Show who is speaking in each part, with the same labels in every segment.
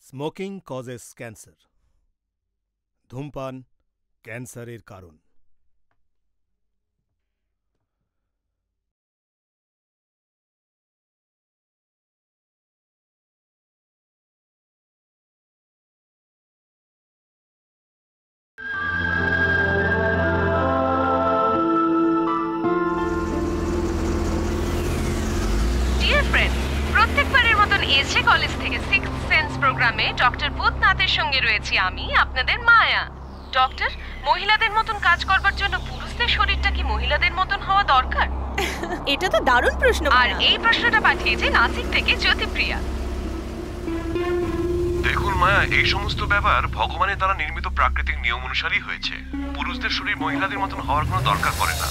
Speaker 1: Smoking causes cancer. ধূমপান ক্যান্সারের কারণ।
Speaker 2: প্রত্যেকবারের মতন এসে কলেজ থেকে সিক্স সেন্স প্রোগ্রামে ডক্টর ভূতনাথের সঙ্গে রয়েছি আমি, আপনাদের মায়া। ডক্টর, মহিলাদের মতন কাজ করবার জন্য পুরুষদের শরীরটা কি মহিলাদের মতন হওয়া দরকার?
Speaker 3: এটা তো দারুণ প্রশ্ন।
Speaker 2: আর এই প্রশ্নটা পাঠিয়েছে নাসিক থেকে জ্যোতিপ্রিয়া।
Speaker 4: দেখুন মায়া, এই সমস্ত ব্যাপার ভগবানের দ্বারা নির্মিত প্রাকৃতিক নিয়ম অনুসারেই হয়েছে। পুরুষদের শরীর মহিলাদের মতন হওয়ার কোনো দরকার পড়ে না।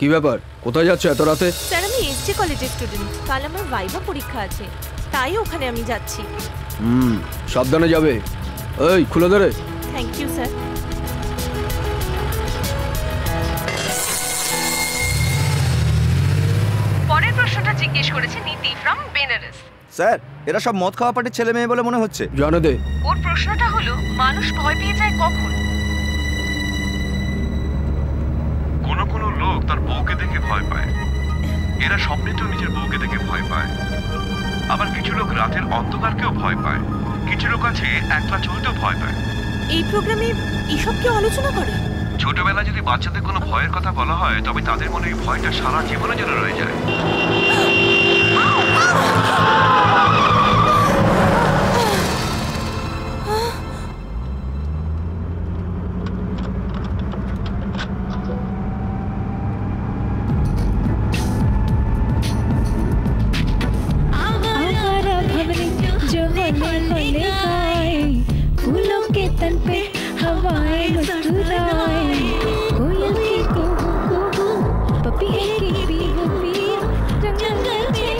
Speaker 5: কি ব্যাপার, কোথায় যাচ্ছ এত রাতে?
Speaker 3: স্যার, আমি এসজে কলেজের স্টুডেন্ট। কাল আমার ভাইভা পরীক্ষা আছে, তাই ওখানে আমি যাচ্ছি।
Speaker 5: সাবধানে যাবে। এই খুলে দে রে।
Speaker 3: Thank you sir.
Speaker 2: পরের প্রশ্নটা জিজ্ঞেস করেছে নীতি ফ্রম বেনারস।
Speaker 6: স্যার, এরা সব মদ খাওয়া পার্টির ছেলে মেয়ে বলে মনে হচ্ছে।
Speaker 5: জানে দে।
Speaker 2: ওর প্রশ্নটা হলো, মানুষ ভয় পেয়ে যায় কখন?
Speaker 4: কোনো কোনো লোক তার বউকে দেখে ভয় পায়। এরা স্বপ্নেতেও নিজের বউকে দেখে ভয় পায়। আবার কিছু লোক রাতের অন্ধকারকেও ভয় পায়। কিছু লোক আছে একলা চলতেও ভয় পায়।
Speaker 3: এই প্রোগ্রামে এসব কেউ আলোচনা করে?
Speaker 4: ছোটবেলায় যদি বাচ্চাদের কোনো ভয়ের কথা বলা হয়, তবে তাদের মনে এই ভয়টা সারা জীবনের জন্য রয়ে যায়।
Speaker 7: फूलों के तन पे हवाएं मुस्कुराए, कोयल की कुहू कुहू, पपीहे की पीहू पीहू, जंगल में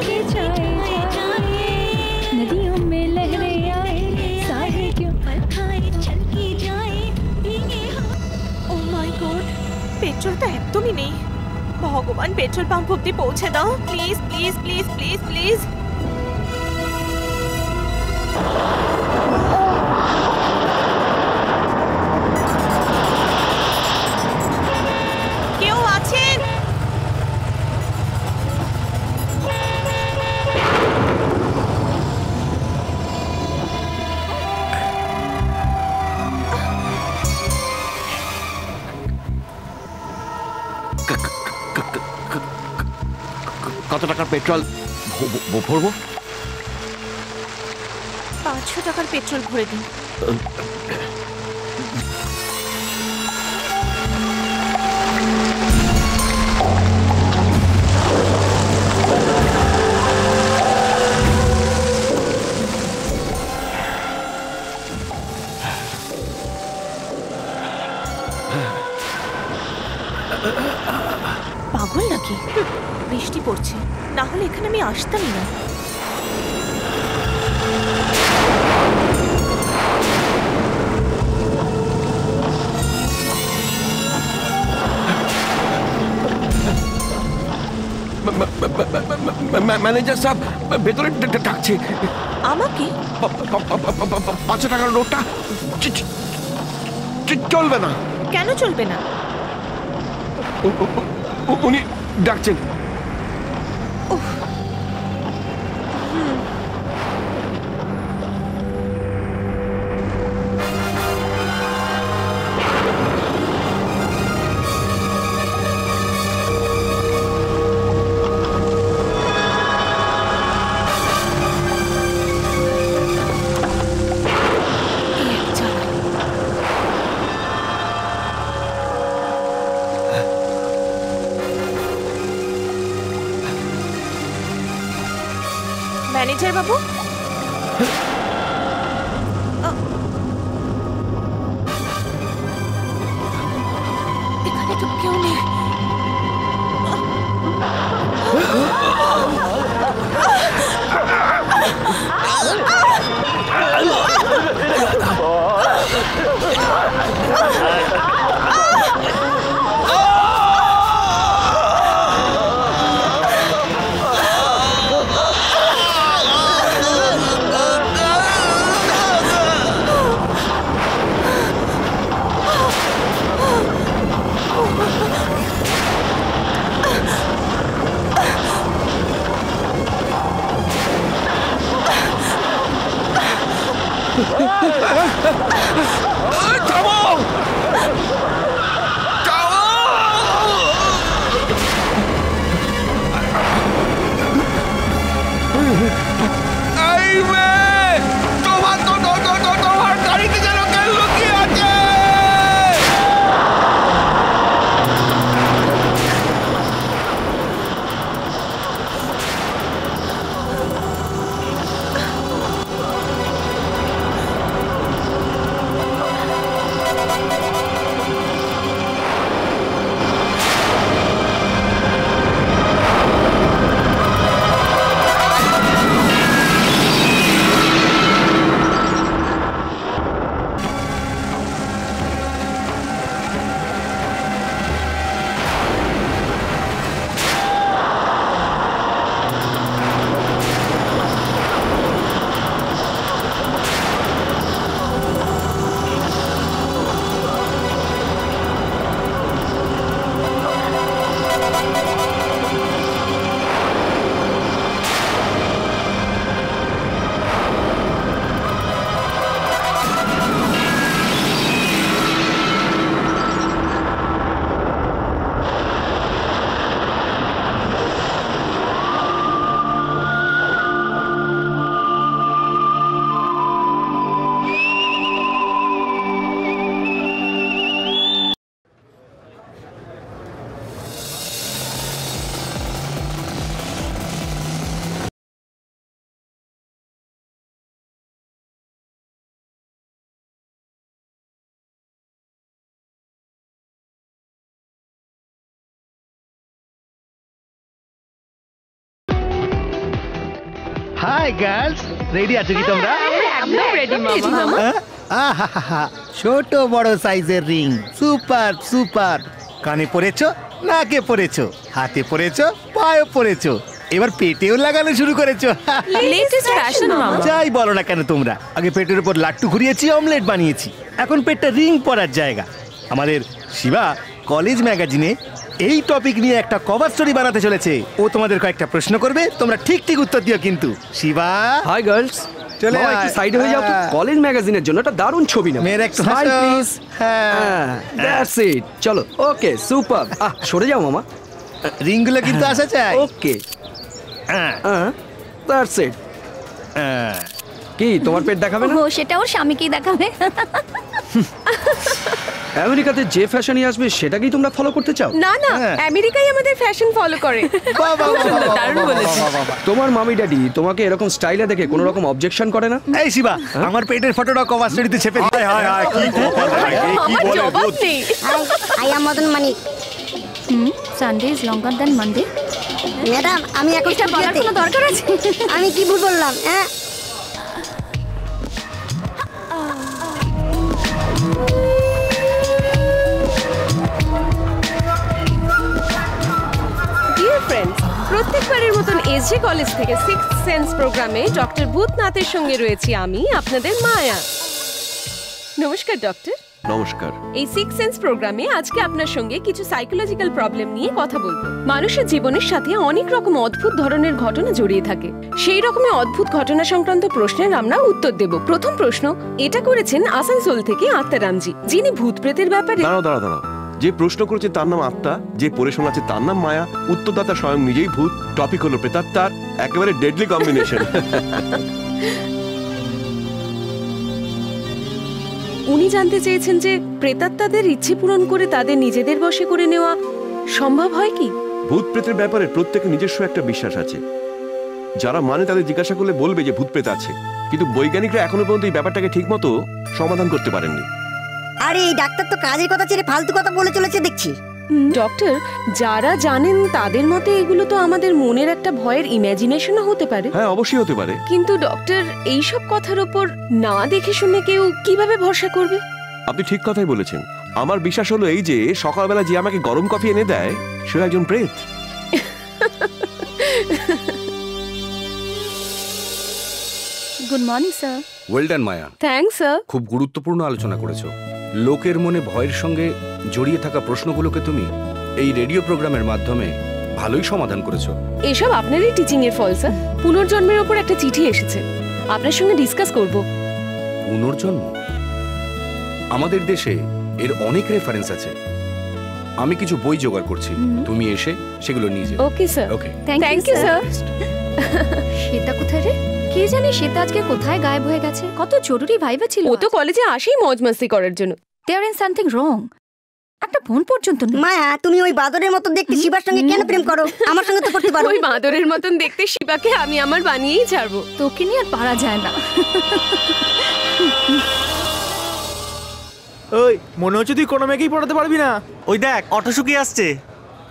Speaker 7: के छाए छाए, नदियों में लहरें आए, साहे क्यों पलखाए छलकी जाए।
Speaker 3: ও মাই গড, পেট্রোলটা একদমই নেই। ভগবান, পেট্রোল পাম্প অব্দি পৌঁছে দাও please please please please please. কেউ আছেন?
Speaker 5: কত টাকার পেট্রোল ভরবো?
Speaker 3: 500 টাকার পেট্রোল ভরে দিন। পাগল নাকি? বৃষ্টি পড়ছে, না হলে এখানে আমি আসতামই না।
Speaker 5: ম্যানেজার সাহেব ভেতরে ডাকছে।
Speaker 3: আমাকে?
Speaker 5: 500 টাকার নোটটা চলবে না।
Speaker 3: কেন চলবে না?
Speaker 5: উনি ডাকছেন।
Speaker 3: ম্যানেজার বাবু, এখানে তো কেউ নেই।
Speaker 8: হাই গার্লস, রেডি আছো কি তোমরা?
Speaker 2: একদম রেডি মামা।
Speaker 8: আহা, ছোট বড় সাইজের রিং, সুপার সুপার। কানে পরেছো, নাকে পরেছো, হাতে পরেছো, পায়ে পরেছো, এবার পেটেও লাগানো শুরু করেছো।
Speaker 3: লেটেস্ট ফ্যাশন মামা।
Speaker 8: যাই বলো না কেন তোমরা, আগে পেটের উপর লাট্টু ঘুরিয়েছি, অমলেট বানিয়েছি, এখন পেটটা রিং পরার জায়গা। আমাদের শিবা কলেজ ম্যাগাজিনে এই টপিক নিয়ে একটা কভার স্টোরি বানাতে চলেছে। ও তোমাদের কয়েকটা প্রশ্ন করবে, তোমরা ঠিক ঠিক উত্তর দিও কিন্তু। শিবা,
Speaker 5: হাই গার্লস,
Speaker 8: চলে
Speaker 5: মামা একটু সাইডে হয়ে যাও তো। কলেজ ম্যাগাজিনের জন্য একটা দারুণ ছবি নাও।
Speaker 8: মেয়ের একটু
Speaker 5: স্মাইল
Speaker 8: হাসো।
Speaker 5: প্লিজ।
Speaker 8: হ্যাঁ,
Speaker 5: দ্যাটস ইট। চলো, ওকে, সুপার। সরে যাও মামা।
Speaker 8: রিংগুলো কিন্তু আসা চাই।
Speaker 5: ওকে,
Speaker 8: হ্যাঁ,
Speaker 5: দ্যাটস ইট। কি তোমার পেট দেখাবে না?
Speaker 7: ও সেটা ওর স্বামীকেই দেখাবে।
Speaker 5: আমেরিকাতে যে ফ্যাশনই আসবে সেটাকেই তোমরা ফলো করতে চাও?
Speaker 2: না না, আমেরিকাই আমাদের ফ্যাশন ফলো করে।
Speaker 3: দারুণ বলেছে।
Speaker 5: তোমার মামি ড্যাডি তোমাকে এরকম স্টাইলে দেখে কোনো রকম অবজেকশন করে না?
Speaker 8: এই শিবা, আমার পেটের ফটোটা কভার স্টোরিতে ছেপে দিই।
Speaker 2: আমার জবাব নেই।
Speaker 9: I am Madan Manik.
Speaker 7: Sunday is longer than Monday.
Speaker 9: Madam, আমি এখন
Speaker 7: এটা বলার কোনো দরকার আছে?
Speaker 9: আমি কি ভুল বললাম? হ্যাঁ,
Speaker 2: ডিয়ার ফ্রেন্ডস, প্রত্যেকবারের মতন এসজে কলেজ থেকে সিক্স সেন্স প্রোগ্রামে ডক্টর ভূতনাথের সঙ্গে রয়েছি আমি, আপনাদের মায়া। নমস্কার ডক্টর।
Speaker 4: নমস্কার।
Speaker 2: এই সিক্স সেন্স প্রোগ্রামে আজকে আপনার সঙ্গে কিছু সাইকোলজিক্যাল প্রবলেম নিয়ে কথা বলবো। মানুষের জীবনের সাথে অনেক রকম অদ্ভুত ধরনের ঘটনা জড়িয়ে থাকে। সেই রকমের অদ্ভুত ঘটনা সংক্রান্ত প্রশ্নের আমরা উত্তর দেব। প্রথম প্রশ্ন, এটা করেছেন আসানসোল থেকে আত্মারামজি, যিনি ভূত প্রেতের ব্যাপারে।
Speaker 4: দাঁড়াও। যে প্রশ্ন করেছে তার নাম আত্মা, যে পড়ে শোনাচ্ছে তার নাম মায়া, উত্তরদাতা স্বয়ং নিজেই ভূত, টপিক হলো প্রেতাত্মার, একেবারে ডেডলি কম্বিনেশন।
Speaker 2: উনি জানতে চেয়েছেন যে প্রেতাত্মাদের ইচ্ছে পূরণ করে তাদের নিজেদের বশে করে নেওয়া সম্ভব হয় কি?
Speaker 4: ভূত প্রেতের ব্যাপারে প্রত্যেকের নিজস্ব একটা বিশ্বাস আছে। যারা মানে তাদের জিজ্ঞাসা করলে বলবে যে ভূত প্রেত আছে, কিন্তু বৈজ্ঞানিকরা এখনো পর্যন্ত এই ব্যাপারটাকে ঠিকমতো সমাধান করতে পারেননি।
Speaker 9: আরে এই ডাক্তার তো কাজের কথা ছেড়ে ফালতু কথা বলে চলেছে দেখছি।
Speaker 2: ডক্টর, যারা জানেন তাদের মতে এগুলো তো আমাদের মনের একটা ভয়ের ইমাজিনেশনও হতে পারে।
Speaker 4: হ্যাঁ, অবশ্যই হতে পারে।
Speaker 2: কিন্তু ডক্টর, এইসব কথার উপর না দেখে শুনে কেউ কিভাবে ভরসা করবে?
Speaker 4: আপনি ঠিক কথাই বলেছেন। আমার বিশ্বাস হলো এই যে সকালবেলা যে আমাকে গরম কফি এনে দেয় সে একজন প্রেত।
Speaker 7: Good morning sir.
Speaker 10: Well done Maya,
Speaker 2: thanks sir.
Speaker 10: খুব গুরুত্বপূর্ণ আলোচনা করেছো। লোকের মনে ভয়ের সঙ্গে জড়িয়ে থাকা প্রশ্নগুলোকে তুমি এই রেডিও প্রোগ্রামের মাধ্যমে ভালোই সমাধান করেছো।
Speaker 2: এসব আপনারই টিচিং এর ফল স্যার। পুনর্জন্মের উপর একটা চিঠি এসেছে, আপনার সঙ্গে ডিসকাস করব।
Speaker 10: পুনর্জন্ম? আমাদের দেশে এর অনেক রেফারেন্স আছে। আমি কিছু বই জোগাড় করছি, তুমি এসে সেগুলো নিয়ে যাও।
Speaker 2: Okay sir.
Speaker 10: Okay,
Speaker 2: thank you sir.
Speaker 7: Shweta কোথায় রে? কে জানে শ্বেতা আজকে কোথায় গায়েব হয়ে গেছে? কত জরুরি ভাইবা ছিল।
Speaker 2: ও তো কলেজে আসেই মজ মাস্তি করার জন্য।
Speaker 7: There is something wrong. একটা ফোন পর্যন্ত নেই।
Speaker 9: মায়া, তুমি ওই বাদরের মতো দেখতে শিবার সঙ্গে কেন প্রেম করো? আমার সঙ্গে তো করতে পারো।
Speaker 2: ওই বাঁদরের মতন দেখতে শিবাকে আমি আমার বানিয়েই ছাড়বো।
Speaker 7: তোকে নিয়ে আর পারা যায় না।
Speaker 11: ওই মনে হচ্ছে তুই কোনো মেয়েকেই পড়াতে পারবি না।
Speaker 8: ওই দেখ, অটো শুকিয়ে আসছে।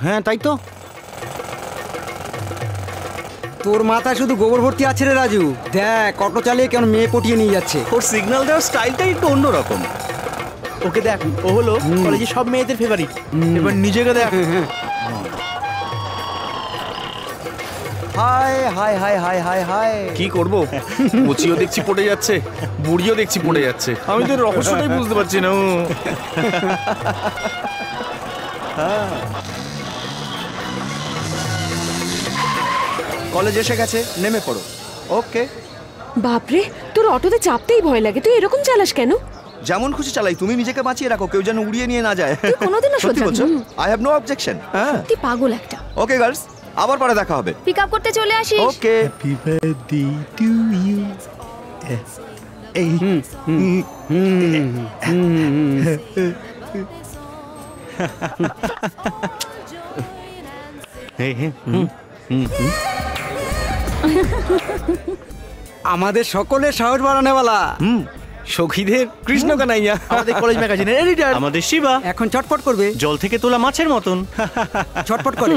Speaker 11: হ্যাঁ তাই তো।
Speaker 12: তোর মাথায় শুধু গোবর ভর্তি আছে রে রাজু। দেখ অটো চালিয়ে কেমন মেয়ে পটিয়ে নিয়ে যাচ্ছে।
Speaker 8: ওর সিগন্যাল দেওয়ার স্টাইলটাই একটু অন্যরকম।
Speaker 11: ওকে দেখ, ও হলো কলেজে সব মেয়েদের ফেভারিট। এবার নিজেকে দেখ।
Speaker 12: High high high high high high.
Speaker 10: কি করবো? কচিও দেখছি পড়ে যাচ্ছে, বুড়িও দেখছি পড়ে যাচ্ছে।
Speaker 11: আমি তোর রহস্যটাই বুঝতে পারছি না।
Speaker 6: কলেজ এসে গেছে, নেমে পড়ো। ওকে।
Speaker 2: বাপরে, তোর অটোতে চাপতেই ভয় লাগে, তুই এরকম চালাস কেন?
Speaker 6: যেমন খুশি চালাই, তুমি নিজেকে বাঁচিয়ে রাখো, কেউ যেন উড়িয়ে নিয়ে না যায়।
Speaker 7: তুই কোনোদিনও
Speaker 6: সত্যি
Speaker 7: শোধরাবি
Speaker 6: বলছো?
Speaker 7: না।
Speaker 6: I have no objection. হ্যাঁ,
Speaker 7: তুই পাগল একটা।
Speaker 6: ওকে গার্লস, আবার পরে দেখা হবে।
Speaker 7: পিক আপ করতে চলে আসিস।
Speaker 6: Okay.
Speaker 8: Happy birthday to you.
Speaker 12: আমাদের সকলের সাহস বাড়ানেওয়ালা।
Speaker 5: সখীদের কৃষ্ণ কানাইয়া,
Speaker 11: আমাদের কলেজ ম্যাগাজিনের এডিটর,
Speaker 5: আমাদের শিবা
Speaker 12: এখন চটপট করবে,
Speaker 5: জল থেকে তোলা মাছের মতন
Speaker 12: চটপট করে।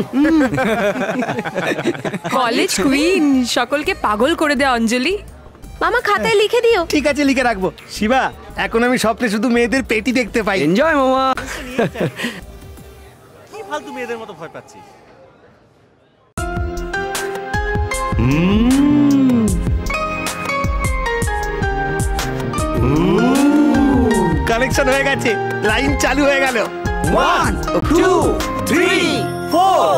Speaker 13: কলেজ কুইন, সকলকে পাগল করে দেয় অঞ্জলি। মামা খাতায় লিখে দিও।
Speaker 8: ঠিক আছে, লিখে রাখবো। শিবা, এখন আমি স্বপ্নে শুধু মেয়েদের পেটি দেখতে পাই।
Speaker 12: এনজয় মামা।
Speaker 8: কি ফালতু মেয়েদের মতো ভয় পাচ্ছিস? কানেকশন হয়ে গেছে, লাইন চালু হয়ে গেল।
Speaker 12: 1 2 3 4।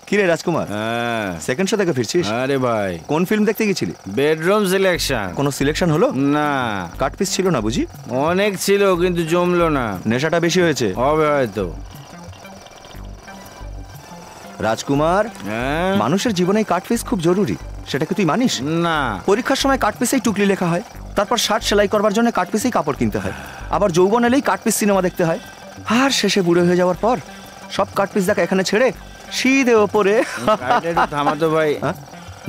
Speaker 6: কিরে রাজকুমার, সেকেন্ড শো থেকে ফিরছিস?
Speaker 5: আরে ভাই,
Speaker 6: কোন ফিল্ম দেখতে গেছিলি?
Speaker 5: Bedroom selection.
Speaker 6: কোনো সিলেকশন হলো
Speaker 5: না?
Speaker 6: কাট পিস ছিল না বুঝি?
Speaker 5: অনেক ছিল কিন্তু জমলো না।
Speaker 6: নেশাটা বেশি হয়েছে
Speaker 5: হবে হয়তো।
Speaker 6: রাজকুমার, মানুষের জীবনে কাট পিস খুব জরুরি, সেটা কি তুই মানিস?
Speaker 5: না।
Speaker 6: পরীক্ষার সময় কাট পিসেই টুকলি লেখা হয়, তারপর শার্ট সেলাই করবার জন্য কাট পিসেই কাপড় কিনতে হয়, আবার যৌবন এলেই কাট পিস সিনেমা দেখতে হয়, আর শেষে বুড়ো হয়ে যাওয়ার পর সব কাট পিস দেখা এখানে ছেড়ে সিধে ওপরে।
Speaker 5: থামাতো ভাই।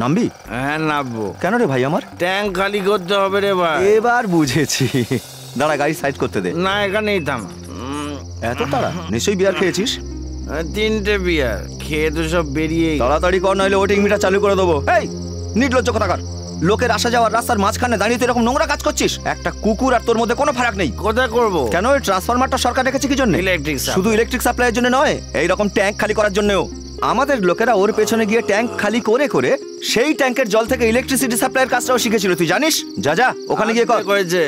Speaker 6: নামবি?
Speaker 5: হ্যাঁ নামবো।
Speaker 6: কেন রে ভাই আমার?
Speaker 5: ট্যাঙ্ক খালি করতে হবে রে ভাই।
Speaker 6: এবার বুঝেছি। দাঁড়া, গাড়ি সাইড করতে দে।
Speaker 5: না, এখানেই থাম।
Speaker 6: এত তাড়া? নিশ্চয়ই বিয়ার খেয়েছিস?
Speaker 5: 3টে বিয়ার খেয়ে তো সব বেরিয়ে।
Speaker 6: তাড়াতাড়ি কর, নইলে ওটিং মিটার চালু করে দেবো। এই নির্লজ্জ কথাকার, লোকের আসা যাওয়ার রাস্তার মাঝখানে দাঁড়িয়ে তুই এরকম নোংরা কাজ করছিস। একটা কুকুর আর তোর মধ্যে কোনো ফারাক নেই।
Speaker 5: কোথায় করবো?
Speaker 6: কেন? ওই ট্রান্সফরমারটা সরকার রেখেছে কি জন্য?
Speaker 5: ইলেকট্রিক।
Speaker 6: শুধু ইলেকট্রিক সাপ্লাইয়ের জন্য নয়, এইরকম ট্যাঙ্ক খালি করার জন্যও। আমাদের লোকেরা ওর পেছনে গিয়ে ট্যাঙ্ক খালি করে করে সেই ট্যাঙ্কের জল থেকে ইলেকট্রিসিটি সাপ্লাইয়ের কাজটাও শিখেছিল। তুই জানিস? যা যা ওখানে গিয়ে কর।
Speaker 5: করেছে,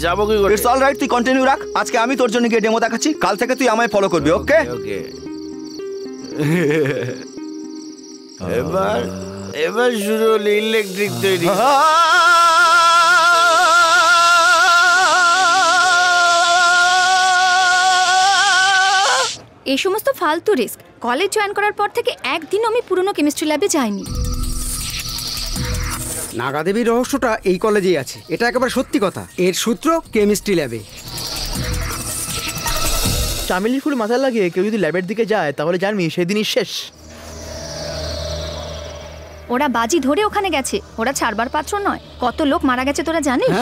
Speaker 5: যাবো কি করে?
Speaker 6: ইটস অল রাইট, তুই কন্টিনিউ রাখ। আজকে আমি তোর জন্য গিয়ে ডেমো দেখাচ্ছি, কাল থেকে তুই আমায় ফলো করবি। ওকে
Speaker 5: ওকে। এবার এবার শুরু হলো ইলেকট্রিক তৈরি।
Speaker 7: এই সমস্ত ফালতু রিস্ক। কলেজ জয়েন করার পর থেকে একদিন আমি পুরনো কেমিস্ট্রি ল্যাবে যাইনি।
Speaker 12: নাগাদেবীর রহস্যটা এই কলেজেই আছে, এটা একেবারে সত্যি কথা। এর সূত্র কেমিস্ট্রি ল্যাবে।
Speaker 11: চামেলি ফুল মাথায় লাগিয়ে কেউ যদি ল্যাবের দিকে যায় তাহলে জানবি সেদিনই শেষ।
Speaker 7: ওরা বাজি ধরে ওখানে গেছে, ওরা ছাড়বার পাত্র নয়। কত লোক মারা গেছে তোরা জানিস?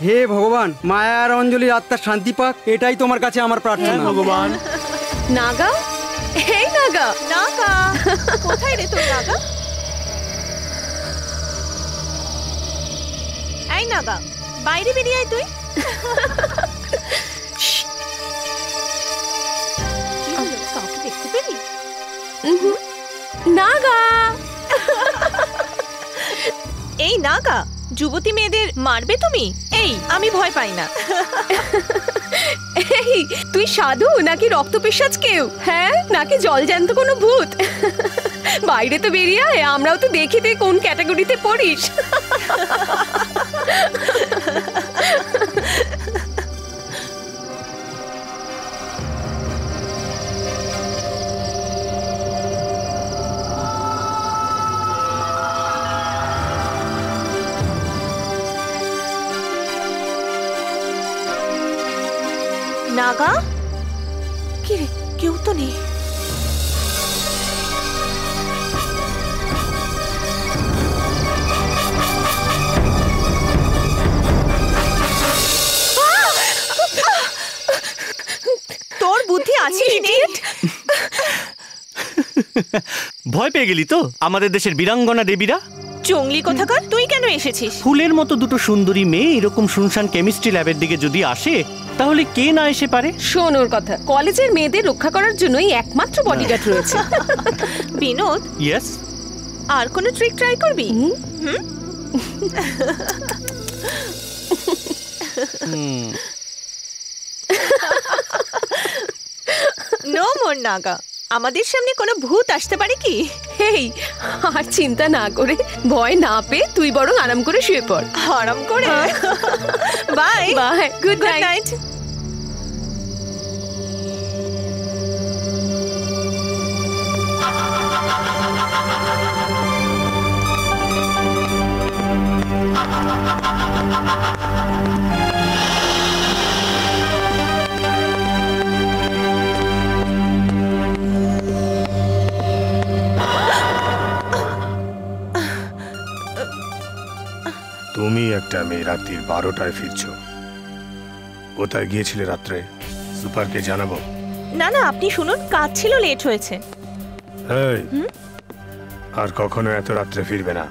Speaker 12: হে ভগবান, মায়া আর অঞ্জলির আত্মার শান্তি পাক, এটাই তোমার কাছে আমার প্রার্থনা।
Speaker 11: ভগবান।
Speaker 3: নাগা, এই নাগা, নাগা কোথায় রে তোর নাগা? এই নাগা, বাইরে বেরিয়ে আয় তুই। কাউকে দেখতে পেলি? নাগা। এই নাগা, যুবতী মেয়েদের মারবে তুমি? এই আমি ভয় পাই না। এই তুই সাধু নাকি রক্তপিশাচ কেউ? হ্যাঁ, নাকি জলজ্যান্ত কোনো ভূত? বাইরে তো বেরিয়ে আয়, আমরাও তো দেখি তুই কোন ক্যাটাগরিতে পড়িস। নাগা, কি রে, কেউ তো নেই। তোর বুদ্ধি আছে?
Speaker 8: ভয় পেয়ে গেলি তো? আমাদের দেশের বীরাঙ্গনা দেবীরা
Speaker 3: জঙ্গলি কোথাকার, তুই কেন এসেছিস?
Speaker 8: ফুলের মতো দুটো সুন্দরী মেয়ে এরকম শুনশান কেমিস্ট্রি ল্যাবের দিকে যদি আসে তাহলে কে না এসে পারে?
Speaker 2: শোন ওর কথা, কলেজের মেয়েদের রক্ষা করার জন্যই একমাত্র বডিগার্ড রয়েছে।
Speaker 3: বিনোদ,
Speaker 8: ইয়েস,
Speaker 3: আর কোনো ট্রিক ট্রাই করবি? নো মোর নাগা, আমাদের সামনে কোনো ভূত আসতে পারে কি?
Speaker 2: এই আর চিন্তা না করে, ভয় না পেয়ে তুই বরং আরাম করে শুয়ে পড়।
Speaker 3: আরাম করে? Bye
Speaker 2: bye, good night.
Speaker 1: তুমি একটা মেয়ে রাত্রির 12টায় ফিরছো, কোথায় গিয়েছিলে রাত্রে? সুপারকে জানাবো?
Speaker 3: না না, আপনি শুনুন, কাজ ছিল, লেট হয়েছে।
Speaker 1: এই, আর কখনো এত রাত্রে ফিরবে না।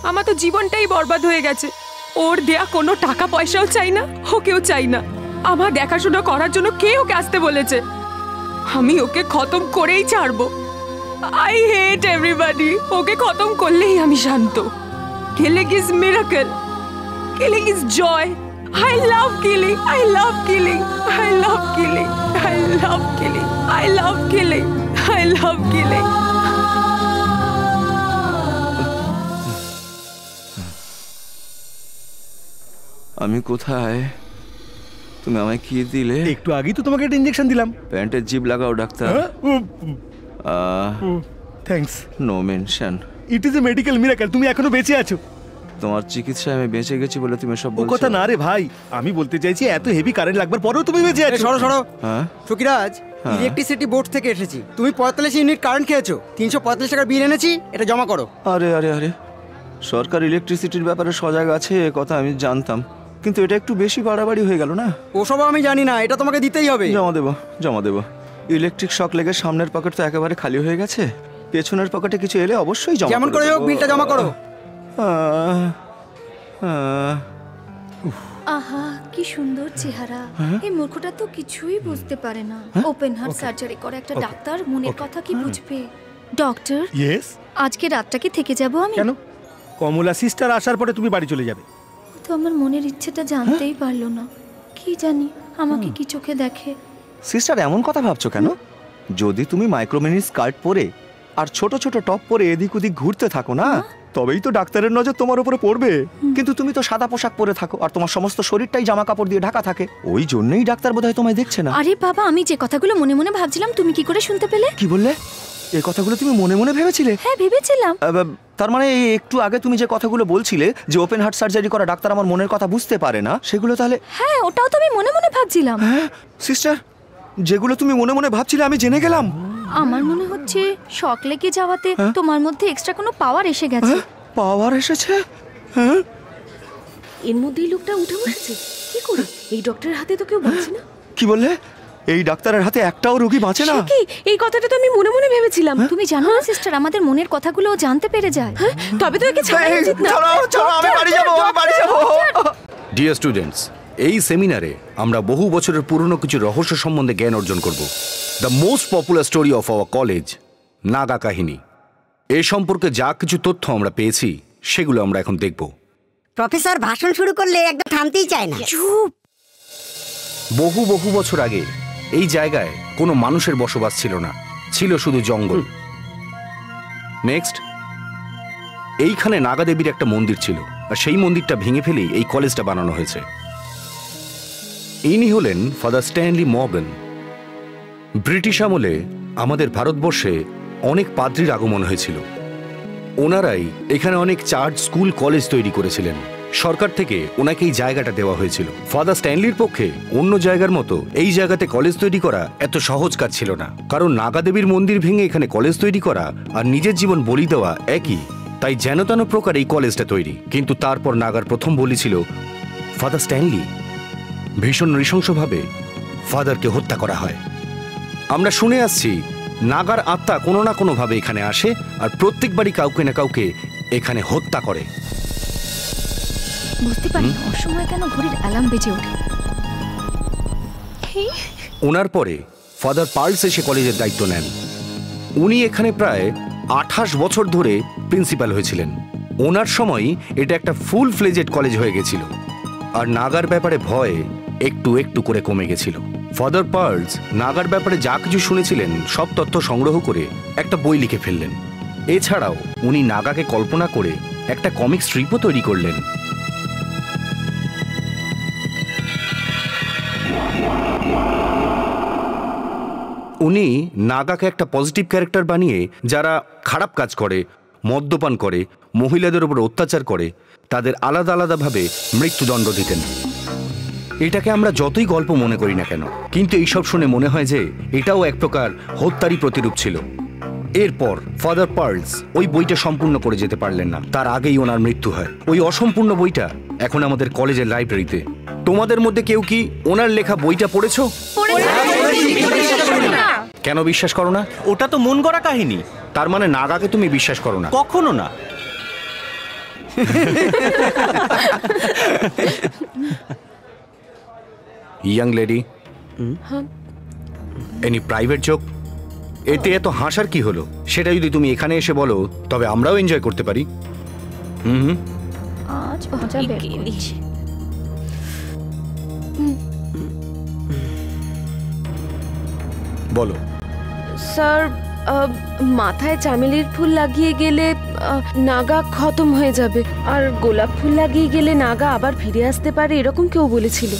Speaker 13: আমার তো জীবনটাই বরবাদ হয়ে গেছে। ওর দেয়া কোনো টাকা পয়সাও চাই না, ওকেও চাই না। আমার দেখাশোনা করার জন্য কে ওকে আসতে বলেছে? আমি ওকে খতম করেই ছাড়বো। I hate everybody. ওকে খতম করলেই আমি শান্ত। Killing is miracle, killing is জয়। I love killing, I love killing, I love killing, I love killing, I love killing, I love killing.
Speaker 6: আমি কোথায়? তুমি আমায় কি দিলে?
Speaker 8: একটু আগেই তো তোমাকে একটা ইঞ্জেকশন দিলাম।
Speaker 6: প্যান্টের জিভ লাগাও doctor.
Speaker 8: Thanks.
Speaker 6: No mention.
Speaker 8: It is a medical miracle, তুমি এখনো বেঁচে আছো।
Speaker 6: তোমার চিকিৎসায় আমি বেঁচে গেছি বলে তুমি সব বলছো।
Speaker 8: ও কথা না রে ভাই, আমি বলতে চাইছি এত হেভি কারেন্ট লাগবার পরেও তুমি বেঁচে আছো।
Speaker 12: সরো সরো।
Speaker 6: হ্যাঁ
Speaker 12: ফকিরাজ, ইলেকট্রিসিটি বোর্ড থেকে এসেছি। তুমি 45 ইউনিট কারেন্ট খেয়েছো, 345 টাকার বিল এনেছি, এটা জমা করো।
Speaker 6: আরে আরে আরে, সরকার ইলেকট্রিসিটির ব্যাপারে সজাগ আছে, এ কথা আমি জানতাম, কিন্তু এটা একটু বেশি বাড়াবাড়ি হয়ে গেল না?
Speaker 12: ওসব আমি জানি না, এটা তোমাকে দিতেই হবে।
Speaker 6: জমা দেবো জমা দেবো। ইলেকট্রিক শক লেগে সামনের পকেট তো একেবারে খালি হয়ে গেছে, পেছনের পকেটে কিছু এলে অবশ্যই জমা।
Speaker 12: যেমন করে হোক বিলটা জমা করো।
Speaker 7: আহা কি সুন্দর চেহারা। এই মূর্খটা তো কিছুই বুঝতে পারে না। ওপেন হার্ট সার্জারি করে একটা ডাক্তার মনের কথা কি বুঝবে? ডক্টর,
Speaker 8: ইয়েস,
Speaker 7: আজকে রাতটা কি থেকে যাব আমি?
Speaker 8: কেন? কমলা সিস্টার আসার পরে তুমি বাড়ি চলে যাবে।
Speaker 7: তো আমার মনের ইচ্ছেটা জানতেই পারলো না। কি জানি আমাকে কি চোখে দেখে।
Speaker 6: সিস্টার এমন কথা ভাবছো কেন? যদি তুমি মাইক্রোমিনি স্কার্ট পরে আর ছোট ছোট টপ পরে এদিক ওদিক ঘুরতে থাকো না, তবেই তো ডাক্তারের নজর তোমার উপরে পড়বে। কিন্তু তুমি তো সাদা পোশাক পরে থাকো আর তোমার সমস্ত শরীরটাই জামা কাপড় দিয়ে ঢাকা থাকে, ওই জন্যই ডাক্তার বোধহয় তোমায় দেখছে না।
Speaker 7: আরে বাবা, আমি যে কথাগুলো মনে মনে ভাবছিলাম তুমি কি করে শুনতে পেলে?
Speaker 6: কি বললে? এই কথাগুলো তুমি মনে মনে ভেবেছিলে?
Speaker 7: হ্যাঁ ভেবেছিলাম।
Speaker 6: তার মানে একটু আগে তুমি যে কথাগুলো বলছিলে যে ওপেন হার্ট সার্জারি করা ডাক্তার আমার মনের কথা বুঝতে পারে না, সেগুলো তাহলে?
Speaker 7: হ্যাঁ, ওটাও তো আমি মনে মনে ভাবছিলাম।
Speaker 6: হ্যাঁ সিস্টার, যেগুলো তুমি মনে মনে ভাবছিলে আমি জেনে গেলাম।
Speaker 7: আমার মনে হচ্ছে শক লেগে যাওয়াতে তোমার মধ্যে এক্সট্রা কোনো পাওয়ার এসে গেছে।
Speaker 6: পাওয়ার এসেছে? হ্যাঁ,
Speaker 14: এর মধ্যেই লোকটা উঠে বসেছে কি করে? এই ডক্টরের হাতে তো কেউ বাঁচে না।
Speaker 6: কি বললে? এই ডাক্তারের হাতে একটাও রোগী বাঁচে না?
Speaker 14: কি এই কথাটা তো আমি মনে মনে ভেবেছিলাম।
Speaker 7: তুমি জানো না সিস্টার, আমাদের মনের কথাগুলো জানতে পেরে যায়।
Speaker 14: তবে তো একে ছাড়া উচিত না।
Speaker 6: আমি বাড়ি যাব, আমি বাড়ি যাব।
Speaker 10: ডিয়ার স্টুডেন্টস, এই সেমিনারে আমরা বহু বছরের পুরনো কিছু রহস্য সম্বন্ধে জ্ঞান অর্জন করব। The most popular story of our college, Naga কাহিনী। এ সম্পর্কে যা কিছু তথ্য আমরা পেয়েছি সেগুলো আমরা এখন দেখব।
Speaker 9: প্রফেসর ভাষণ শুরু করলে একদম থামতেই চায় না।
Speaker 7: চুপ।
Speaker 10: বহু বহু বছর আগে এই জায়গায় কোনো মানুষের বসবাস ছিল না, ছিল শুধু জঙ্গল। নেক্সট, এইখানে নাগা দেবীর একটা মন্দির ছিল, আর সেই মন্দিরটা ভেঙে ফেলেই এই কলেজটা বানানো হয়েছে। ইনি হলেন ফাদার স্ট্যানলি মর্গান। ব্রিটিশ আমলে আমাদের ভারতবর্ষে অনেক পাদ্রির আগমন হয়েছিল। ওনারাই এখানে অনেক চার্চ, স্কুল, কলেজ তৈরি করেছিলেন। সরকার থেকে ওনাকে এই জায়গাটা দেওয়া হয়েছিল। ফাদার স্ট্যানলির পক্ষে অন্য জায়গার মতো এই জায়গাতে কলেজ তৈরি করা এত সহজ কাজ ছিল না, কারণ নাগা দেবীর মন্দির ভেঙে এখানে কলেজ তৈরি করা আর নিজের জীবন বলি দেওয়া একই। তাই যেন তেন প্রকার এই কলেজটা তৈরি। কিন্তু তারপর নাগার প্রথম বলি ছিল ফাদার স্ট্যানলি। ভীষণ নৃশংসভাবে ফাদারকে হত্যা করা হয়। আমরা শুনে আসছি নাগার আত্মা কোনো না কোনোভাবে এখানে আসে আর প্রত্যেকবারই কাউকে না কাউকে এখানে হত্যা করে।
Speaker 7: বুঝতে পারি অসময় কেন ঘড়ির অ্যালার্ম বেজে ওঠে।
Speaker 10: ওনার পরে ফাদার পার্লস এসে কলেজের দায়িত্ব নেন। উনি এখানে প্রায় 28 বছর ধরে প্রিন্সিপাল হয়েছিলেন। ওনার সময় এটা একটা ফুল ফ্লেজেড কলেজ হয়ে গেছিল, আর নাগার ব্যাপারে ভয় একটু একটু করে কমে গেছিল। ফাদার পার্লস নাগার ব্যাপারে যা কিছু শুনেছিলেন সব তথ্য সংগ্রহ করে একটা বই লিখে ফেললেন। এছাড়াও উনি নাগাকে কল্পনা করে একটা কমিক স্ট্রিপও তৈরি করলেন। উনি নাগাকে একটা পজিটিভ ক্যারেক্টার বানিয়ে যারা খারাপ কাজ করে মদ্যপান করে, মহিলাদের উপর অত্যাচার করে, তাদের আলাদা আলাদাভাবে মৃত্যুদণ্ড দিতেন। এটাকে আমরা যতই গল্প মনে করি না কেন, কিন্তু এইসব শুনে মনে হয় যে এটাও এক প্রকার হত্যারই প্রতিরূপ ছিল। এরপর ফাদার পার্লস ওই বইটা সম্পূর্ণ করে যেতে পারলেন না, তার আগেই ওনার মৃত্যু হয়। ওই অসম্পূর্ণ বইটা এখন আমাদের কলেজের লাইব্রেরিতে। তোমাদের মধ্যে কেউ কি ওনার লেখা বইটা পড়েছো? কেন বিশ্বাস করো না?
Speaker 15: ওটা তো মন গড়া কাহিনী।
Speaker 10: তার মানে নাগাকে তুমি বিশ্বাস করো না?
Speaker 15: কখনো না।
Speaker 10: Young lady, any private joke? এতে এত হাসার কি হলো? সেটা যদি তুমি এখানে এসে বলো তবে আমরাও এনজয় করতে পারি।
Speaker 7: আজ মজা বের করছি।
Speaker 10: বলো।
Speaker 2: স্যার, মাথায় চামেলির ফুল লাগিয়ে গেলে নাগা খতম হয়ে যাবে, আর গোলাপ ফুল লাগিয়ে গেলে নাগা আবার ফিরে আসতে পারে, এরকম কেউ বলেছিল।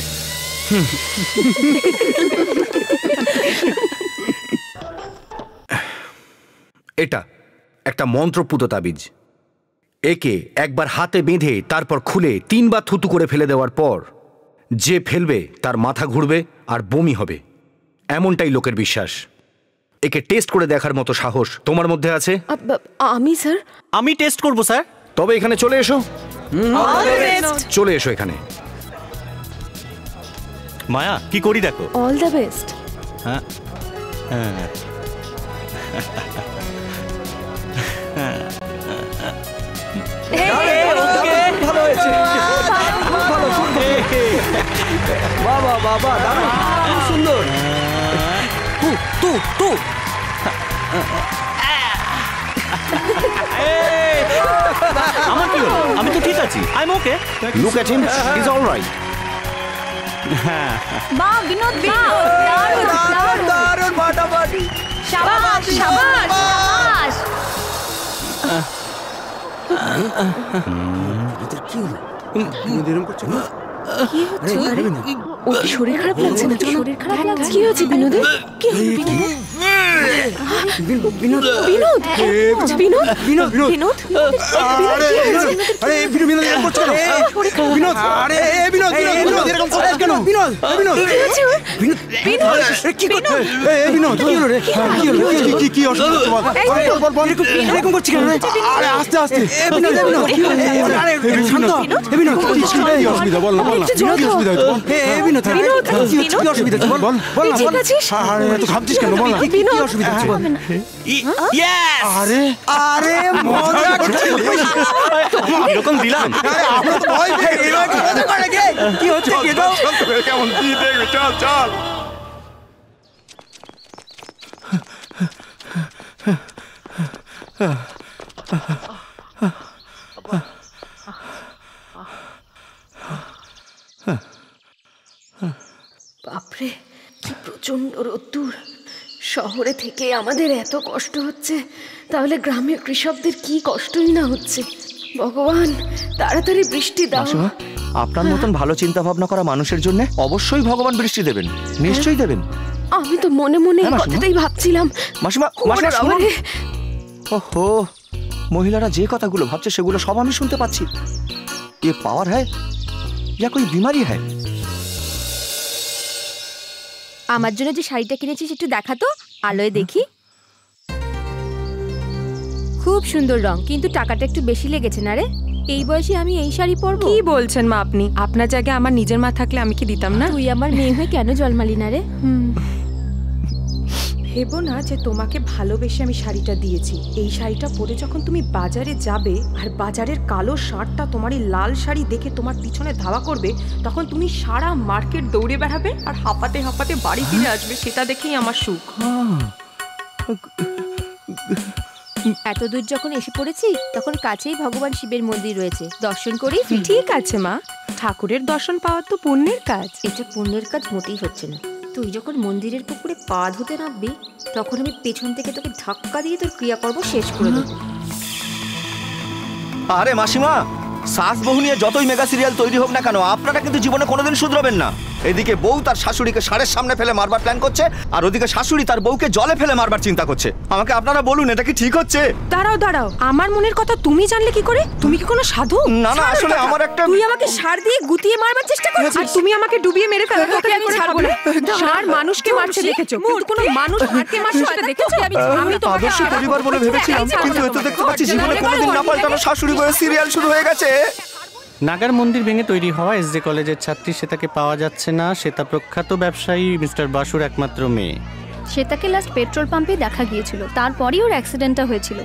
Speaker 10: এটা একটা মন্ত্রপুত তাবিজ। একে একবার হাতে বেঁধে তারপর খুলে 3 বার থুতু করে ফেলে দেওয়ার পর যে ফেলবে তার মাথা ঘুরবে আর বমি হবে, এমনটাই লোকের বিশ্বাস। একে টেস্ট করে দেখার মতো সাহস তোমার মধ্যে আছে?
Speaker 2: আমি স্যার,
Speaker 15: আমি টেস্ট করব স্যার।
Speaker 10: তবে এখানে চলে এসো। চলে এসো এখানে।
Speaker 15: মায়া, কি করি দেখো।
Speaker 2: All the best.
Speaker 15: হ্যাঁ
Speaker 6: বাবা বাবা, দারুণ সুন্দর।
Speaker 15: আমার কি হলো? আমি তো ঠিক আছি। I am okay.
Speaker 10: Look at him, he is alright.
Speaker 7: বাহ বিনোদ, দারুণ দারুণ ফাটাফাটি। শাবাশ শাবাশ শাবাশ।
Speaker 12: কি হলো? এরকম করছো না?
Speaker 2: কি হচ্ছে? আরে ও কি শরীর খারাপ লাগছে না? শরীর খারাপ লাগছে? কি হচ্ছে বিনোদের? কি হলো বিনোদের? বিনোদ বিনোদ বিনোদ বিনোদ বিনোদ
Speaker 12: আরে বিনোদ এরকম করছো কেন? বিনোদ, আরে বিনোদ বিনোদ এরকম করছো কেন? বিনোদ বিনোদ বিনোদ কি করছো? বিনোদ কি হলো রে? কি হলো? কি অসুবিধা তোমার? বল এরকম করছিস কেন? আরে আস্তে আস্তে। বিনোদ বিনোদ আরে শান্ত। বিনোদ কি অসুবিধা? বল না বল না। কি অসুবিধা বল? বিনোদ কি অসুবিধা বল বল বল না বল। আরে তুই ভাবছিস কেন? বল না কি অসুবিধা বল।
Speaker 15: ইয়েস।
Speaker 12: আরে আরে মজা করছিস?
Speaker 15: এরকম দিলাম।
Speaker 12: আরে আমরা তো ভয় পেয়ে গেছি। মজা করে কে? কি হচ্ছে কি দাও?
Speaker 1: কেমন কি দেখবে? চল চল।
Speaker 2: বাপরে, কি প্রচন্ড রোদ্দুর। শহরে থেকে আমাদের এত কষ্ট হচ্ছে, তাহলে গ্রামের কৃষকদের কি কষ্টই না হচ্ছে। ভগবান, তাড়াতাড়ি বৃষ্টি দাও।
Speaker 6: আপনার মতন ভালো চিন্তা ভাবনা করা মানুষের জন্য অবশ্যই ভগবান বৃষ্টি দেবেন, নিশ্চয়ই দেবেন।
Speaker 2: আমি তো মনে মনে এই কথাটাই ভাবছিলাম।
Speaker 6: মাসিমা মাসিমা শুনুন। ওহো, মহিলারা যে কথাগুলো ভাবছে সেগুলো সব আমি শুনতে পাচ্ছি। এ পাওয়ার হ্যায় ইয়া কোই বিমারি হ্যায়?
Speaker 7: আমার জন্য যে শাড়িটা কিনেছিস একটু দেখা তো, আলোয় দেখি। খুব সুন্দর রং, কিন্তু টাকাটা একটু বেশি লেগেছে না রে? এই বয়সে আমি এই শাড়ি পরবো?
Speaker 13: কি বলছেন মা আপনি? আপনার জায়গায় আমার নিজের মা থাকলে আমি কি দিতাম না?
Speaker 7: তুই আমার মেয়ে হয়ে কেন জন্মালি না রে?
Speaker 13: ভেবো না যে তোমাকে ভালোবেসে আমি শাড়িটা দিয়েছি। এই শাড়িটা পরে যখন তুমি বাজারে যাবে আর বাজারের কালো ষাঁড়টা তোমার এই লাল শাড়ি দেখে তোমার পিছনে ধাওয়া করবে, তখন তুমি সারা মার্কেট দৌড়ে বেড়াবে আর হাঁপাতে হাঁপাতে বাড়ি ফিরে আসবে। সেটা দেখেই আমার সুখ।
Speaker 7: এত দূর যখন এসে পড়েছি তখন কাছেই ভগবান শিবের মন্দির রয়েছে, দর্শন করি।
Speaker 13: ঠিক আছে মা, ঠাকুরের দর্শন পাওয়া তো পুণ্যের কাজ।
Speaker 7: এটা পুণ্যের কাজ মোটেই হচ্ছে না। তুই যখন মন্দিরের পুকুরে পা ধুতে নামবি তখন আমি পেছন থেকে তোকে ধাক্কা দিয়ে তোর ক্রিয়াকর্ম শেষ করে দেবো।
Speaker 6: আরে মাসিমা, সাস বহু নিয়ে যতই মেগা সিরিয়াল তৈরি হোক না কেন, আপনারা কিন্তু জীবনে কোনোদিন শুধরাবেন না। এদিকে বউ তার শাশুড়িকে ষাঁড়ের সামনে ফেলে মারবার প্ল্যান করছে, আর ওদিকে শাশুড়ি তার বউকে জলে ফেলে মারবার চিন্তা করছে। আমাকে আপনারা বলুন, এটা কি ঠিক হচ্ছে?
Speaker 13: দাঁড়াও দাঁড়াও, আমার মনের কথা তুমি জানলে কি করে? তুমি কি কোনো সাধু?
Speaker 6: না না, আসলে আমার একটা...
Speaker 13: তুই আমাকে ষাঁড় দিয়ে গুতিয়ে মারবার চেষ্টা করছিস, আর তুমি আমাকে ডুবিয়ে মেরে ফেলো। তোকে আমি ছাড়বো না। ষাঁড় মানুষকে মারতে দেখেছো, কিন্তু কোনো মানুষ ষাঁড়কে মারতে সেটা দেখেছো? আমি তোমাকে
Speaker 6: আদর্শ পরিবার বলে ভেবেছিলাম, কিন্তু এত দেখতে পাচ্ছি জীবনে কোনোদিন না পাল্টানো শাশুড়ি বউয়ের সিরিয়াল শুরু হয়ে গেছে।
Speaker 15: নাগার মন্দির ভেঙে তৈরি হওয়া এসডি কলেজের ছাত্রী শ্বেতাকে পাওয়া যাচ্ছে না। শ্বেতা প্রখ্যাত ব্যবসায়ী মিস্টার বাসুর একমাত্র মেয়ে।
Speaker 7: শ্বেতাকে লাস্ট পেট্রোল পাম্পে দেখা গিয়েছিল, তারপরই ওর অ্যাক্সিডেন্টটা হয়েছিল।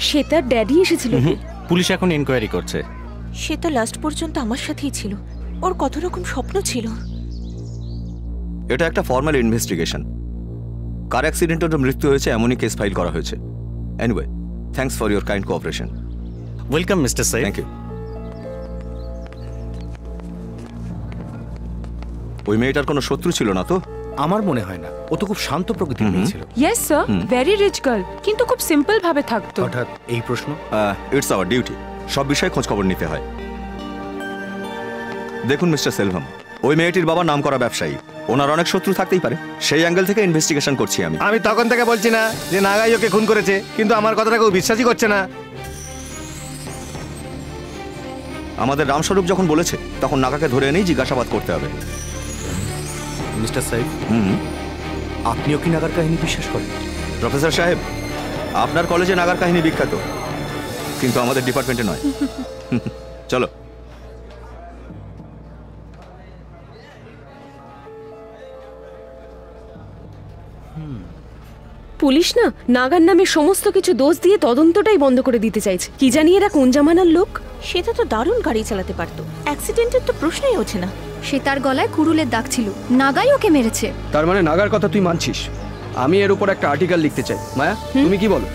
Speaker 14: শ্বেতার ড্যাডি এসেছিল?
Speaker 15: পুলিশ এখন এনকোয়ারি করছে।
Speaker 3: শ্বেতা লাস্ট পর্যন্ত আমার সাথেই ছিল। ওর কত রকম স্বপ্ন ছিল।
Speaker 6: এটা একটা ফর্মাল ইনভেস্টিগেশন। কার অ্যাক্সিডেন্টে ওর মৃত্যু হয়েছে এমনই কেস ফাইল করা হয়েছে। Anyway, thanks for your kind cooperation.
Speaker 15: Welcome mister Saeed.
Speaker 6: Thank you. ওই মেয়েটার কোনো শত্রু ছিল না তো?
Speaker 10: আমার মনে হয় না। ও তো খুব শান্ত প্রকৃতির মেয়ে ছিল।
Speaker 13: Yes sir, very rich girl, কিন্তু খুব সিম্পল ভাবে থাকতো।
Speaker 10: হঠাৎ এই প্রশ্ন?
Speaker 6: ইটস আওয়ার ডিউটি, সব বিষয়ে খোঁজ খবর নিতে হয়। দেখুন মিস্টার সেলভাম, ওই মেয়েটির বাবা নামকরা ব্যবসায়ী, ওনার অনেক শত্রু থাকতেই পারে। সেই অ্যাঙ্গেল থেকে ইনভেস্টিগেশন করছি আমি।
Speaker 8: আমি তখন থেকে বলছি না যে নাগাই ওকে খুন করেছে, কিন্তু আমার কথাটা কেউ বিশ্বাসই করছে না।
Speaker 6: আমাদের রামস্বরূপ যখন বলেছে, তখন নাগাকে ধরে এনেই জিজ্ঞাসাবাদ করতে হবে।
Speaker 10: মিস্টার সাহেব, আপনিও কি নাগার কাহিনী বিশ্বাস করেন?
Speaker 6: প্রফেসর সাহেব, আপনার কলেজে নাগার কাহিনী বিখ্যাত, কিন্তু আমাদের ডিপার্টমেন্টে নয়। চলো।
Speaker 14: পুলিশ না নাগার নামে সমস্ত কিছু দোষ দিয়ে তদন্তটাই বন্ধ করে দিতে চাইছে। কি জানি এরা কোন জামানার লোক।
Speaker 3: সেটা তো দারুণ গাড়ি চালাতে পারতো, অ্যাক্সিডেন্টের তো প্রশ্নই ওঠে না।
Speaker 7: সে তার গলায় কুড়ুলের দাগ ছিল, নাগাই ওকে মেরেছে।
Speaker 5: তার মানে নাগার কথা তুই মানছিস? আমি এর উপর একটা আর্টিকেল লিখতে চাই। মায়া, তুমি কি বলো?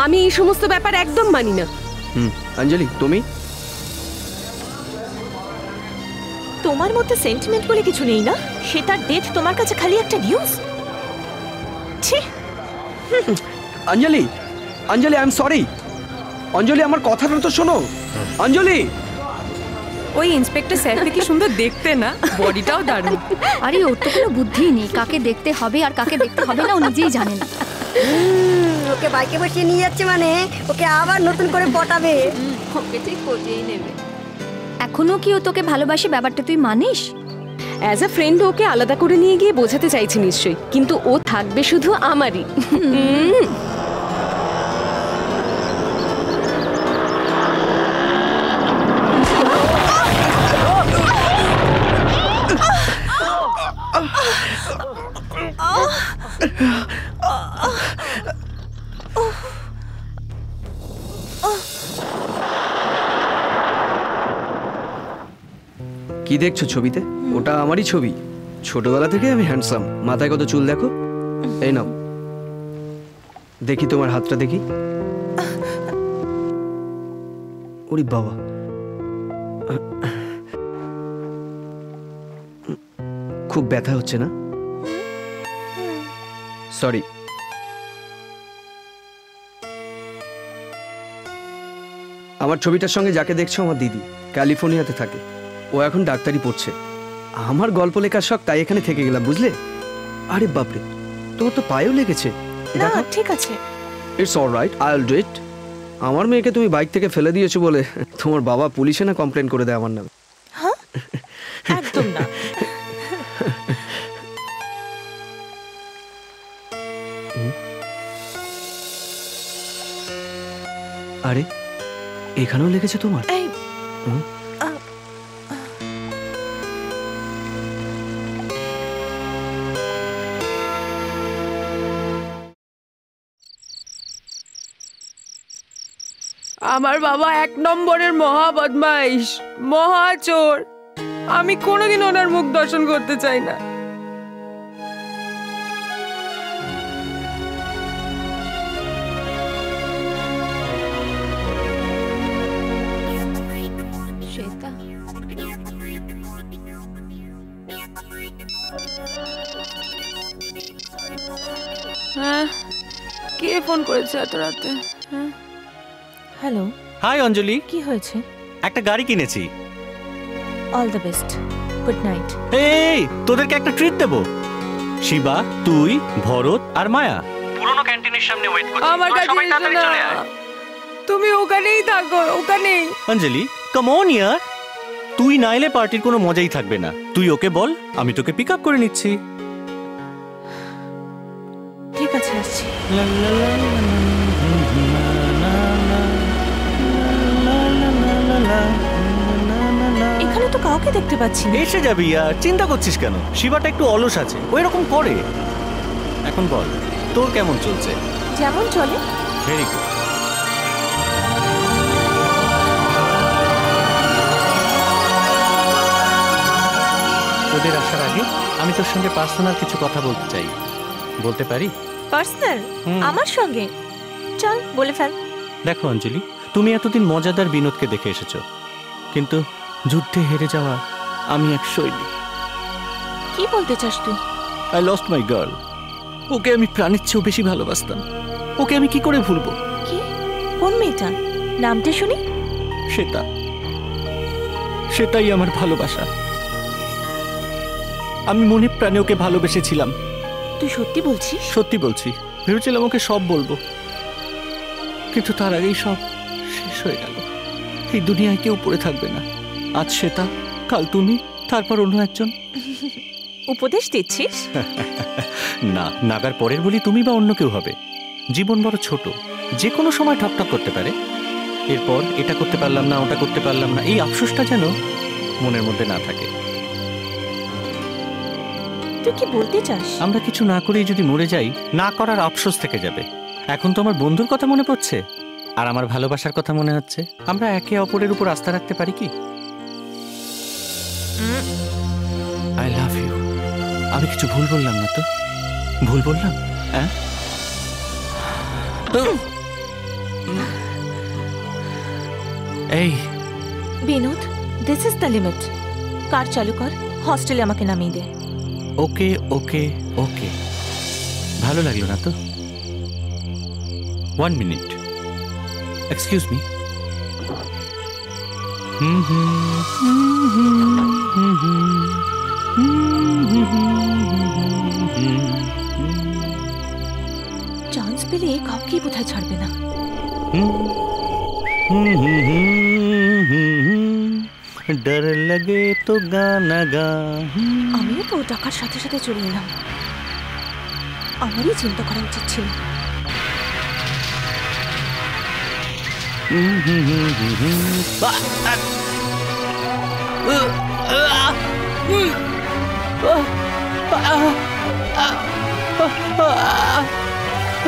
Speaker 14: আমি এই সমস্ত ব্যাপার একদম মানি না।
Speaker 5: অঞ্জলি, তুমি?
Speaker 3: তোমার মধ্যে সেন্টিমেন্ট বলে কিছু নেই না? সে তার ডেথ তোমার কাছে খালি একটা news.
Speaker 5: Anjali, Anjali, I am sorry. Anjali, আমার কথাটা তো শোনো। অঞ্জলি,
Speaker 13: ওই ইন্সপেক্টর স্যারকে কি সুন্দর দেখতে না? বডিটাও দারুণ।
Speaker 7: আরে ওর তো কোনো বুদ্ধি নেই, কাকে দেখতে হবে আর কাকে দেখতে হবে না ও নিজেই জানে না।
Speaker 9: ওকে বাইকে বসিয়ে নিয়ে যাচ্ছে মানে ওকে আবার নতুন করে পটাবে।
Speaker 14: ওকে ঠিক পটিয়েই নেবে।
Speaker 7: এখনো কি ও তোকে ভালোবাসে ব্যাপারটা তুই মানিস?
Speaker 14: অ্যাজ আ ফ্রেন্ড ওকে আলাদা করে নিয়ে গিয়ে বোঝাতে চাইছে নিশ্চয়ই, কিন্তু ও থাকবে শুধু আমারই।
Speaker 5: কি দেখছো ছবিতে? ওটা আমারই ছবি। ছোটবেলা থেকে আমি হ্যান্ডসাম। মাথায় কত চুল দেখো। এই নাও, দেখি তোমার হাতটা দেখি। ওরে বাবা, খুব ব্যথা হচ্ছে না? সরি। আমার ছবিটার সঙ্গে যাকে দেখছো আমার দিদি, ক্যালিফোর্নিয়াতে থাকে। ও এখন ডাক্তারি পড়ছে। আমার গল্প লেখার শখ, তাই এখানে থেকে গেলাম, বুঝলে? আরে বাপরে, তোমার তো পায়েও লেগেছে।
Speaker 3: না, ঠিক আছে।
Speaker 5: It's alright, I will do it. আমার মেয়েকে তুমি বাইক থেকে ফেলে দিয়েছো বলে তোমার বাবা পুলিশে না কমপ্লেন করে দেয় আমার নামে।
Speaker 3: হ্যাঁ, একদম না।
Speaker 5: আরে এখানেও লেগেছে তোমার?
Speaker 13: আমার বাবা এক নম্বরের মহা বদমাইশ, মহা চোর। আমি কোনোদিন ওনার মুখ দর্শন করতে চাই না।
Speaker 7: শ্বেতা,
Speaker 13: হ্যাঁ, কে ফোন করেছে এত রাতে? হ্যাঁ,
Speaker 3: হ্যালো।
Speaker 15: হাই অঞ্জলি,
Speaker 3: কি হয়েছে?
Speaker 15: একটা গাড়ি কিনেছি।
Speaker 3: All the best. Good night.
Speaker 15: এই তোদেরকে একটা ট্রিট দেবো। শিবা, তুই, ভরত আর মায়া পুরনো ক্যান্টিনের সামনে ওয়েট করছি।
Speaker 13: আমার কাছে
Speaker 15: সবাই তাড়াতাড়ি চলে আয়।
Speaker 13: তুমি ওখানেই থাকো, ওখানেই।
Speaker 15: অঞ্জলি, কাম অন ইয়ার। তুই না এলে পার্টির কোনো মজাই থাকবে না। তুই ওকে বল, আমি তোকে পিক আপ করে নিচ্ছি।
Speaker 3: ঠিক আছে, আসছি। এখানে তো কাউকে দেখতে পাচ্ছি না।
Speaker 15: এসে যাবি আর চিন্তা করছিস কেন? শিবাটা একটু অলস আছে, ওই রকম করে। এখন বল, তোর কেমন চলছে?
Speaker 3: যেমন চলে।
Speaker 15: Very good. তোদের আসার আগে আমি তোর সঙ্গে পার্সোনাল কিছু কথা বলতে চাই। বলতে পারি?
Speaker 3: পার্সোনাল? আমার সঙ্গে? চল, বলে ফেল।
Speaker 15: দেখো অঞ্জলি, তুমি এতদিন মজাদার বিনোদকে দেখে এসেছো, কিন্তু যুদ্ধে হেরে যাওয়া আমি এক সৈনিক।
Speaker 3: কি বলতে চাস তুই?
Speaker 15: I lost my girl. ওকে আমি প্রাণের চেয়েও বেশি ভালোবাসতাম। ওকে আমি কি করে ভুলবো?
Speaker 3: কি? কোন মেয়েটা? নামটা শুনি।
Speaker 15: শ্বেতা। সেটাই আমার ভালোবাসা। আমি মনে প্রাণে ওকে ভালোবেসেছিলাম।
Speaker 3: তুই সত্যি বলছিস?
Speaker 15: সত্যি বলছি। ভেবেছিলাম ওকে সব বলবো, কিন্তু তার আগেই সব শেষ হয়ে গেল। এই দুনিয়ায় কেউ পড়ে থাকবে না। আজ শ্বেতা, কাল তুমি, তারপর অন্য একজন।
Speaker 3: উপদেশ দিচ্ছিস?
Speaker 15: না, নাগার পরের বলি তুমি বা অন্য কেউ হবে। জীবন বড় ছোট, যে কোনো সময় ঠকঠক করতে পারে। এরপর এটা করতে পারলাম না, ওটা করতে পারলাম না, এই আফসোসটা যেন মনের মধ্যে না থাকে।
Speaker 3: তুই কি বলতে চাস?
Speaker 15: আমরা কিছু না করেই যদি মরে যাই, না করার আফসোস থেকে যাবে। এখন তো আমার বন্ধুর কথা মনে পড়ছে, আর আমার ভালোবাসার কথা মনে হচ্ছে। আমরা একে অপরের উপর আস্থা রাখতে পারি কি? I love you. আমি কিছু ভুল বললাম না তো? ভুল বললাম? হ্যাঁ। এই
Speaker 3: Binod, this is the limit. Car চালু কর, হস্টেলে আমাকে নামিয়ে দে।
Speaker 15: ওকে ওকে ওকে। ভালো লাগলো না তো? 1 মিনিট, এক্সকিউজ মি।
Speaker 3: চান্স পেলে কাউকেই বোধহয় ছাড়বে না।
Speaker 15: ডর লাগে তো গানা গা।
Speaker 3: আমিও তো টাকার সাথে সাথে চলে এলাম। আমারই চিন্তা করা উচিত ছিল।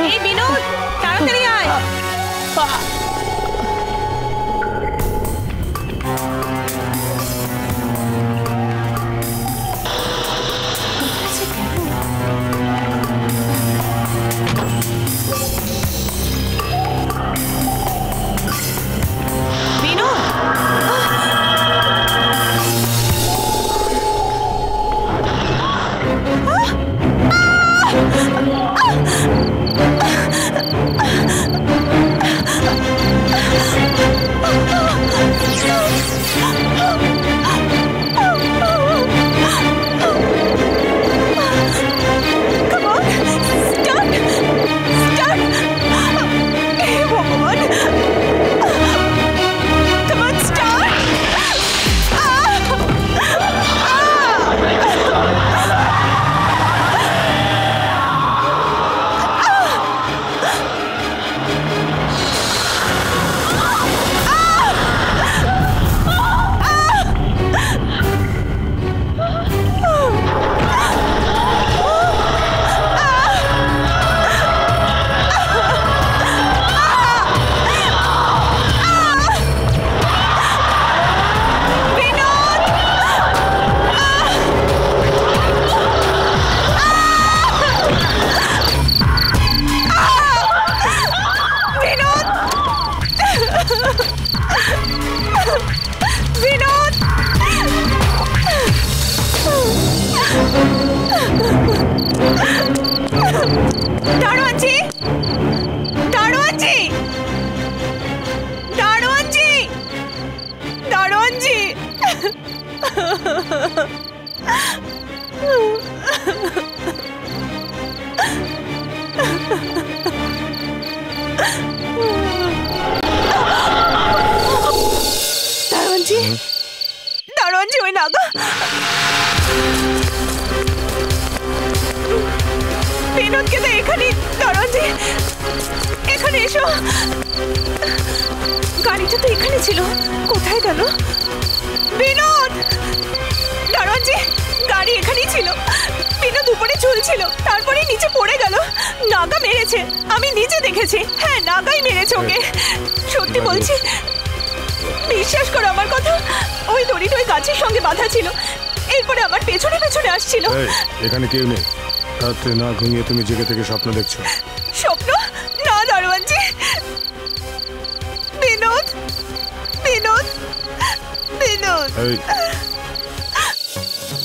Speaker 3: এই বিনোদ, তাড়াতাড়ি আয়। দারোয়ান জি দারোয়ানজি, দারোয়ানজি, ওই নাগা বিনোদকে তো এখানে। দারোয়ানজি, এখানে এসো। গাড়িটা তো এখানে ছিল, কোথায় গেল বিনোদ? দারোয়ানজি, গাড়ি এখানেই ছিল। বিনোদ উপরে ঝুলছিল, তারপরে নিচে পড়ে গেল। নাগা মেরেছে, আমি নিজে দেখেছি। হ্যাঁ, নাগাই মেরেছে ওকে, সত্যি বলছি। বিশ্বাস করো আমার কথা, ওই দড়িটা ওই গাছের সঙ্গে বাঁধা ছিল, এরপরে আমার পেছনে পেছনে আসছিল।
Speaker 1: এখানে কেউ নেই, রাত্রে না ঘুমিয়ে তুমি জেগে থেকে স্বপ্ন দেখছো?
Speaker 3: স্বপ্ন না দারোয়ানজি। বিনোদ, বিনোদ, বিনোদ।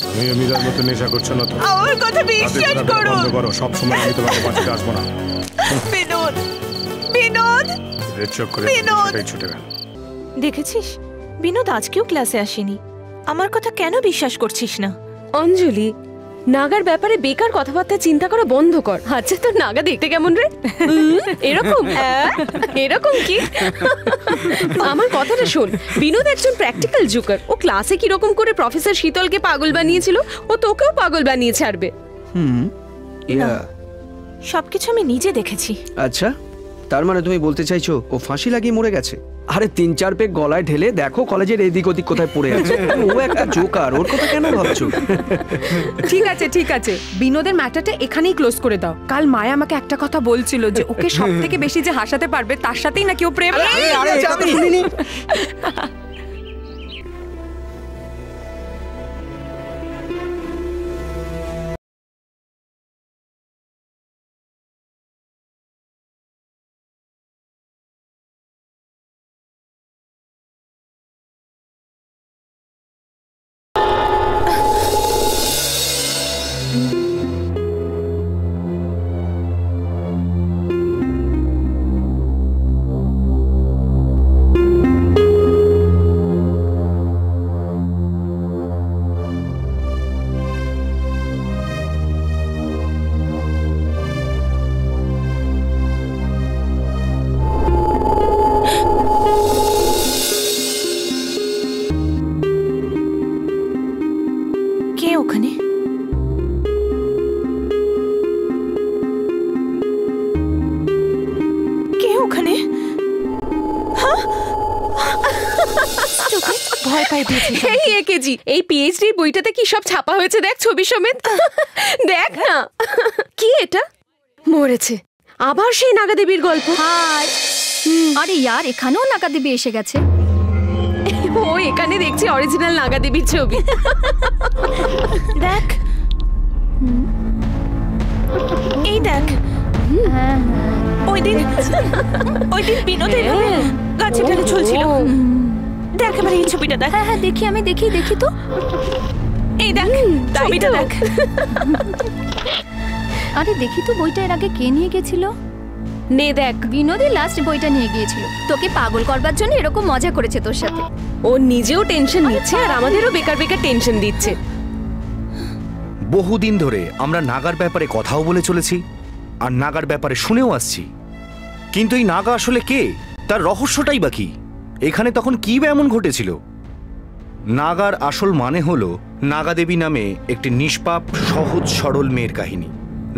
Speaker 1: তুমি অমিতার মতো নেশা করছো না তো?
Speaker 3: আমার কথা বিশ্বাস করো।
Speaker 1: বন্ধ করো, সব সময় আমি তোমাকে বাঁচাতে আসবো না।
Speaker 3: বিনোদ, বিনোদ,
Speaker 1: রেড চক করে সেটাই ছুটে গেল।
Speaker 3: দেখেছিস, বিনোদ আজকেও ক্লাসে আসেনি। আমার কথা কেন বিশ্বাস করছিস না?
Speaker 14: অঞ্জলি, নাগার ব্যাপারে বেকার কথাবার্তা চিন্তা করা বন্ধ কর। আচ্ছা, তোর নাগা দেখতে কেমন রে? এরকম এরকম কি? আমার কথাটা শোন, বিনোদ একজন প্র্যাকটিক্যাল জোকার। ও ক্লাসে কিরকম করে প্রফেসর শীতলকে পাগল বানিয়েছিল, ও তোকেও পাগল বানিয়ে ছাড়বে।
Speaker 3: সবকিছু আমি নিজে দেখেছি।
Speaker 5: আচ্ছা, তার মানে তুমি বলতে চাইছো ও ফাঁসি লাগিয়ে মরে গেছে? আরে 3-4 পেগ গলায় ঢেলে দেখো কলেজের এদিক ওদিক কোথায় পড়ে আছে। ও একটা জোকার, ওর কথা কেন ভাবছো?
Speaker 13: ঠিক আছে, ঠিক আছে, বিনোদের ম্যাটারটা এখানেই ক্লোজ করে দাও। কাল মায়া আমাকে একটা কথা বলছিল যে ওকে সব থেকে বেশি যে হাসাতে পারবে তার সাথেই নাকি ও প্রেম।
Speaker 12: আরে এটা তো শুনিনি।
Speaker 14: এই পিএইচডি বইটাতে কি সব ছাপা হয়েছে দেখ, ছবি সমেত। দেখ না, কি এটা? মরেছে আবার সেই নাগা দেবীর গল্প।
Speaker 7: হাই, আরে यार, এখানেও নাগা দেবী এসে গেছে।
Speaker 14: ও এখানে দেখছি অরিজিনাল নাগা দেবীর ছবি।
Speaker 3: দেখ, এই দেখ, ওই দিন বিনোদের গাছে ঢেলে ঝুলছিল। দেখ এবার এই ছবিটা দেখ।
Speaker 7: হ্যাঁ, দেখি, আমি দেখি তো।
Speaker 3: এই দেখ ছবিটা দেখ।
Speaker 7: আরে দেখি তো, বইটা এর আগে কে নিয়ে গেছিল?
Speaker 14: নে দেখ,
Speaker 7: বিনোদী লাস্ট বইটা নিয়ে গিয়েছিল। তোকে পাগল করবার জন্য এরকম মজা করেছে তোর সাথে।
Speaker 14: ও নিজেও টেনশন নিচ্ছে আর আমাদেরও বেকার বেকার টেনশন দিচ্ছে।
Speaker 10: বহুদিন ধরে আমরা নাগার ব্যাপারে কথাও বলে চলেছি আর নাগার ব্যাপারে শুনেও আসছি, কিন্তু এই নাগা আসলে কে, তার রহস্যটাই বা কি? এখানে তখন কি বা এমন ঘটেছিল? নাগার আসল মানে হলো নাগাদেবী নামে একটি নিষ্পাপ সহজ সরল মেয়ের কাহিনী।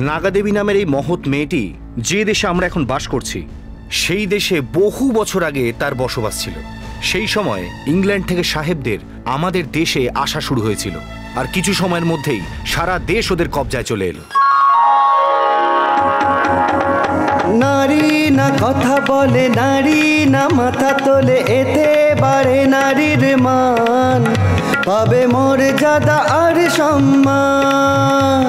Speaker 10: নাগাদেবী নামের এই মহৎ মেয়েটি যে দেশে আমরা এখন বাস করছি সেই দেশে বহু বছর আগে তার বসবাস ছিল। সেই সময় ইংল্যান্ড থেকে সাহেবদের আমাদের দেশে আসা শুরু হয়েছিল আর কিছু সময়ের মধ্যেই সারা দেশ ওদের কবজায় চলে এলো।
Speaker 16: নারী না কথা বলে, নারী না মাথা তোলে, এতে বাড়ে নারীর মান, পাবে মর্যাদা আর সম্মান।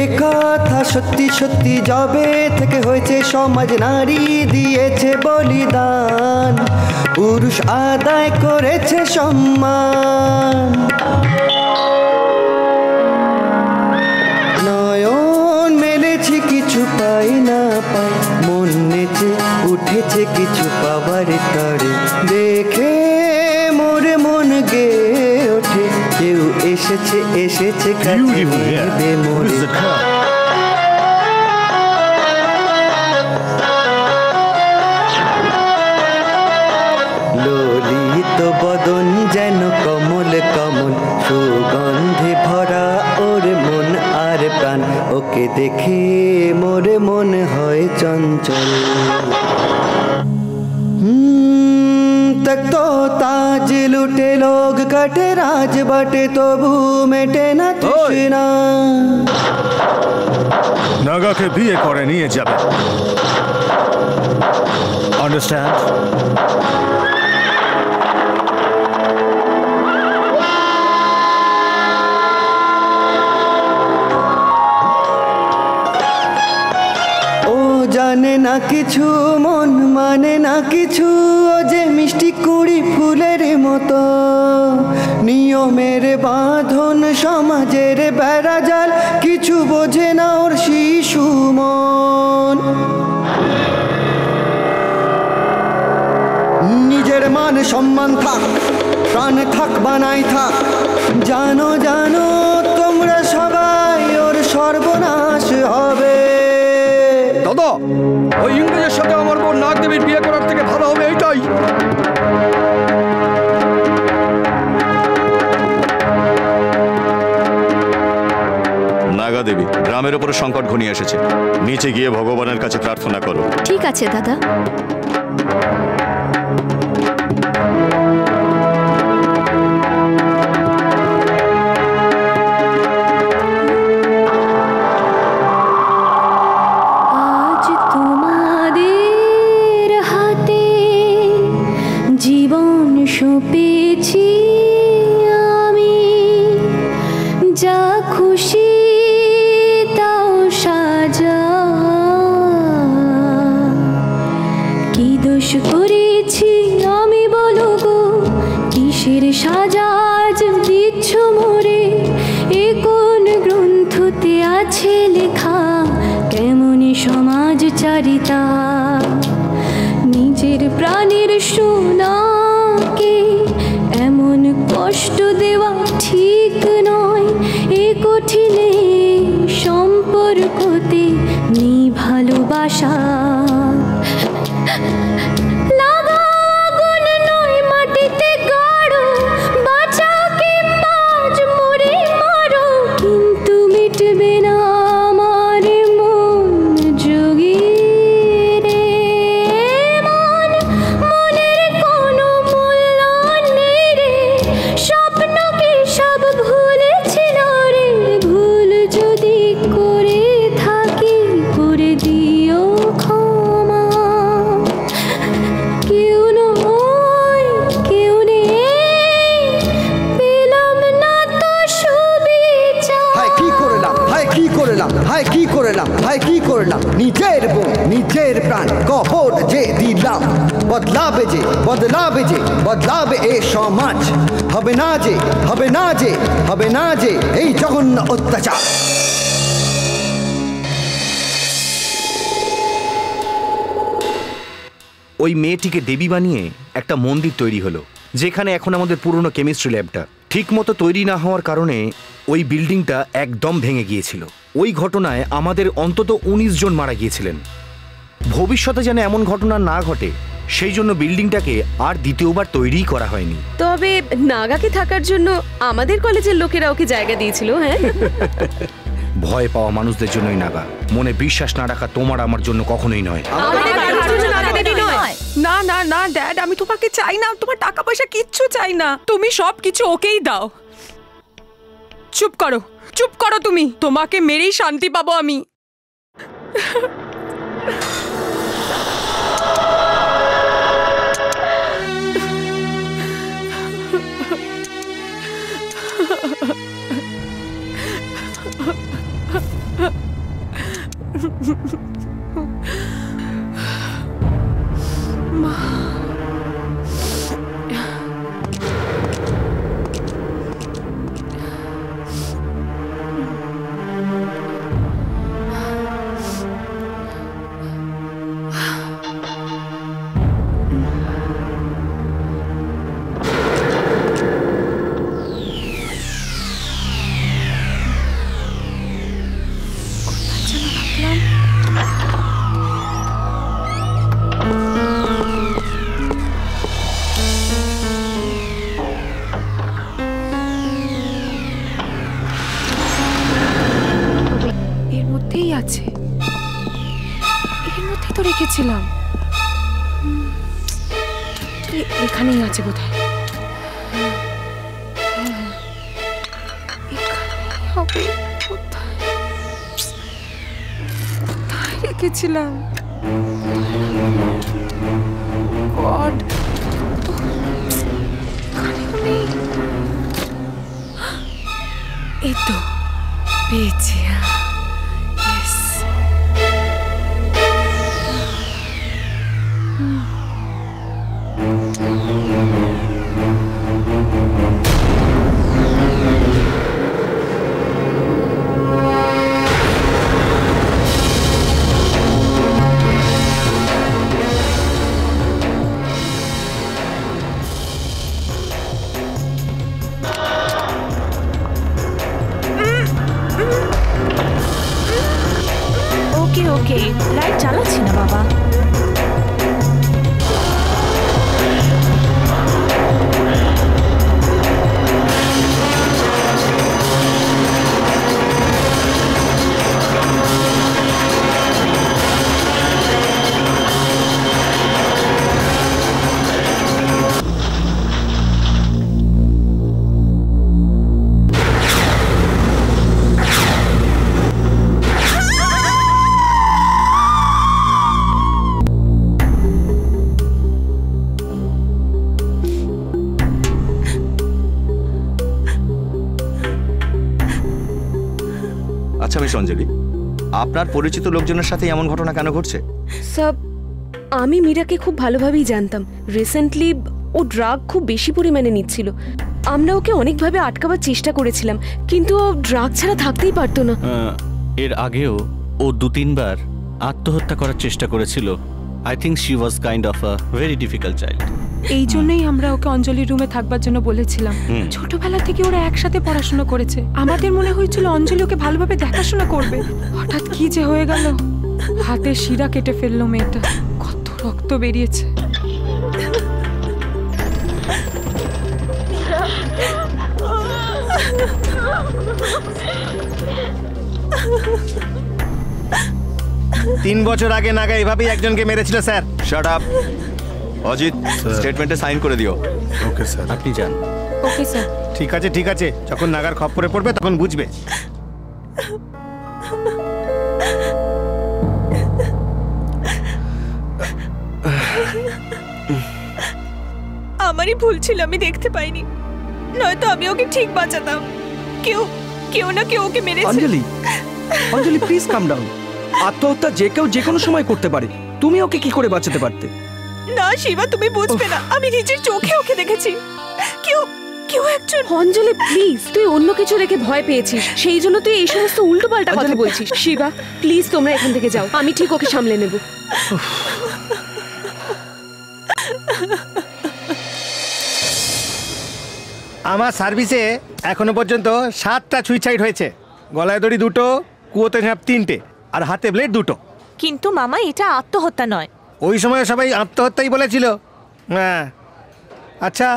Speaker 16: একথা সত্যি সত্যি যবে থেকে হয়েছে সমাজ নারী দিয়েছে বলিদান, পুরুষ আদায় করেছে সম্মান। নয়ন মেলেছি কিছু পাই না পাই, মন নেচে উঠেছে কিছু পাবার তরে, দেখে মোরে মন গে ওঠে কেউ এসেছে এসেছে কাছে দে মোরে ললিত বদন যেন কমল কমল সুগন্ধে ভরা ওর মন আর প্রাণ ওকে দেখে মোরে মন হয় চঞ্চল तक तो ताज लुटे लोग कटे राज बटे तबु मेटे ना तृष्णा
Speaker 1: নাগাকে বিয়ে করে নিয়ে যাবে আন্ডারস্ট্যান্ড
Speaker 16: জানে না কিছু মন মানে না কিছু ও যে মিষ্টি কুড়ি ফুলের মতো নিয়মের বাঁধন সমাজের বেড়াজাল কিছু বোঝে না ওর শিশু মন নিজের মান সম্মান থাক প্রাণ থাক বানাই থাক জানো জানো তোমরা সবাই ওর সর্বনাশ হবে
Speaker 5: দাদা ওই ইংরেজের সাথে আমার বোন নাগদেবীর বিয়ে করার থেকে ভালো হবে এইটাই
Speaker 17: নাগাদেবী গ্রামের উপরে সংকট ঘনিয়ে এসেছে নিচে গিয়ে ভগবানের কাছে প্রার্থনা করো
Speaker 18: ঠিক আছে দাদা
Speaker 7: পেয়েছি আমি যা খুশি তাও সাজা কি দোষ করেছি আমি বলো গো কিসের সাজা আজ দিচ্ছ মোরে এ কোন গ্রন্থতে আছে লেখা কেমন সমাজচারিতা নিজের প্রাণের সোনা এমন কষ্ট দেওয়া ঠিক নয় এ কঠিনে সম্পর্কতে নেই ভালোবাসা লাগা আগুন নয় মাটিতে গাড়ো বাঁচাও কিংবা আজ মরে মারো কিন্তু মিটবে না আমার মন যোগী রে মন মনের কোনো মূল্য নেই রে স্বপ্ন কি সব ভুলেছিল রে ভুল যদি করে থাকি করে দিও ক্ষমা কেউ নয় কেউ নেই পেলাম না তো সুবিচার
Speaker 16: হায় কি করলাম হায় কি করলাম হায় কি করলাম হায় কি করলাম নিজের বোন নিজের প্রাণ কপট যে দিলাম বদলাবে যে বদলাবে যে বদলাবে এ সমাজ হবে না যে হবে না যে হবে না যে এই জঘন্য অত্যাচার
Speaker 10: ওই মেয়েটিকে দেবী বানিয়ে একটা মন্দির তৈরি হলো যেখানে এখন আমাদের পুরনো কেমিস্ট্রি ল্যাবটা ঠিক মতো তৈরি না হওয়ার কারণে ওই বিল্ডিংটা একদম ভেঙে গিয়েছিল ওই ঘটনায় আমাদের অন্তত ১৯ জন মারা গিয়েছিলেন ভবিষ্যতে যেন এমন ঘটনা না ঘটে সেই জন্য বিল্ডিংটাকে আর দ্বিতীয়বার তৈরিই করা হয়নি
Speaker 14: তবে নাগাকে থাকার জন্য আমাদের কলেজের লোকেরা ওকে জায়গা দিয়েছিল হ্যাঁ
Speaker 10: ভয় পাওয়া মানুষদের জন্যই নাগা মনে বিশ্বাস না রাখা তোমার আমার জন্য কখনোই নয়
Speaker 13: না না না ড্যাড আমি তোমাকে চাই না তোমার টাকা পয়সা কিচ্ছু চাই না তুমি সব কিছু ওকেই দাও চুপ করো তুমি তোমাকে মেরেই শান্তি পাবো আমি রেখেছিলাম। এখানেই আছে বোধহয়। কোথায় রেখেছিলাম? গড, এই তো পেয়েছি।
Speaker 3: ওকে ওকে, লাইট চালাচ্ছি না বাবা।
Speaker 6: আচ্ছা মিস অঞ্জলি, আপনার পরিচিত লোকজনের সাথে এমন ঘটনা কেন ঘটছে?
Speaker 14: সব আমি মীরাকে খুব ভালোভাবেই জানতাম। রিসেন্টলি ও ড্রাগ খুব বেশি পরিমাণে নিচ্ছিল। আমরা ওকে অনেকভাবে আটকাবার চেষ্টা করেছিলাম, কিন্তু ও ড্রাগ ছাড়া থাকতেই পারতো না।
Speaker 15: এর আগেও ও 2-3 বার আত্মহত্যা করার চেষ্টা করেছিল। I think she was kind of a very difficult child.
Speaker 13: এই জন্যই আমরা ওকে অঞ্জলির রুমে থাকবার জন্য বলেছিলাম। ছোটবেলা থেকে ওরা একসাথে পড়াশোনা করেছে। আমাদের মনে হয়েছিল অঞ্জলি ওকে ভালোভাবে দেখাশোনা করবে। হঠাৎ কি যে হয়ে গেল, হাতের শিরা কেটে ফেললো মেয়েটা। কত রক্ত বেরিয়েছে।
Speaker 8: তিন বছর আগে নাগা এভাবেই একজনকে মেরেছিল স্যার।
Speaker 6: Shut up. অজিত, স্টেটমেন্টে সাইন করে দিও।
Speaker 1: Okay sir.
Speaker 15: আপনি যান।
Speaker 13: Okay sir.
Speaker 8: ঠিক আছে ঠিক আছে, যখন নাগার খপ্পরে পড়বে তখন বুঝবে।
Speaker 3: আমারই ভুল ছিল, আমি দেখতে পাইনি, নয়তো আমি ওকে ঠিক বাঁচাতাম। কেউ না কেউ ওকে মেরেছে।
Speaker 5: অঞ্জলি, অঞ্জলি প্লিজ কাম ডাউন। আত্মহত্যা যে কেউ যে কোনো সময় করতে পারে। তুমি ওকে কি করে বাঁচাতে পারতে?
Speaker 3: না শিবা, তুমি বুঝবে না, আমি নিজের চোখে ওকে দেখেছি। কেউ একজন।
Speaker 14: অঞ্জলি প্লিজ, তুই অন্য কিছু দেখে ভয় পেয়েছিস, সেই জন্য তুই এই সমস্ত উল্টোপাল্টা কথা বলছিস। শিবা প্লিজ, তোমরা এখান থেকে যাও, আমি ঠিক ওকে সামলে নেব।
Speaker 8: আমার সার্ভিসে এখনো পর্যন্ত 7টা সুইসাইড হয়েছে। গলায় দড়ি 2টো, কুয়োতে ঝাঁপ 3টে, আর হাতে ব্লেড 2টো।
Speaker 3: কিন্তু মামা, এটা আত্মহত্যা নয়।
Speaker 8: ওই সময় সবাই আত্মহত্যাই বলেছিল। হ্যাঁ, আচ্ছা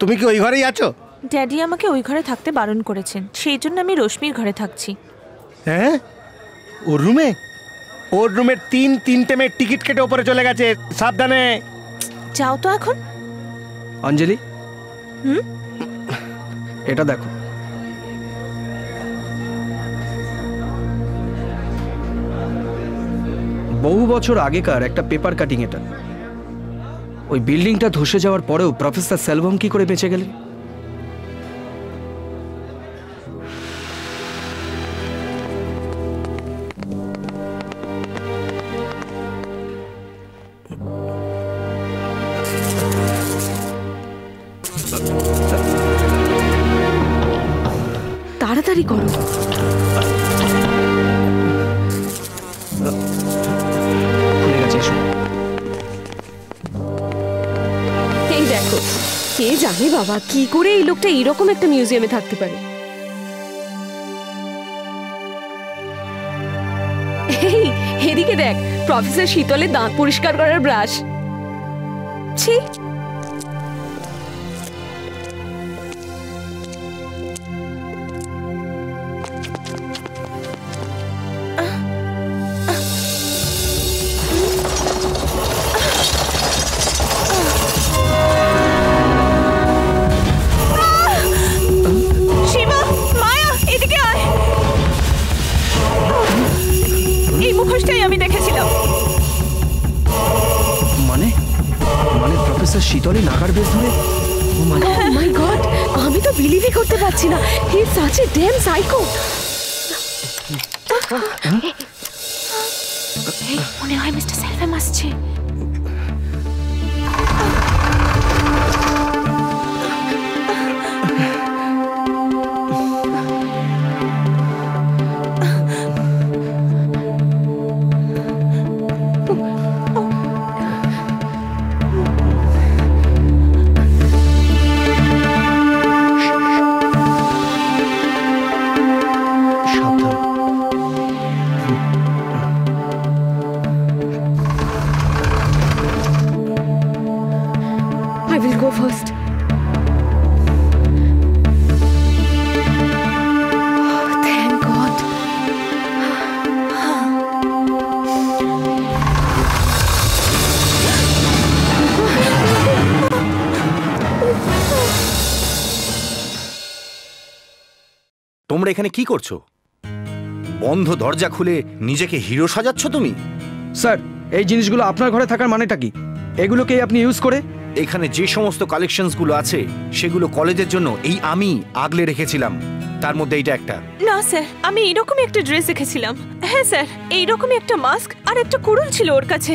Speaker 8: তুমি কি ওই ঘরেই আছো?
Speaker 3: ড্যাডি আমাকে ওই ঘরে থাকতে বারণ করেছেন, সেই জন্য আমি রশ্মির ঘরে থাকছি।
Speaker 8: হ্যাঁ, ওর রুমে? ওর রুমের 3 মেয়ের টিকিট কেটে ওপরে চলে গেছে, সাবধানে।
Speaker 3: যাও তো এখন।
Speaker 5: অঞ্জলি, এটা দেখো। বহু বছর আগেকার একটা পেপার কাটিং এটা। ওই বিল্ডিংটা ধসে যাওয়ার পরেও প্রফেসর সেলভম কি করে বেঁচে গেলেন?
Speaker 14: তাড়াতাড়ি করো। এই দেখো, কে জানে বাবা কি করে এই লোকটা এইরকম একটা মিউজিয়ামে থাকতে পারে। এই এদিকে দেখ, প্রফেসর শীতলের দাঁত পরিষ্কার করার ব্রাশ। ছি, আমি তো বিলিভই করতে পারছি না, he is such a damn psycho.
Speaker 3: মনে হয় মিস্টার সেলভাম আসছে।
Speaker 14: I will go first. Thank God.
Speaker 10: তোমরা এখানে কি করছো? বন্ধ দরজা খুলে নিজেকে হিরো সাজাচ্ছ তুমি?
Speaker 5: স্যার, এই জিনিসগুলো আপনার ঘরে থাকার মানেটা কি? এগুলোকে আপনি ইউজ করে?
Speaker 10: এখানে যে সমস্ত কালেকশনসগুলো আছে সেগুলো কলেজের জন্য এই আমি আগলে রেখেছিলাম, তার মধ্যে এইটা একটা।
Speaker 3: না স্যার, আমি এইরকমই একটা ড্রেস রেখেছিলাম। হ্যাঁ স্যার, এইরকমই একটা মাস্ক আর একটা কুড়ুল ছিল ওর কাছে।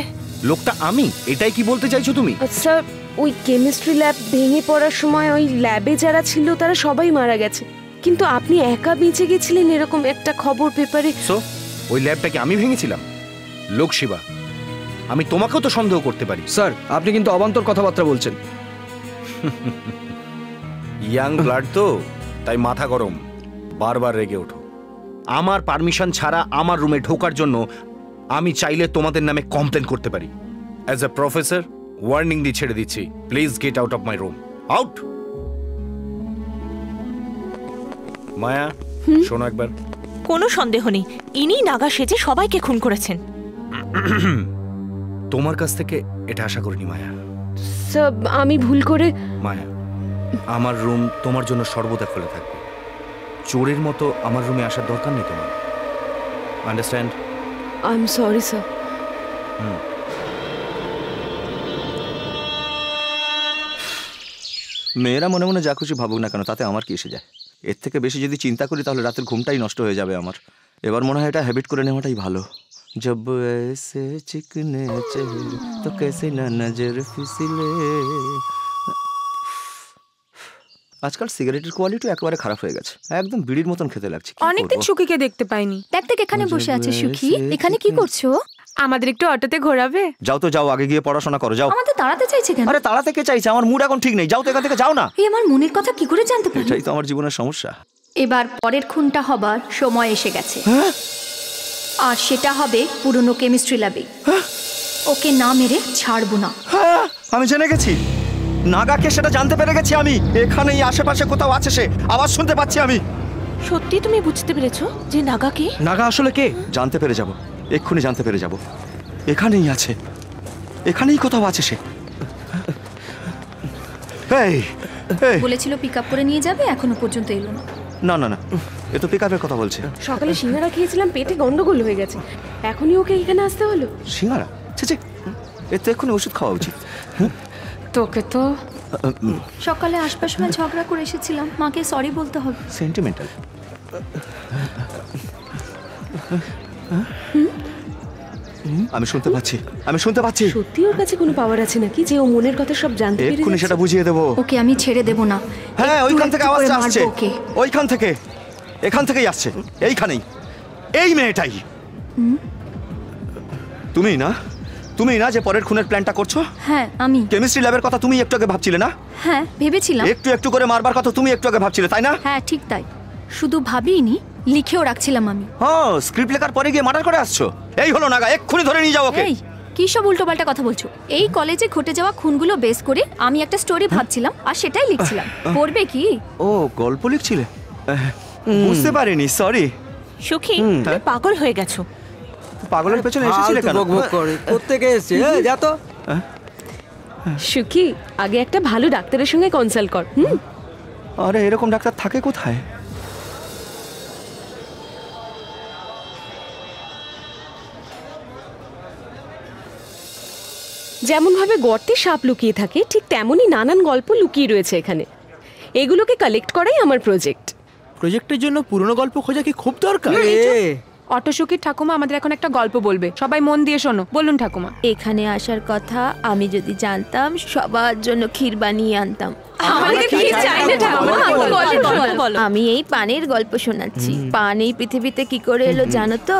Speaker 10: লোকটা আমি, এটাই কি বলতে চাইছো তুমি?
Speaker 14: স্যার, ওই কেমিস্ট্রি ল্যাব ভেঙে পড়ার সময় ওই ল্যাবে যারা ছিল তারা সবাই মারা গেছে, কিন্তু আপনি একা বেঁচে গেছিলেন এরকম একটা খবর পেপারে।
Speaker 10: সো ওই ল্যাবটাকে আমি ভেঙেছিলাম? লোক শিবা, আমি তোমাকেও তো সন্দেহ করতে পারি।
Speaker 5: স্যার, আপনি কিন্তু অবান্তর কথাবার্তা বলছেন।
Speaker 10: ইয়াং ব্লাড তো, তাই মাথা গরম, বারবার রেগে ওঠো। আমার পারমিশন ছাড়া আমার রুমে ঢোকার জন্য আমি চাইলে তোমাদের নামে কমপ্লেন করতে পারি। অ্যাজ এ প্রফেসর ওয়ার্নিং দিয়ে ছেড়ে দিচ্ছি, please get out of my room, out. Maya, শোনো একবার।
Speaker 3: কোনো সন্দেহ নেই, ইনি নাগা সেজে সবাইকে খুন করেছেন।
Speaker 10: তোমার কাছ থেকে এটা আশা করিনি মায়া।
Speaker 14: স্যার, আমি ভুল করে।
Speaker 10: মায়া, আমার রুম তোমার জন্য সর্বদা খোলা থাকবে। চোরের মতো আমার রুমে আসার দরকার নেই তোমার, understand?
Speaker 14: I am sorry sir.
Speaker 6: মেয়েরা মনে মনে যা খুশি ভাবুক না কেন, তাতে আমার কি এসে যায়? এর থেকে বেশি যদি চিন্তা করি তাহলে রাতের ঘুমটাই নষ্ট হয়ে যাবে আমার। এবার মনে হয় এটা হ্যাবিট করে নেওয়াটাই ভালো। जब ऐसे चिकने चेहरे तो कैसे ना नजर फिसले। আজকাল সিগারেটের কোয়ালিটি একেবারে খারাপ হয়ে গেছে, একদম বিড়ির মতন খেতে লাগছে।
Speaker 13: অনেকদিন সুখীকে দেখতে পাইনি।
Speaker 18: দেখ দেখ, এখানে বসে আছে সুখী। এখানে কি করছো?
Speaker 13: আমাদের একটু অটোতে ঘোরাবে?
Speaker 6: যাও তো যাও, আগে গিয়ে পড়াশোনা করো, যাও।
Speaker 18: আমাদের তাড়াতে চাইছে কেন?
Speaker 6: আরে তাড়াতে কে চাইছে? আমার মুড এখন ঠিক নেই, যাও তো এখান থেকে, যাও না।
Speaker 18: এই আমার মনের কথা কি করে জানতে পারলি?
Speaker 6: এটাই তো আমার জীবনের সমস্যা।
Speaker 18: এবার পরের খুনটা হবার সময় এসে গেছে, আর সেটা হবে পুরনো কেমিস্ট্রি ল্যাবে। ওকে না মেরে ছাড়বো না।
Speaker 6: আমি জেনে গেছি, নাগাকে সেটা জানতে পেরে গেছি আমি। এখানেই আশেপাশে কোথাও আছে সে, আওয়াজ শুনতে পাচ্ছি আমি।
Speaker 3: সত্যি তুমি বুঝতে পেরেছো যে নাগা কে?
Speaker 5: নাগা আসলে কে?
Speaker 6: জানতে পেরে যাব, এক্ষুনি জানতে পেরে যাব। এখানেই আছে, এখানেই কোথাও আছে সে।
Speaker 18: বলেছিল পিক আপ করে নিয়ে যাবে, এখনো পর্যন্ত এলো না।
Speaker 6: না না না, এ তো পিক আপের কথা বলছে।
Speaker 14: সকালে সিঙ্গারা খেয়েছিলাম, পেটে গন্ডগোল হয়ে গেছে, এখনই ওকে এখানে আসতে হলো।
Speaker 6: সিঙ্গারা? ছি, এর তো এক্ষুনি ওষুধ খাওয়া উচিত।
Speaker 14: তোকে তো
Speaker 18: সকালে আসবার সময় ঝগড়া করে এসেছিলাম, মাকে সরি বলতে হবে।
Speaker 6: সেন্টিমেন্টাল। আমি শুনতে পাচ্ছি, আমি শুনতে পাচ্ছি।
Speaker 14: সত্যি ওর কাছে কোনো পাওয়ার আছে নাকি যে ও মনের কথা সব জানতে পেরে?
Speaker 6: এক্ষুনি সেটা বুঝিয়ে দেবো।
Speaker 18: ওকে আমি ছেড়ে দেব না।
Speaker 6: হ্যাঁ, ওইখান থেকে আওয়াজ আসছে, ওইখান থেকে, এখান থেকেই আসছে, এইখানেই, এই মেয়েটাই। তুমি না, তুমি না যে পরের খুনের প্ল্যানটা করছো?
Speaker 18: হ্যাঁ আমি।
Speaker 6: কেমিস্ট্রি ল্যাবের কথা তুমি একটু আগে ভাবছিলে না?
Speaker 18: হ্যাঁ ভেবেছিলাম।
Speaker 6: একটু একটু করে মারবার কথা তুমি একটু আগে ভাবছিলে, তাই না?
Speaker 18: হ্যাঁ ঠিক তাই, শুধু ভাবিনি, লিখেও রাখছিলাম আমি।
Speaker 6: হ্যাঁ, স্ক্রিপ্ট লেখার পরে গিয়ে মার্ডার করে আসছো। এই হলো নাগা, এক্ষুনি ধরে নিয়ে যাও ওকে।
Speaker 18: এই কি সব উল্টোপাল্টা কথা বলছো? এই কলেজে ঘটে যাওয়া খুনগুলো বেস করে আমি একটা স্টোরি ভাবছিলাম, আর সেটাই লিখছিলাম। পড়বে কি?
Speaker 6: ও, গল্প লিখছিলে? বুঝতে পারিনি, সরি।
Speaker 3: সুখী, তুমি পাগল হয়ে গেছো।
Speaker 6: পাগলের পেছনে এসেছিলে কেন?
Speaker 12: বকবক করে কোত্থেকে এসেছে? যা তো।
Speaker 14: সুখী, আগে একটা ভালো ডাক্তারের সঙ্গে কনসাল্ট কর।
Speaker 6: আরে এরকম ডাক্তার থাকে কোথায়?
Speaker 14: যেমন ভাবে গর্তে সাপ লুকিয়ে থাকে, ঠিক তেমনই নানান গল্প লুকিয়ে রয়েছে এখানে। এগুলোকে কালেক্ট করাই আমার প্রজেক্ট।
Speaker 11: প্রজেক্টের জন্য পুরনো গল্প খোঁজা কি খুব দরকার?
Speaker 13: অটোসখীর ঠাকুমা আমাদের এখন একটা গল্প বলবে, সবাই মন দিয়ে শোনো। বলুন ঠাকুমা।
Speaker 19: এখানে আসার কথা আমি যদি জানতাম সবার জন্য ক্ষীর বানিয়ে আনতাম। আমি এই পানের গল্প শোনাচ্ছি। পান এই পৃথিবীতে কি করে এলো জানো তো?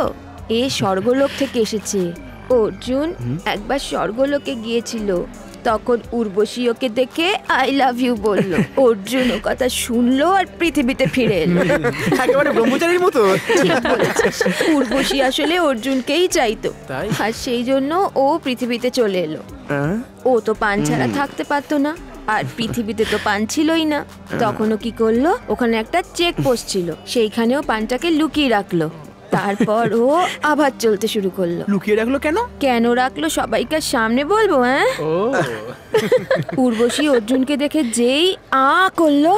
Speaker 19: এ স্বর্গলোক থেকে এসেছে। অর্জুন একবার স্বর্গলোকে গিয়েছিল, তখন উর্বশী ওকে দেখে আই লাভ ইউ বললো। অর্জুন ও কথা শুনলো আর পৃথিবীতে ফিরে এলো।
Speaker 11: একেবারে ব্রহ্মচারীর মতো।
Speaker 19: উর্বশী আসলে অর্জুনকেই চাইতো, আর সেই জন্য ও পৃথিবীতে চলে এলো। ও তো পান ছাড়া থাকতে পারতো না, আর পৃথিবীতে তো পান ছিলই না। তখনও কি করলো, ওখানে একটা চেক পোস্ট ছিল, সেইখানেও পানটাকে লুকিয়ে রাখলো। তারপর ও আবার চলতে শুরু করলো।
Speaker 11: লুকিয়ে রাখলো কেন?
Speaker 19: কেন রাখলো সবাইকে সামনে বলবো? হ্যাঁ, উর্বশী অর্জুনকে দেখে যেই আ করলো,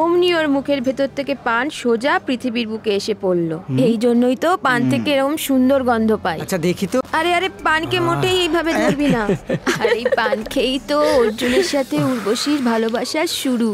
Speaker 19: অমনি ওর মুখের ভেতর থেকে পান সোজা পৃথিবীর বুকে এসে পড়লো। এই জন্যই তো পান থেকে এরকম সুন্দর গন্ধ পাই।
Speaker 12: আচ্ছা দেখি তো।
Speaker 19: আরে আরে, পানকে মোটেই এইভাবে ধরবি না। আর এই পান খেয়েই তো অর্জুনের সাথে উর্বশীর ভালোবাসার শুরু।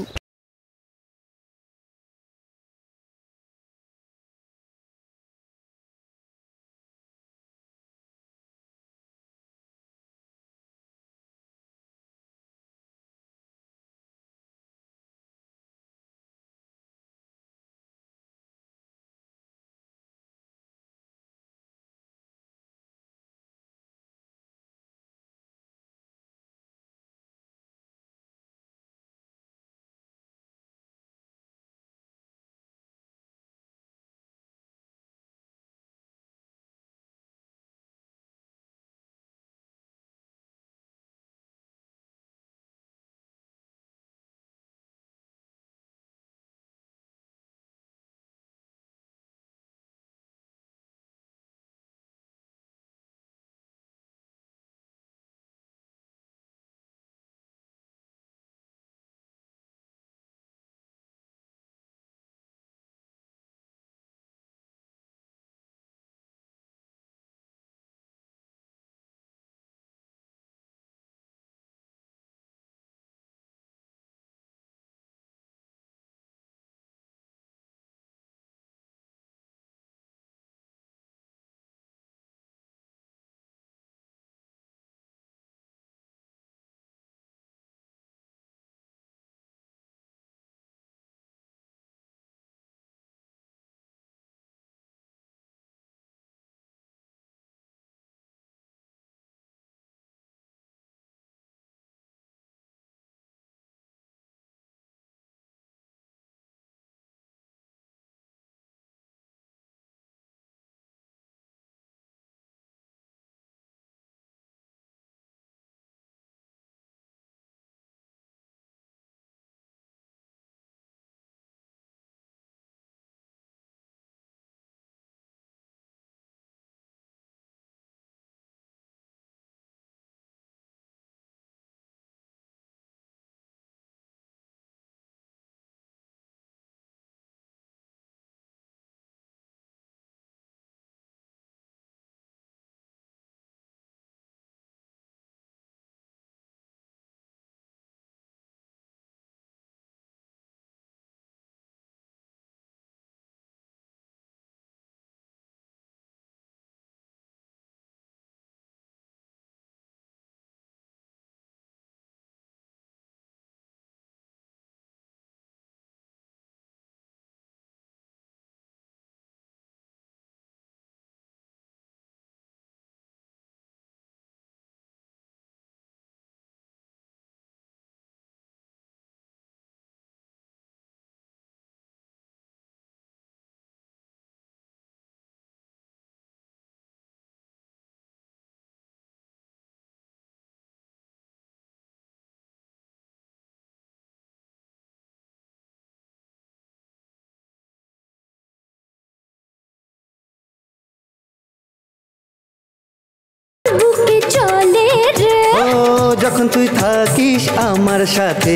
Speaker 7: বুকে চলে রে
Speaker 16: ও যখন তুই থাকিস আমার সাথে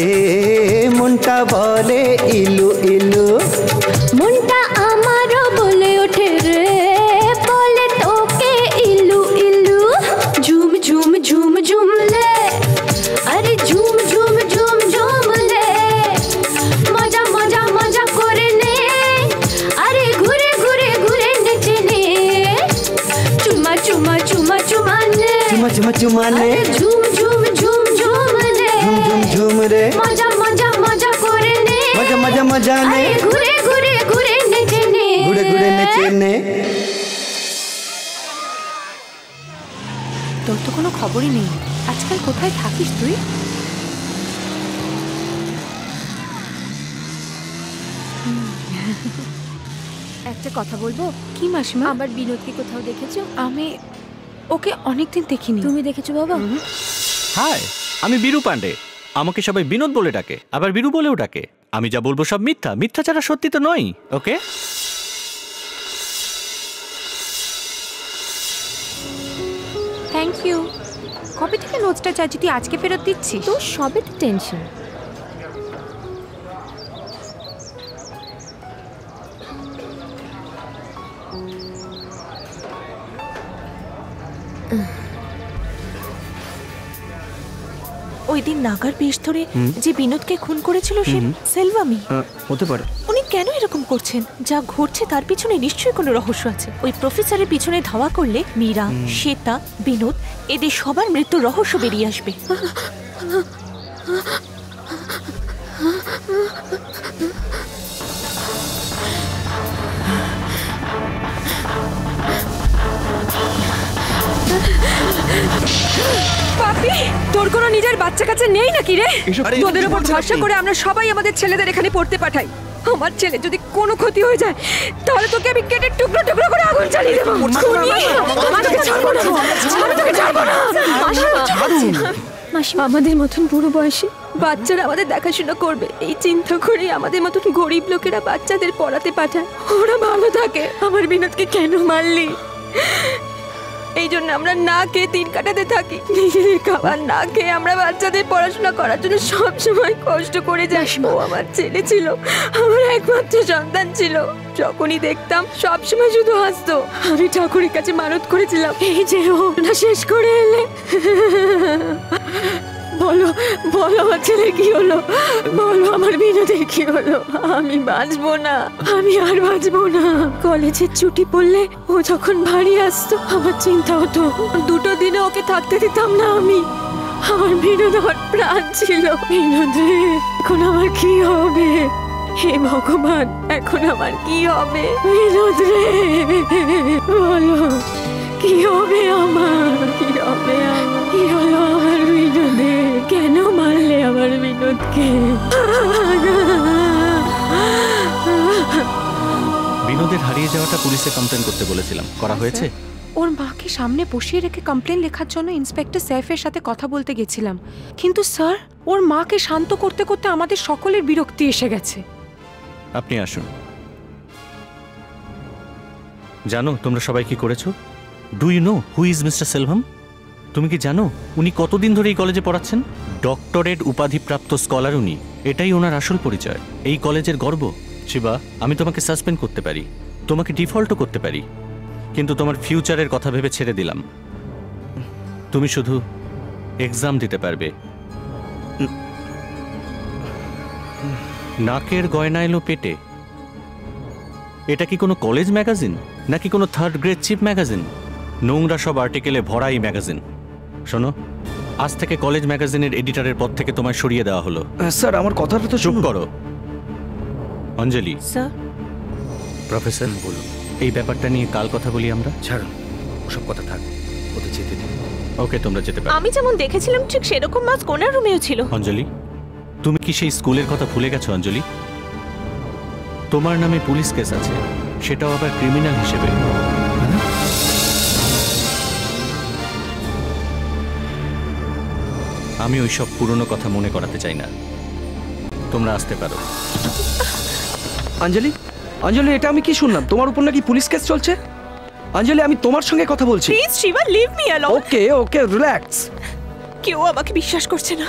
Speaker 16: মনটা বলে ইলু ইলু,
Speaker 7: মনটা আমারও বলে ওঠে রে, বলে তোকে ইলু ইলু। ঝুম ঝুম ঝুম ঝুমলে, আরে ঝুম ঝুম ঝুম ঝুমলে, মজা
Speaker 16: মানে
Speaker 7: ঝুম ঝুম ঝুম ঝুম রে
Speaker 16: ঝুম ঝুম ঝুম রে
Speaker 7: মজা মজা মজা করে নে
Speaker 16: মজা মজা মজা নে
Speaker 7: ঘুরে ঘুরে ঘুরে নেচে নে
Speaker 16: ঘুরে ঘুরে নেচে নে।
Speaker 3: তোর তো কোনো খবরই নেই। আজকাল কোথায় থাকিস তুই?
Speaker 19: একটা কথা বলবো?
Speaker 3: কি মাসিমা?
Speaker 19: আমার বিনোদকে কোথাও দেখেছো?
Speaker 3: আমি ওকে অনেকদিন দেখিনি।
Speaker 19: তুমি দেখেছো বাবা?
Speaker 15: হাই, আমি বীরু পান্ডে। আমাকে সবাই বিনোদ বলে ডাকে, আবার বীরু বলেও ডাকে। আমি যা বলবো সব মিথ্যা, মিথ্যা ছাড়া সত্যি তো নয়। ওকে,
Speaker 3: থ্যাংক ইউ। কবে থেকে নোটসটা চাইছি, তুই আজকে ফেরত দিচ্ছিস?
Speaker 19: তোর সবে তো টেনশন।
Speaker 3: ওই দিন নাগার বেশ ধরে যে বিনোদকে খুন করেছিল সে সেলভামি
Speaker 5: হতে পারে।
Speaker 3: উনি কেন এরকম করছেন? যা ঘটছে তার পিছনে নিশ্চয়ই কোনো রহস্য আছে। ওই প্রফেসরের পিছনে ধাওয়া করলে মীরা, শ্বেতা, বিনোদ এদের সবার মৃত্যুর রহস্য বেরিয়ে আসবে।
Speaker 13: পাপি, তোর কোনো নিজের বাচ্চা কাছে নেই নাকি রে? তোদের উপর ভরসা করে আমরা সবাই আমাদের ছেলেদের এখানে পড়তে পাঠাই। আমার ছেলে যদি কোনো ক্ষতি হয়ে যায় তাহলে তোকে আমি কেটে টুকরো টুকরো করে আগুন জ্বালিয়ে দেবো।
Speaker 19: মাসিমা, আমাদের মতন বুড়ো বয়সে বাচ্চারা আমাদের দেখাশোনা করবে এই চিন্তা করে আমাদের মতন গরিব লোকেরা বাচ্চাদের পড়াতে পাঠায়, ওরা ভালো থাকে। আমার বিনোদকে কেন মারলি? এই জন্য আমরা না খেয়ে দিন কাটাতে থাকি। নিজেদের খাবার না খেয়ে আমরা বাচ্চাদের পড়াশোনা করার জন্য সব সময় কষ্ট করে যাই। ও আমার ছেলে ছিল, আমার একমাত্র সন্তান ছিল। যখনই দেখতাম সব সময় শুধু হাসতো। আমি ঠাকুরের কাছে মানত করেছিলাম, এই যে ও না শেষ করে এলে। বলো বলো আমার ছেলে কি হলো? বলো আমার বিনোদের কি হলো? আমি বাঁচবো না, আমি আর বাঁচবো না। কলেজের ছুটি পড়লে ও যখন বাড়ি আসতো আমার চিন্তা হতো, দুটো দিনে ওকে থাকতে দিতাম না আমি। আমার বিনোদ আমার প্রাণ ছিল। বিনোদ রে, এখন আমার কি হবে? হে ভগবান, এখন আমার কি হবে? বিনোদ রে, বলো কি হবে আমার? কি হবে আমার? কি হলো আমার বিনোদে? কেন মারলে আমার বিনোদকে?
Speaker 15: বিনোদের হারিয়ে যাওয়াটা পুলিশে কমপ্লেন করতে বলেছিলাম, করা হয়েছে?
Speaker 3: ওর মাকে সামনে বসিয়ে রেখে কমপ্লেন লেখার জন্য ইন্সপেক্টর সাইফের সাথে কথা বলতে গেছিলাম, কিন্তু স্যার ওর মাকে শান্ত করতে করতে আমাদের সকলের বিরক্তি এসে গেছে।
Speaker 15: আপনি আসুন। জানো তোমরা সবাই কি করেছো? Do you know who is mister Selvam? তুমি কি জানো উনি কতদিন ধরে এই কলেজে পড়াচ্ছেন? ডক্টরেট উপাধিপ্রাপ্ত স্কলার উনি। এটাই ওনার আসল পরিচয়, এই কলেজের গর্ব। শিবা, আমি তোমাকে সাসপেন্ড করতে পারি, তোমাকে ডিফল্টও করতে পারি, কিন্তু তোমার ফিউচারের কথা ভেবে ছেড়ে দিলাম। তুমি শুধু এক্সাম দিতে পারবে। নাকের গয়না এলো পেটে। এটা কি কোনো কলেজ ম্যাগাজিন নাকি কোনো থার্ড গ্রেড চিপ ম্যাগাজিন? নোংরা সব আর্টিকেলে ভরা এই ম্যাগাজিন। শোনো, আজ থেকে কলেজ ম্যাগাজিনের এডিটরের পদ থেকে তোমায় সরিয়ে দেওয়া হলো।
Speaker 5: স্যার আমার কথাটা তো
Speaker 15: চুপ করো। অঞ্জলি
Speaker 3: স্যার।
Speaker 15: প্রফেসর বলুন, এই ব্যাপারটা নিয়ে কাল কথা বলি আমরা।
Speaker 10: ছাড়ুন ওসব কথা থাক, ওদের যেতে দিন।
Speaker 15: ওকে, তোমরা যেতে পারো।
Speaker 3: আমি যেমন দেখেছিলাম ঠিক সেরকম মাছ কোনার রুমেও ছিল।
Speaker 15: অঞ্জলি, তুমি কি সেই স্কুলের কথা ভুলে গেছো? অঞ্জলি, তোমার নামে পুলিশ কেস আছে, সেটাও আবার ক্রিমিনাল হিসেবে। আমি ওই সব পুরনো কথা মনে করাতে চাই না। তোমরা আসতে পারো।
Speaker 5: অঞ্জলি, অঞ্জলি, এটা আমি কি শুনলাম? তোমার উপর নাকি পুলিশ কেস চলছে? অঞ্জলি, আমি তোমার সঙ্গে কথা বলছি।
Speaker 3: Please Shiva, leave me alone.
Speaker 5: Okay okay, relax.
Speaker 3: কেউ আমাকে বিশ্বাস করছে না।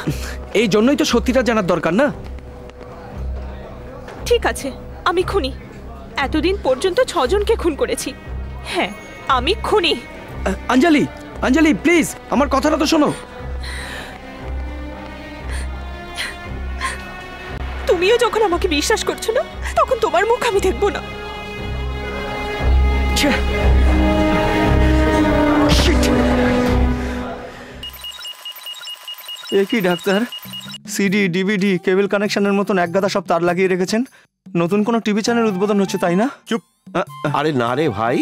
Speaker 5: এই জন্যই তো সত্যিটা জানার দরকার না?
Speaker 3: ঠিক আছে, আমি খুনি। এতদিন পর্যন্ত 6 জনকে খুন করেছি। হ্যাঁ, আমি খুনি।
Speaker 5: অঞ্জলি, অঞ্জলি প্লিজ আমার কথাটা তো শোনো।
Speaker 3: তুমিও যখন আমাকে বিশ্বাস করছো না, তখন তোমার মুখ আমি দেখবো না।
Speaker 6: এ কি ডাক্তার, সিডি ডিভিডি কেবল কানেকশনের মতন এক গাদা সব তার লাগিয়ে রেখেছেন? নতুন কোনো টিভি চ্যানেল উদ্বোধন হচ্ছে তাই না?
Speaker 20: চুপ। আরে না রে ভাই,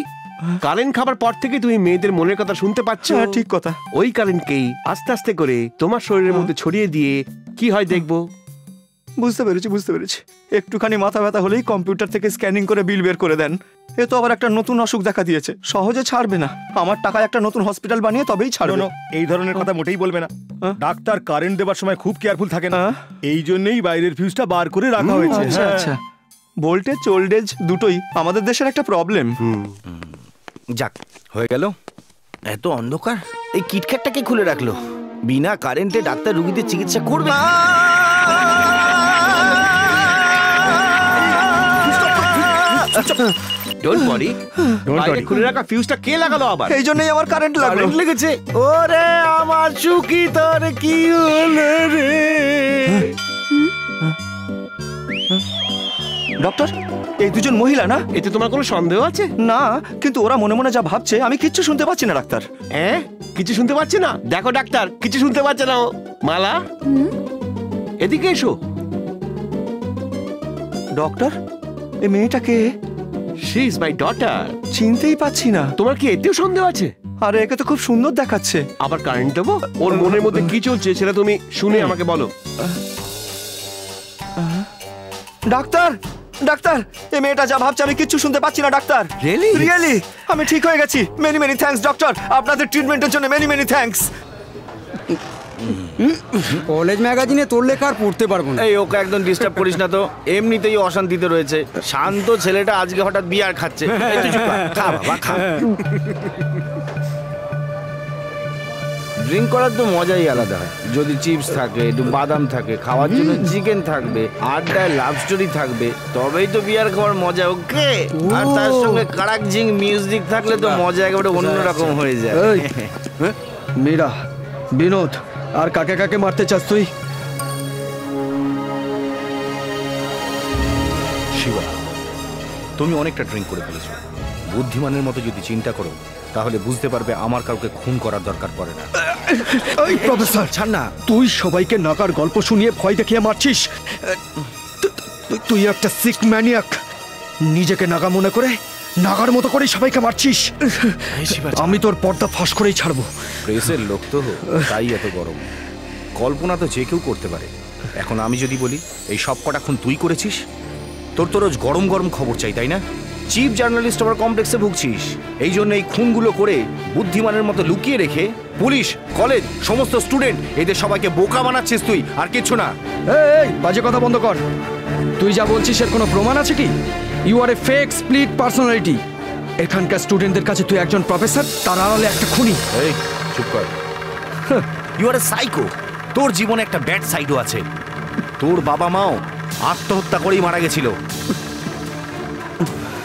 Speaker 20: কারেন্ট খাবার পর থেকে তুমি মেয়েদের মনের কথা শুনতে পাচ্ছ।
Speaker 6: ঠিক কথা।
Speaker 20: ওই কারেন্টকেই আস্তে আস্তে করে তোমার শরীরের মধ্যে ছড়িয়ে দিয়ে কি হয় দেখবো।
Speaker 6: বুঝতে পেরেছি। একটুখানি মাথা ব্যথা হলেই কম্পিউটার থেকে স্ক্যানিং করে বিল বের করে দেন। এ তো আবার একটা নতুন অসুখ দেখা দিয়েছে, সহজে ছাড়বে না। আমার টাকায় একটা নতুন হসপিটাল বানিয়ে তবেই ছাড়বে।
Speaker 8: এই ধরনের কথা মোটেই বলবে না। ডাক্তার কারেন্ট দেবার সময় খুব কেয়ারফুল থাকে না, এই জন্যই বাইরের ফিউজটা বার করে রাখা হয়েছে।
Speaker 6: আচ্ছা, ভোল্টেজ ওল্ডেজ দুটোই আমাদের দেশের একটা প্রবলেম।
Speaker 10: যাক, হয়ে গেল। এত অন্ধকার, এই কিটখ্যাটটাকে খুলে রাখলো। বিনা কারেন্টে ডাক্তার রুগীদের চিকিৎসা করবে।
Speaker 20: ডোন্ট ওয়ারি, বাইরে খুলে রাখা ফিউজটা কে লাগালো আবার?
Speaker 6: এই জন্যই আমার কারেন্ট
Speaker 8: লেগেছে। ওরে আমার সুখী তোর কি হলো রে?
Speaker 6: ডক্টর, এই দুজন মহিলা না?
Speaker 20: এতে তোমার কোনো সন্দেহ আছে?
Speaker 6: না, কিন্তু ওরা মনে মনে যা ভাবছে আমি কিচ্ছু শুনতে পাচ্ছি না ডাক্তার।
Speaker 20: কিছু শুনতে পাচ্ছি না? দেখো ডাক্তার, কিছু শুনতে পাচ্ছে না। মালা, এদিকে এসো।
Speaker 6: ডক্টর, এই মেয়েটাকে?
Speaker 20: She is my daughter.
Speaker 6: চিনতেই পাচ্ছি না।
Speaker 20: তোমার কি এতেও সন্দেহ আছে?
Speaker 6: আরে একে তো খুব সুন্দর দেখাচ্ছে।
Speaker 20: আবার কারেন্ট দেবো? ওর মনের মধ্যে কি চলছে সেটা তুমি শুনে আমাকে বলো।
Speaker 6: ডাক্তার, এই মেয়েটা যা ভাবছে আমি কিচ্ছু শুনতে পাচ্ছি না ডাক্তার। রিয়েলি আমি ঠিক হয়ে গেছি। মেনি থ্যাঙ্কস ডক্টর, আপনাদের ট্রিটমেন্টের জন্য মেনি থ্যাঙ্কস।
Speaker 12: কলেজ ম্যাগাজিনে তোর লেখা আর পড়তে পারবো না।
Speaker 10: এই ওকে একদম ডিস্টার্ব করিস না তো, এমনিতেই অশান্তিতে রয়েছে। শান্ত ছেলেটা আজকে হঠাৎ বিয়ার খাচ্ছে। খা বাবা খা। ড্রিঙ্ক করার তো মজাই আলাদা হয়। যদি চিপস থাকে, একটু বাদাম থাকে, খাওয়ার জন্য চিকেন থাকবে, আড্ডায় লাভ স্টোরি থাকবে, তবেই তো বিয়ার খাওয়ার মজা। ওকে, আর তার সঙ্গে কারাক জিং মিউজিক থাকলে তো মজা একেবারে অন্যরকম হয়ে যায়।
Speaker 5: মীরা, বিনোদ, আর কাকে কাকে মারতে চাস তুই?
Speaker 10: শিবা, তুমি অনেকটা ড্রিঙ্ক করে ফেলেছো। বুদ্ধিমানের মতো যদি চিন্তা করো তাহলে বুঝতে পারবে আমার কাউকে খুন করার দরকার পড়ে না।
Speaker 5: এই প্রফেসর, ছাড় না। তুই সবাইকে নাগার গল্প শুনিয়ে ভয় দেখিয়ে মারছিস। তুই একটা সিক ম্যানিয়াক। নিজেকে নাগা মনে করে নাগার মতো করেই সবাইকে মারছিস। আমি তোর পর্দা ফাঁস করেই ছাড়বো।
Speaker 10: প্রেসের লোক তো, তাই এত গরম। কল্পনা তো যে কেউ করতে পারে। এখন আমি যদি বলি এই সব কটা খুন তুই করেছিস, তোর তো রোজ গরম গরম খবর চাই, তাই না? চিফ জার্নালিস্ট আবার কমপ্লেক্সে ভুগছিস। এই জন্য এই খুনগুলো করে বুদ্ধিমানের মতো লুকিয়ে রেখে পুলিশ, কলেজ, সমস্ত স্টুডেন্ট এদের সবাইকে বোকা বানাচ্ছিস তুই, আর কিচ্ছু না।
Speaker 5: এই বাজে কথা বন্ধ কর। তুই যা বলছিস এর কোনো প্রমাণ আছে কি? You are a fake split personality. এখানকার স্টুডেন্টদের কাছে তুই একজন প্রফেসর, তার আড়ালে একটা খুনি।
Speaker 10: এই চুপ কর। You are a psycho. তোর জীবনে একটা ব্যাড সাইডও আছে। তোর বাবা মাও আত্মহত্যা করেই মারা গেছিল।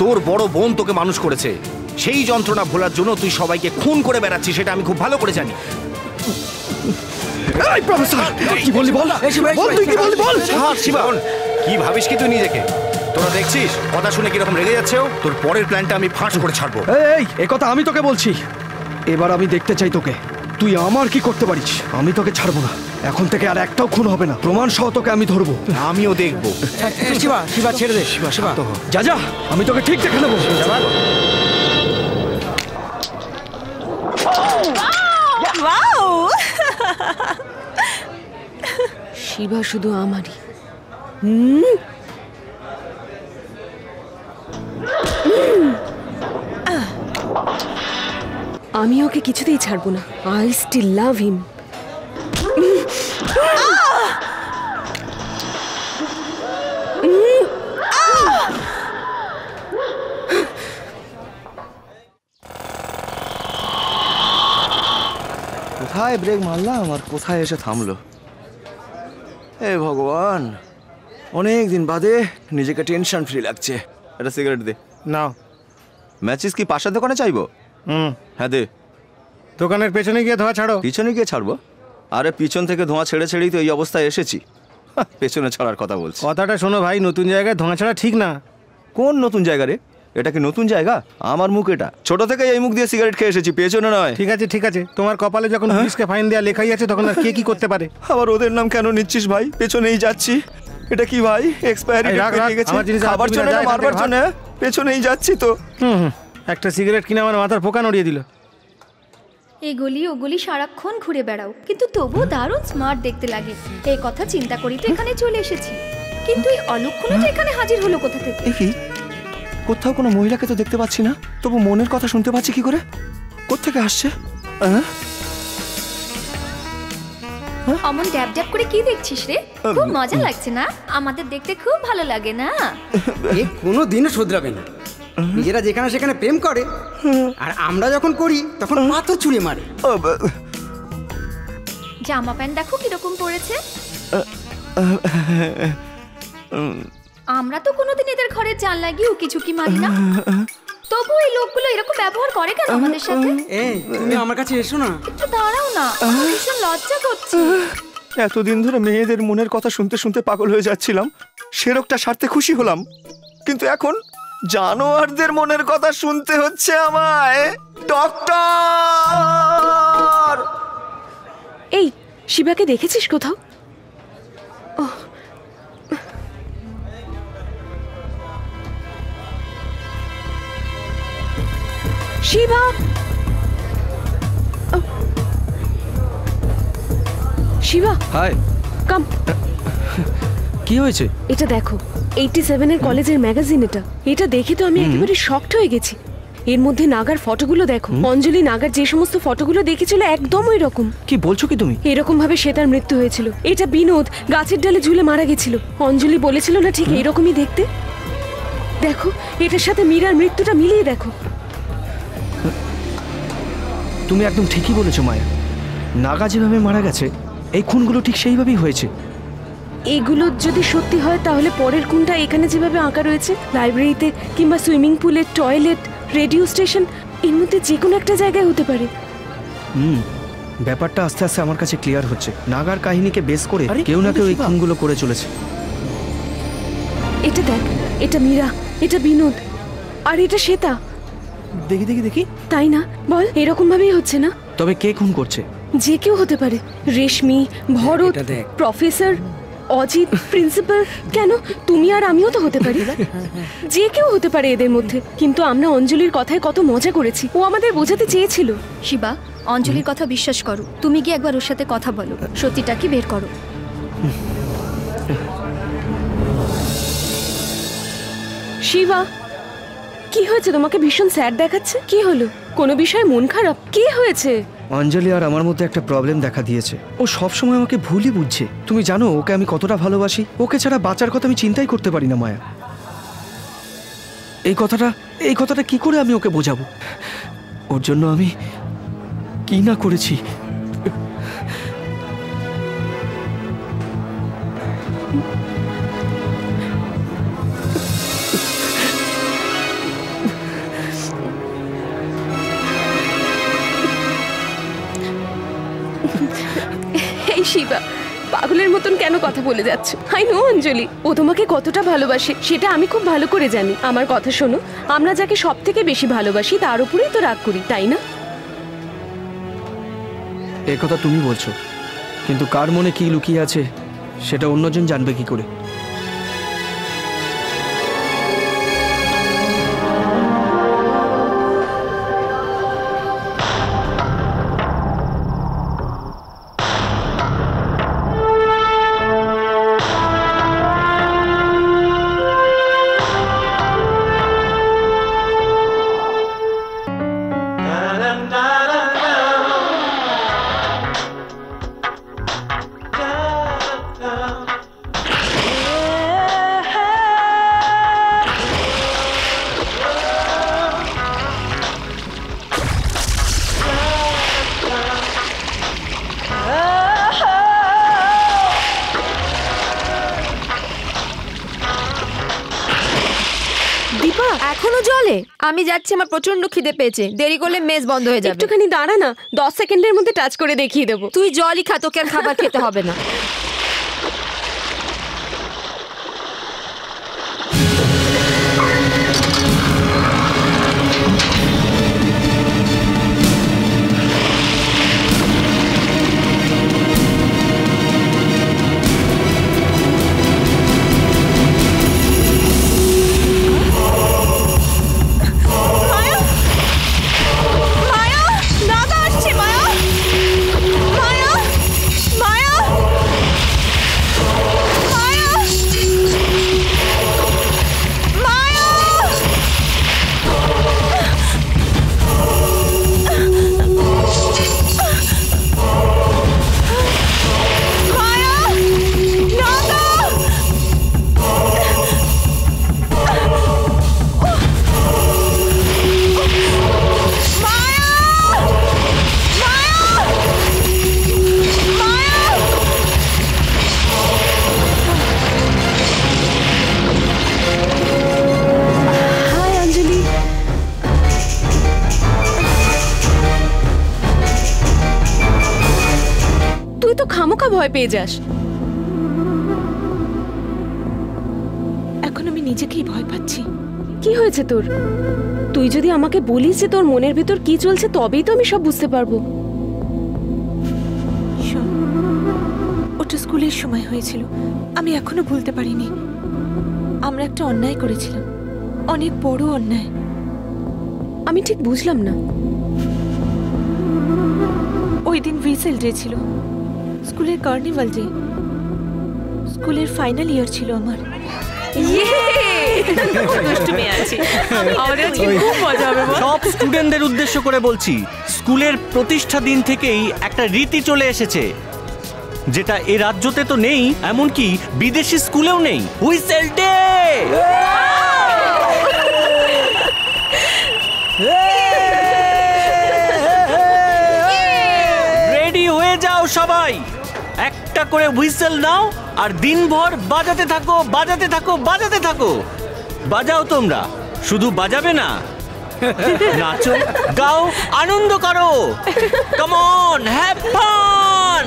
Speaker 10: তোর বড় বোন তোকে মানুষ করেছে। সেই যন্ত্রণা ভোলার জন্য তুই সবাইকে খুন করে বেড়াচ্ছিস, সেটা আমি খুব ভালো করে জানি।
Speaker 5: এই প্রফেসর, কি বললি বল? বল তুই কি বললি বল?
Speaker 10: শিবা, কি ভাবিস কি তুই নিজেকে? তোরা দেখছিস কথা শুনে কিরকম রেগে যাচ্ছে ও? তোর পরের প্ল্যানটা আমি ফাঁস করে ছাড়বো।
Speaker 5: এই কথা আমি তোকে বলছি। এবার আমি দেখতে চাই তোকে তুই আমার কি করতে পারিস। আমি তোকে ছাড়বো না। এখন থেকে আর একটাও খুন হবে না। প্রমাণ সহ তোকে আমি ধরবো।
Speaker 10: আমিও দেখবো।
Speaker 12: শিবা ছেড়ে দে। শিবা
Speaker 5: যা, আমি তোকে ঠিক দেখে নেবো।
Speaker 14: শিবা শুধু আমারই। আমি ওকে কিছুতেই ছাড়বো না। আই স্টিল লাভ হিম।
Speaker 6: কোথায় ব্রেক মারলাম আর কোথায় এসে থামলো? হে ভগবান, অনেক দিন বাদে নিজেকে টেনশন ফ্রি লাগছে। একটা সিগারেট দে।
Speaker 8: নাও।
Speaker 6: ম্যাচিস কি পাশের দোকানে চাইবো? হ্যাঁ দে।
Speaker 8: দোকানের পেছনে গিয়ে ধোঁয়া ছাড়ো।
Speaker 6: পিছনে গিয়ে ছাড়বো? আরে পিছন থেকে ধোঁয়া ছেড়ে ছেড়েই তো এই অবস্থায় এসেছি। পেছনে ছাড়ার কথা বলছি।
Speaker 8: কথাটা শোনো ভাই, নতুন জায়গায় ধোঁয়া ছাড়া ঠিক না।
Speaker 6: কোন নতুন জায়গা রে? এটা কি নতুন জায়গা? আমার মুখ এটা, ছোট থেকে এই মুখ দিয়ে সিগারেট খেয়ে এসেছি, পেছনে নয়।
Speaker 8: ঠিক আছে ঠিক আছে, তোমার কপালে যখন পুলিশকে ফাইন দেওয়া লেখাই আছে তখন আর কে কি করতে পারে।
Speaker 6: আবার ওদের নাম কেন নিচ্ছিস ভাই? পেছনেই যাচ্ছি। এটা কি ভাই, এক্সপায়ারি ডেট পেরিয়ে গেছে? খাবার জন্য না মারবার জন্য? পেছনেই যাচ্ছি তো।
Speaker 8: একটা সিগারেট কিনে আমার মাথার পোকা নড়িয়ে দিল।
Speaker 18: এগুলি ওগুলি সারাক্ষণ ঘুরে বেড়াও, কিন্তু তবুও দারুণ স্মার্ট দেখতে লাগে। এই কথা চিন্তা করি তো এখানে চলে এসেছি, কিন্তু এই অলক্ষণটা এখানে হাজির হলো কোথা থেকে?
Speaker 6: কি কোথাও কোনো মহিলাকে তো দেখতে পাচ্ছি না, তবু মনের কথা শুনতে পাচ্ছি কি করে? কোত্থেকে আসছে?
Speaker 18: অমন ড্যাব ড্যাব করে কি দেখছিস রে? খুব মজা লাগছে না? আমাদের দেখতে খুব ভালো লাগে না?
Speaker 12: এ কোনো দিনও শুধরাবে না। নিজেরা যেখানে সেখানে প্রেম করে, আর আমরা যখন করি তখন পাথর ছুঁড়ে মারে।
Speaker 18: জামা প্যান্ট দেখো কিরকম পড়েছে। আমরা তো কোনোদিন এদের ঘরের জানলা গিয়ে উকি ঝুঁকি মারি না, তবু এই লোকগুলো এরকম ব্যবহার করে কেন আমাদের সাথে?
Speaker 12: তুমি আমার কাছে এসো না।
Speaker 18: একটু দাঁড়াও না, আমার ভীষণ লজ্জা করছে।
Speaker 6: এতদিন ধরে মেয়েদের মনের কথা শুনতে শুনতে পাগল হয়ে যাচ্ছিলাম, সেরকটা সারতে খুশি হলাম, কিন্তু এখন জানোয়ারদের মনের কথা শুনতে হচ্ছে আমায়। ডক্টর!
Speaker 14: এই শিবাকে দেখেছিস কোথাও? শিবা, শিবা,
Speaker 5: হাই।
Speaker 14: কাম।
Speaker 5: কি হয়েছে?
Speaker 14: এটা দেখো, 87 এর কলেজের ম্যাগাজিন। এটা দেখে তো আমি একেবারে শকড হয়ে গেছি। এর মধ্যে নাগার ফটোগুলো দেখো। অঞ্জলি নাগার যে সমস্ত ফটোগুলো দেখেছিল একদম ওই রকম।
Speaker 5: কি বলছো কি তুমি?
Speaker 14: এরকম ভাবে সে তার মৃত্যু হয়েছিল। এটা বিনোদ গাছের ডালে ঝুলে মারা গেছিল। অঞ্জলি বলেছিল না ঠিক এইরকমই দেখতে। দেখো, এটার সাথে মীরার মৃত্যুটা মিলিয়ে দেখো।
Speaker 5: তুমি একদম ঠিকই বলেছো মায়া। নাগা যেভাবে মারা গেছে, এই খুনগুলো ঠিক সেইভাবেই হয়েছে।
Speaker 14: এগুলো যদি সত্যি হয় তাহলে পরের খুনটা এখানে যেভাবে আঁকা রয়েছে, লাইব্রেরিতে কিংবা সুইমিং পুলে, টয়লেট, রেডিও স্টেশন, এর মধ্যে যে কোনো একটা জায়গায় হতে পারে।
Speaker 5: ব্যাপারটা আস্তে আস্তে আমার কাছে ক্লিয়ার হচ্ছে। নাগার কাহিনীকে বেস করে কেউ না কেউ এই খুনগুলো করে চলেছে।
Speaker 14: এটা দেখ, এটা মীরা, এটা বিনোদ, আর এটা শ্বেতা।
Speaker 11: দেখি দেখি দেখি,
Speaker 14: তাই না বল? এরকম ভাবেই হচ্ছে না?
Speaker 5: তবে কে খুন করছে?
Speaker 14: যে কেউ হতে পারে। রেশমি, ভরত, প্রফেসর, অজিত, প্রিন্সিপাল, কেন তুমি আর আমিও তো হতে পারি। যে কেউ হতে পারে এদের মধ্যে। কিন্তু আমরা অঞ্জলির কথায় কত মজা করেছি, ও আমাদের বোঝাতে চেয়েছিল।
Speaker 18: শিবা, অঞ্জলির কথা বিশ্বাস করো। তুমি গিয়ে একবার ওর সাথে কথা বলো, সত্যিটা কি বের করো।
Speaker 14: শিবা, কি হয়েছে? তোমাকে ভীষণ স্যাড দেখাচ্ছে। কি হলো? কোনো বিষয়ে মন খারাপ? কি হয়েছে?
Speaker 5: অঞ্জলি আর আমার মধ্যে একটা প্রবলেম দেখা দিয়েছে। ও সব সময় আমাকে ভুলই বুঝছে। তুমি জানো ওকে আমি কতটা ভালোবাসি। ওকে ছাড়া বাঁচার কথা আমি চিন্তাই করতে পারি না মায়া। এই কথাটা কি করে আমি ওকে বোঝাবো? ওর জন্য আমি কি না করেছি।
Speaker 14: এই শিবা, পাগলের মতন কেন কথা বলে যাচ্ছ? আই নো অঞ্জলি, ও তোমাকে কতটা ভালোবাসে সেটা আমি খুব ভালো করে জানি। আমার কথা শোনো, আমরা যাকে সব থেকে বেশি ভালোবাসি তার উপরেই তো রাগ করি, তাই না?
Speaker 5: এ কথা তুমি বলছো, কিন্তু কার মনে কি লুকিয়ে আছে সেটা অন্যজন জানবে কি করে?
Speaker 19: এখনো জলে? আমি যাচ্ছি, আমার প্রচন্ড খিদে পেয়েছে। দেরি করলে মেস বন্ধ হয়ে যাবে।
Speaker 14: একটুখানি দাঁড়া না, 10 সেকেন্ডের মধ্যে টাচ করে দেখিয়ে দেবো।
Speaker 19: তুই জলই খা, তোকে আর খাবার খেতে হবে না।
Speaker 14: ভয় পেয়ে যাস?
Speaker 3: এখন আমি নিজেকেই ভয় পাচ্ছি।
Speaker 14: কি হয়েছে তোর? তুই যদি আমাকে বলিস যে তোর মনের ভেতর কি চলছে, তবেই তো আমি সব বুঝতে পারবো।
Speaker 3: শোন, ওটা স্কুলের সময় হয়েছিল, আমি এখনো ভুলতে পারিনি। আমরা একটা অন্যায় করেছিলাম, অনেক বড় অন্যায়।
Speaker 14: আমি ঠিক বুঝলাম না।
Speaker 3: ওই দিন হুইসেল ডে ছিল, স্কুলের কার্নিভাল ডে। স্কুলের ফাইনাল ইয়ার ছিল আমার।
Speaker 15: সব স্টুডেন্টদের উদ্দেশ্য করে বলছি, স্কুলের প্রতিষ্ঠা দিন থেকেই একটা রীতি চলে এসেছে, যেটা এই রাজ্যতে তো নেই, এমনকি বিদেশি স্কুলেও নেই। Whistle day! রেডি হয়ে যাও সবাই, একটা করে হুইসেল নাও আর দিনভর বাজাতে থাকো, বাজাতে থাকো, বাজাতে থাকো। বাজাও তোমরা, শুধু বাজাবে না, নাচো, গাও, আনন্দ করো। Come on, have fun!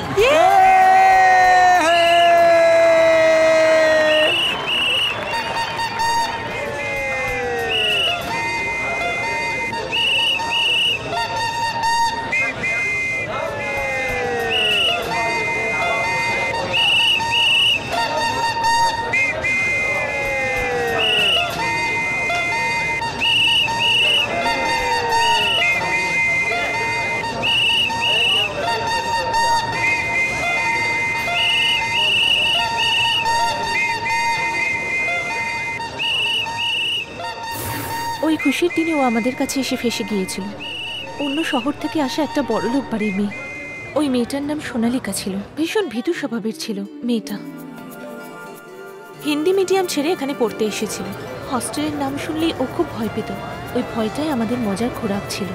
Speaker 3: ওই খুশির দিনে ও আমাদের কাছে এসে ফেসে গিয়েছিল। অন্য শহর থেকে আসা একটা বড়লোক বাড়ির মেয়ে। ওই মেয়েটার নাম সোনালিকা ছিল, ভীষণ ভীতু স্বভাবের ছিল মেয়েটা। হিন্দি মিডিয়াম ছেড়ে এখানে পড়তে এসেছিল। হস্টেলের নাম শুনলেই ও খুব ভয় পেত। ওই ভয়টাই আমাদের মজার খোরাক ছিল।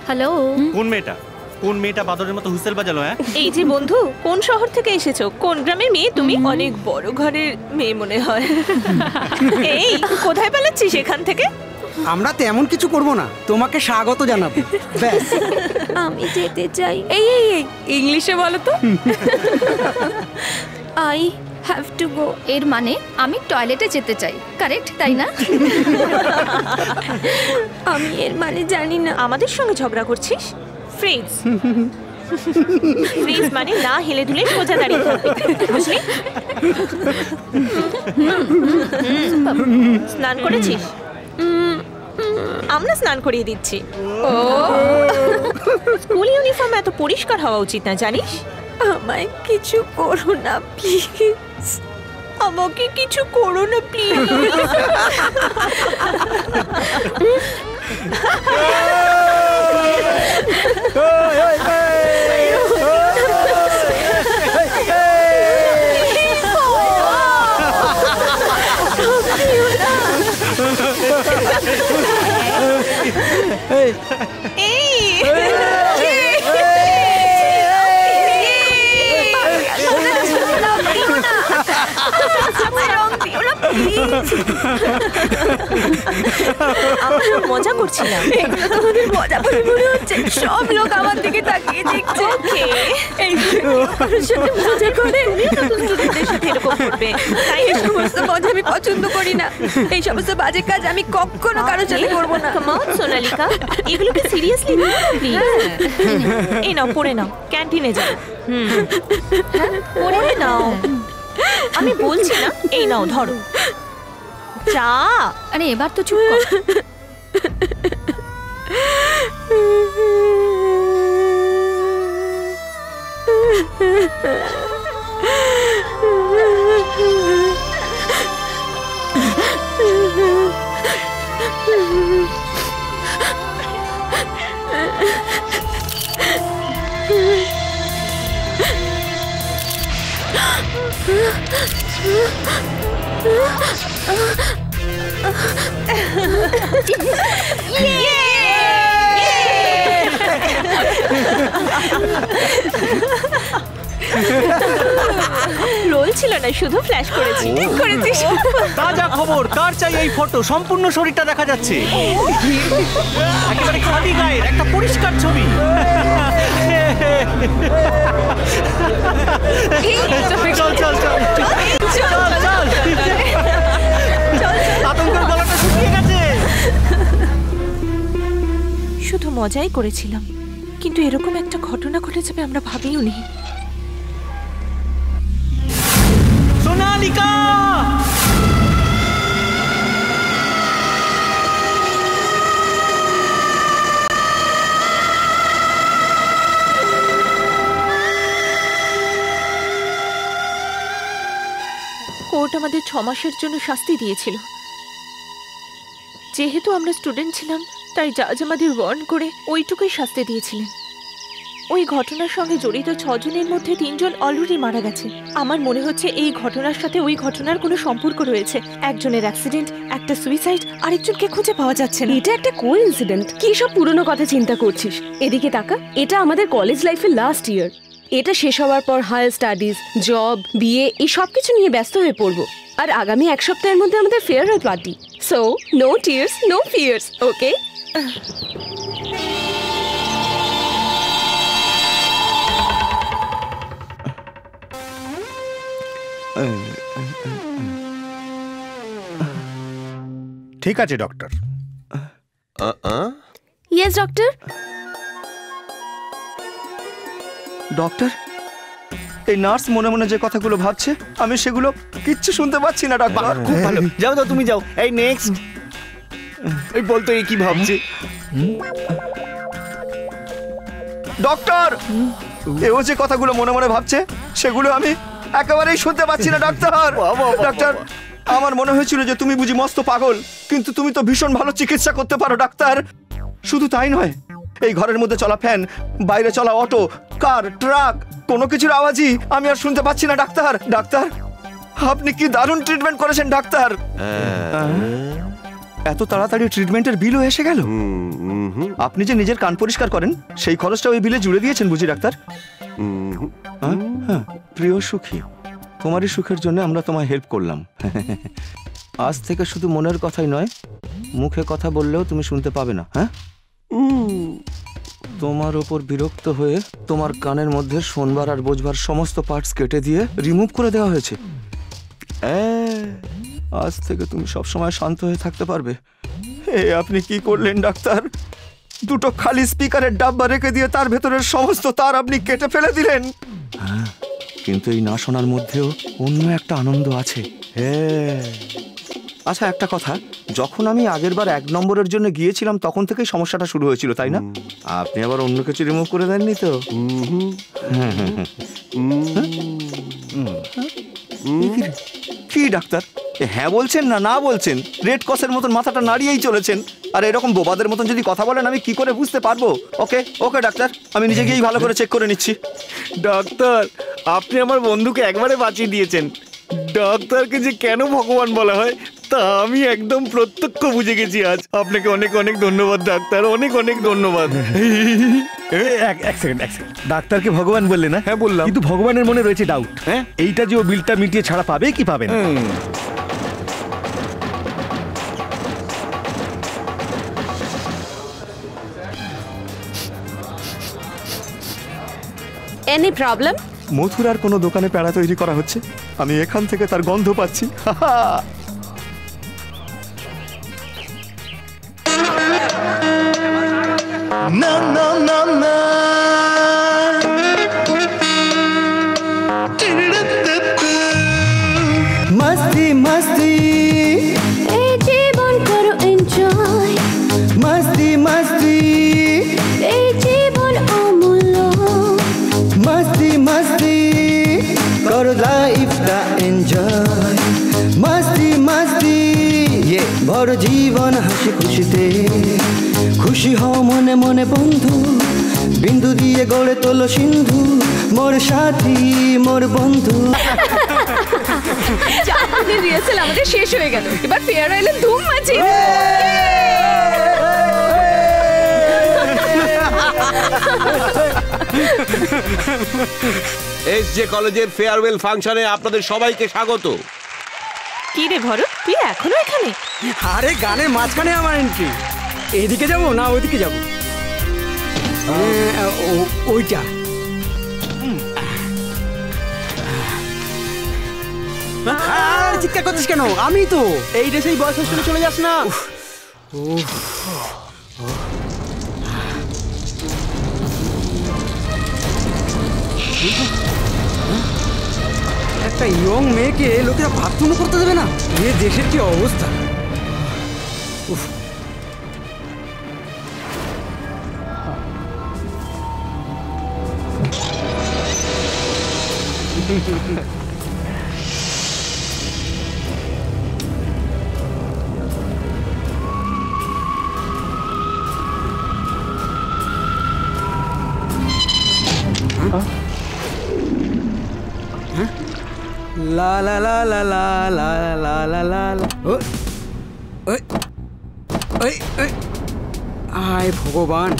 Speaker 14: হ্যালো,
Speaker 15: কোন মেয়েটা? কোন মেয়েটা বাদরের মতো হুইসেল বাজালো? হ্যাঁ,
Speaker 3: এই যে বন্ধু, কোন শহর থেকে এসেছো? কোন গ্রামের মেয়ে তুমি? অনেক বড় ঘরের মেয়ে মনে হয়। এই কোথায় পালাচ্ছিস এখান থেকে?
Speaker 12: আমরা তেমন কিছু করব না, তোমাকে স্বাগত জানাবো, ব্যাস।
Speaker 19: আমি যেতে চাই।
Speaker 14: এই এই এই ইংলিশে বলো তো।
Speaker 19: I have to go.
Speaker 18: এর মানে আমি টয়লেটে যেতে চাই, কারেক্ট তাই না?
Speaker 19: আমি এর মানে জানি না।
Speaker 3: আমাদের সঙ্গে ঝগড়া করছিস? ফ্রিজ। ফ্রিজ মানে না হেলে দুলে সোজা দাঁড়িয়ে থাকবি, বুঝলি? স্নান করেছিস? আমরা স্নান করিয়ে দিচ্ছি। স্কুল ইউনিফর্ম এত পরিষ্কার হওয়া উচিত না, জানিস?
Speaker 19: আমায় কিছু করো না প্লিজ।
Speaker 3: আমাকে কিছু করো না প্লিজ। মজা করছিলাম।
Speaker 19: এগুলো তোমাদের মজা করে মনে হচ্ছে? সব লোক আমার দিকে তাকিয়ে দেখছে। মজা করে স্টুডেন্টদের সাথে এরকম করবে? তাই এই সমস্ত মজা আমি পছন্দ করি না। এই সমস্ত বাজে কাজ আমি কখনো কারোর সাথে করবো না।
Speaker 3: সোনালিকা, এগুলোকে সিরিয়াসলি নিও না প্লিজ। এই নাও, পড়ে নাও, ক্যান্টিনে যাও। পড়ে নাও, আমি বলছি না। এই নাও, ধরো চা।
Speaker 18: আরে এবার তো চুপ কর।
Speaker 3: রোল
Speaker 14: ছিল না, শুধু ফ্ল্যাশ করেছি। করেছিস?
Speaker 15: তাজা খবর, কার চাই এই ফটো? সম্পূর্ণ শরীরটা দেখা যাচ্ছে, একেবারে খালি গায়ের একটা পরিষ্কার ছবি। চল চল চল চল চল, আতঙ্কের গলাটা শুকিয়ে গেছে।
Speaker 2: শুধু মজাই করেছিলাম, কিন্তু এরকম একটা ঘটনা ঘটে যাবে আমরা ভাবিও নি।
Speaker 15: সোনালিকা,
Speaker 2: কোর্ট আমাদের 6 মাসের জন্য শাস্তি দিয়েছিল। যেহেতু আমরা স্টুডেন্ট ছিলাম, তাই জাজ আমাদের ওয়ার্ন করে ওইটুকুই শাস্তি দিয়েছিলেন। ওই ঘটনার সঙ্গে জড়িত 6 জনের মধ্যে 3 জন অলরেডি মারা গেছে। আমার মনে হচ্ছে এই ঘটনার সাথে ওই ঘটনার কোনো সম্পর্ক রয়েছে। একজনের অ্যাক্সিডেন্ট, একটা সুইসাইড, আরেকজনকে খুঁজে পাওয়া যাচ্ছে না।
Speaker 14: এটা একটা কোইন্সিডেন্ট। কি সব পুরনো কথা চিন্তা করছিস? এদিকে তাকা, এটা আমাদের কলেজ লাইফের লাস্ট ইয়ার। এটা শেষ হওয়ার পর হায়ার স্টাডিজ, জব, বিয়ে, এই সব কিছু নিয়ে ব্যস্ত হয়ে পড়বো। আর আগামী 1 সপ্তাহের মধ্যে আমাদের farewell party. So no tears, no fears, okay?
Speaker 1: ঠিক আছে ডক্টর।
Speaker 14: Yes doctor.
Speaker 6: ডক্টর, এই নার্স মনে মনে যে কথাগুলো ভাবছে আমি সেগুলো কিচ্ছু শুনতে পাচ্ছি না। ডক্টর,
Speaker 8: খুব ভালো, যাও যাও, তুমি যাও। এই নেক্সট, এই বলতো এই কি ভাবছে।
Speaker 6: ডক্টর, এও যে কথাগুলো মনে মনে ভাবছে সেগুলো আমি একেবারেই শুনতে পাচ্ছি না। ডক্টর, ডক্টর, আমার মনে হয়েছিল যে তুমি বুঝি মস্ত পাগল, কিন্তু তুমি তো ভীষণ ভালো চিকিৎসা করতে পারো ডাক্তার। শুধু তাই নয়, এই ঘরের মধ্যে চলা ফ্যান, বাইরে চলা অটো, কার, ট্রাক, কোনো কিছুর আওয়াজই আমি আর শুনতে পাচ্ছি না। ডাক্তার, ডাক্তার, আপনি কি দারুণ ট্রিটমেন্ট করেছেন ডাক্তার। এত তাড়াতাড়ি ট্রিটমেন্টের বিলও এসে গেল। আপনি যে নিজের কান পরিষ্কার করেন সেই খরচটা ওই বিলে জুড়ে দিয়েছেন বুঝি ডাক্তার। প্রিয় সুখী, তোমারই সুখের জন্য আমরা তোমায় হেল্প করলাম। আজ থেকে শুধু মনের কথাই নয়, মুখে কথা বললেও তুমি শুনতে পাবে না। হ্যাঁ, তোমার ওপর বিরক্ত হয়ে তোমার কানের মধ্যে শোনবার আর বোঝবার সমস্ত পার্টস কেটে দিয়ে রিমুভ করে দেওয়া হয়েছে। আজ থেকে তুমি সব সময় শান্ত হয়ে থাকতে পারবে। আপনি কি করলেন ডাক্তার? দুটো খালি স্পিকারের ডাব্বা রেখে দিয়ে তার ভেতরের সমস্ত তার আপনি কেটে ফেলে দিলেন। কিন্তু এই না শোনার মধ্যেও অন্য একটা আনন্দ আছে। আচ্ছা, একটা কথা, যখন আমি আগেরবার 1 নম্বরের জন্য গিয়েছিলাম তখন থেকেই সমস্যাটা শুরু হয়েছিল, তাই না? আপনি আবার অন্য কিছু রিমুভ করে দেননি তো? কি ডাক্তার, হ্যাঁ বলছেন না না বলছেন? রেড ক্রসের মতন মাথাটা নাড়িয়েই চলেছেন। আর এরকম বোবাদের মতন যদি কথা বলেন আমি কি করে বুঝতে পারবো? ওকে ওকে ডাক্তার, আমি নিজে গিয়েই ভালো করে চেক করে নিচ্ছি।
Speaker 8: ডাক্তার, আপনি আমার বন্ধুকে একবারে বাঁচিয়ে দিয়েছেন। ডাক্তারকে যে কেন ভগবান বলা হয় তা আমি একদম প্রত্যক্ষ বুঝে গেছি আজ। আপনাকে অনেক অনেক ধন্যবাদ ডাক্তার, অনেক অনেক ধন্যবাদ।
Speaker 1: এক সেকেন্ড। ডাক্তারকে ভগবান বললে না? হ্যাঁ বললাম, কিন্তু ভগবানের মনে রয়েছে ডাউট। হ্যাঁ, এইটা যে ও বিলটা মিটিয়ে ছাড়া পাবে কি পাবে না।
Speaker 14: Any problem?
Speaker 6: মথুরার কোনো দোকানে প্যাড়া তৈরি করা হচ্ছে, আমি এখান থেকে তার গন্ধ পাচ্ছি।
Speaker 12: না না না না, মস্তি মস্তি,
Speaker 7: এই জীবন করো এনজয়।
Speaker 12: মস্তি মস্তি,
Speaker 7: এই জীবন অমূল্য।
Speaker 12: মস্তি মস্তি, করো লাইফটা এনজয়। মস্তি মস্তি, ভরো জীবন হাসি খুশিতে। খুশি হও মনে মনে বন্ধু, বিন্দু দিয়ে গড়ে তোলো সিন্ধু। মোর সাথী মোর বন্ধু।
Speaker 14: রিহার্সাল আমাদের শেষ হয়ে গেল, এবার ফেয়ারওয়েলে ধুম মাছি।
Speaker 20: এসজে কলেজের ফেয়ারওয়েল ফাংশনে আপনাদের সবাইকে স্বাগত।
Speaker 3: কি রে ভরত, তুই এখনো এখানে?
Speaker 12: আরে গানের মাঝখানে আমার এন্ট্রি। এইদিকে যাবো না ওইদিকে যাবো? ওইটা। আর চিৎকার করছিস কেন? আমি তো
Speaker 11: এই ড্রেসেই বয়স হোস্টেলে চলে যাস না।
Speaker 12: একটা ইয়ং মেয়েকে লোকেরা বাথরুমও করতে দেবে না? এ দেশের কি অবস্থা! উফ। লা লা লা লা লা লা লা লা লা লা। আয় ভগবান!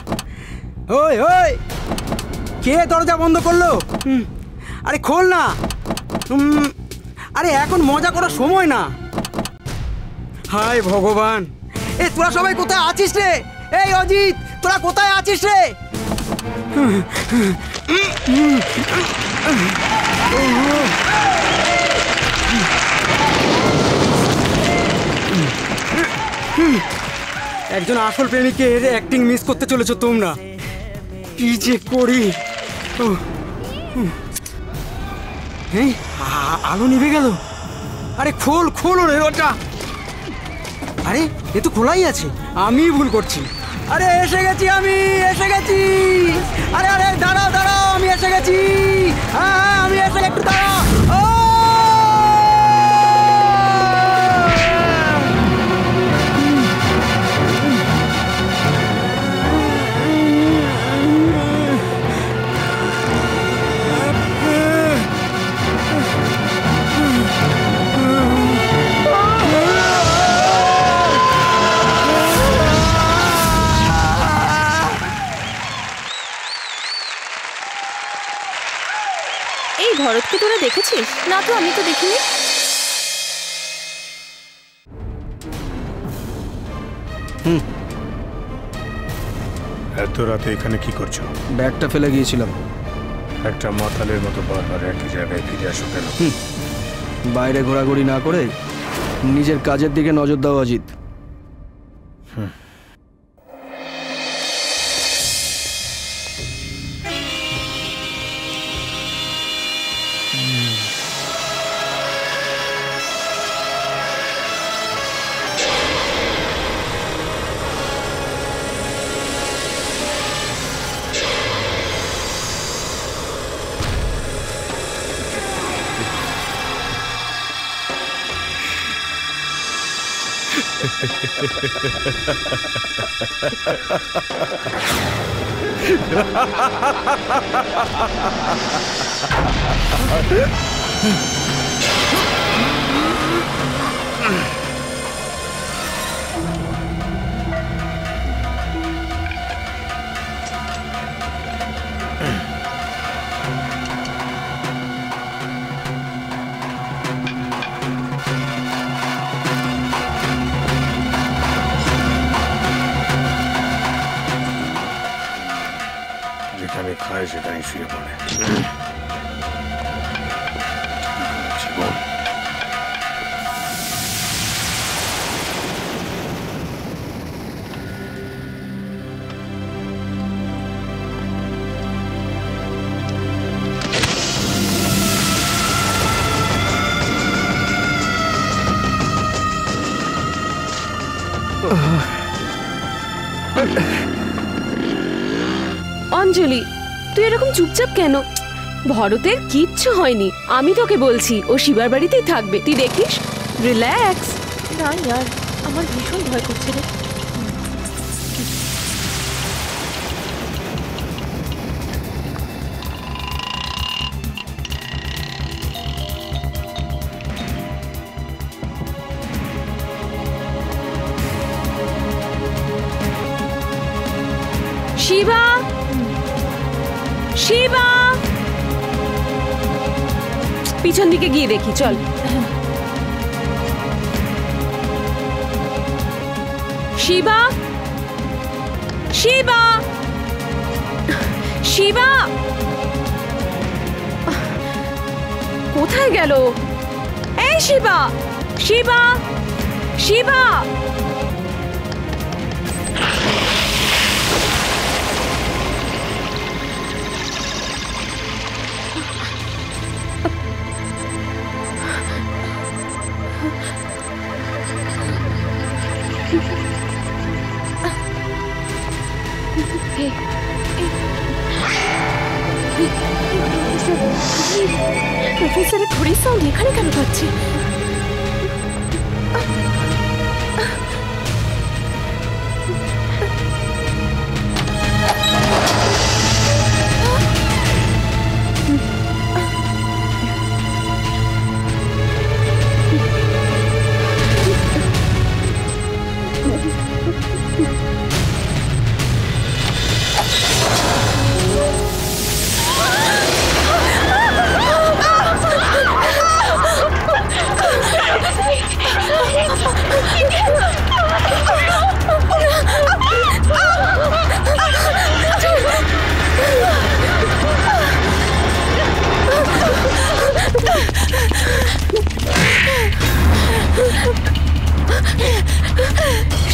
Speaker 12: ওই ওই, কে দরজা বন্ধ করলো? আরে খোল না! আরে এখন মজা করার সময় না। হায় ভগবান! এ তোরা সবাই কোথায় আছিস রে? এই অজিত, তোরা কোথায় আছিস রে? একজন আসল প্রেমিকের অ্যাক্টিং মিস করতে চলেছো তোমরা। কি যে করি! আলো নিভে গেল। আরে খোল খোল রে ওটা। আরে এ তো খোলাই আছে, আমি ভুল করছি। আরে এসে গেছি, আমি এসে গেছি। আরে আরে দাঁড়াও দাঁড়াও, আমি এসে গেছি। হ্যাঁ আমি এসে, একটু দাঁড়াও।
Speaker 14: ভরতকে তোরা দেখেছিস? না তো, আমি তো দেখিনি।
Speaker 8: এত রাতে এখানে কি করছো?
Speaker 5: ব্যাগটা ফেলে গিয়েছিলাম।
Speaker 8: একটা মাতালের মতো বারবার একই জায়গায় ফিরে আসো কেন?
Speaker 5: বাইরে ঘোরাঘুরি না করে নিজের কাজের দিকে নজর দাও অজিত।
Speaker 8: যেখানে খায় সেখানে শুয়ে পড়ে।
Speaker 14: অঞ্জলি, তুই এরকম চুপচাপ কেন? ভরতের কিচ্ছু হয়নি, আমি তোকে বলছি। ও শিবার বাড়িতেই থাকবে, তুই দেখিস। রিল্যাক্স।
Speaker 3: না ইয়ার, আমার ভীষণ ভয় করছে রে।
Speaker 14: শিবা, পিছন দিকে গিয়ে দেখি, চল। শিবা, শিবা, শিবা কোথায় গেল? এই শিবা, শিবা, শিবা। প্রফেসরের ঘড়ির সাউন্ড এখানে কেন পাচ্ছি?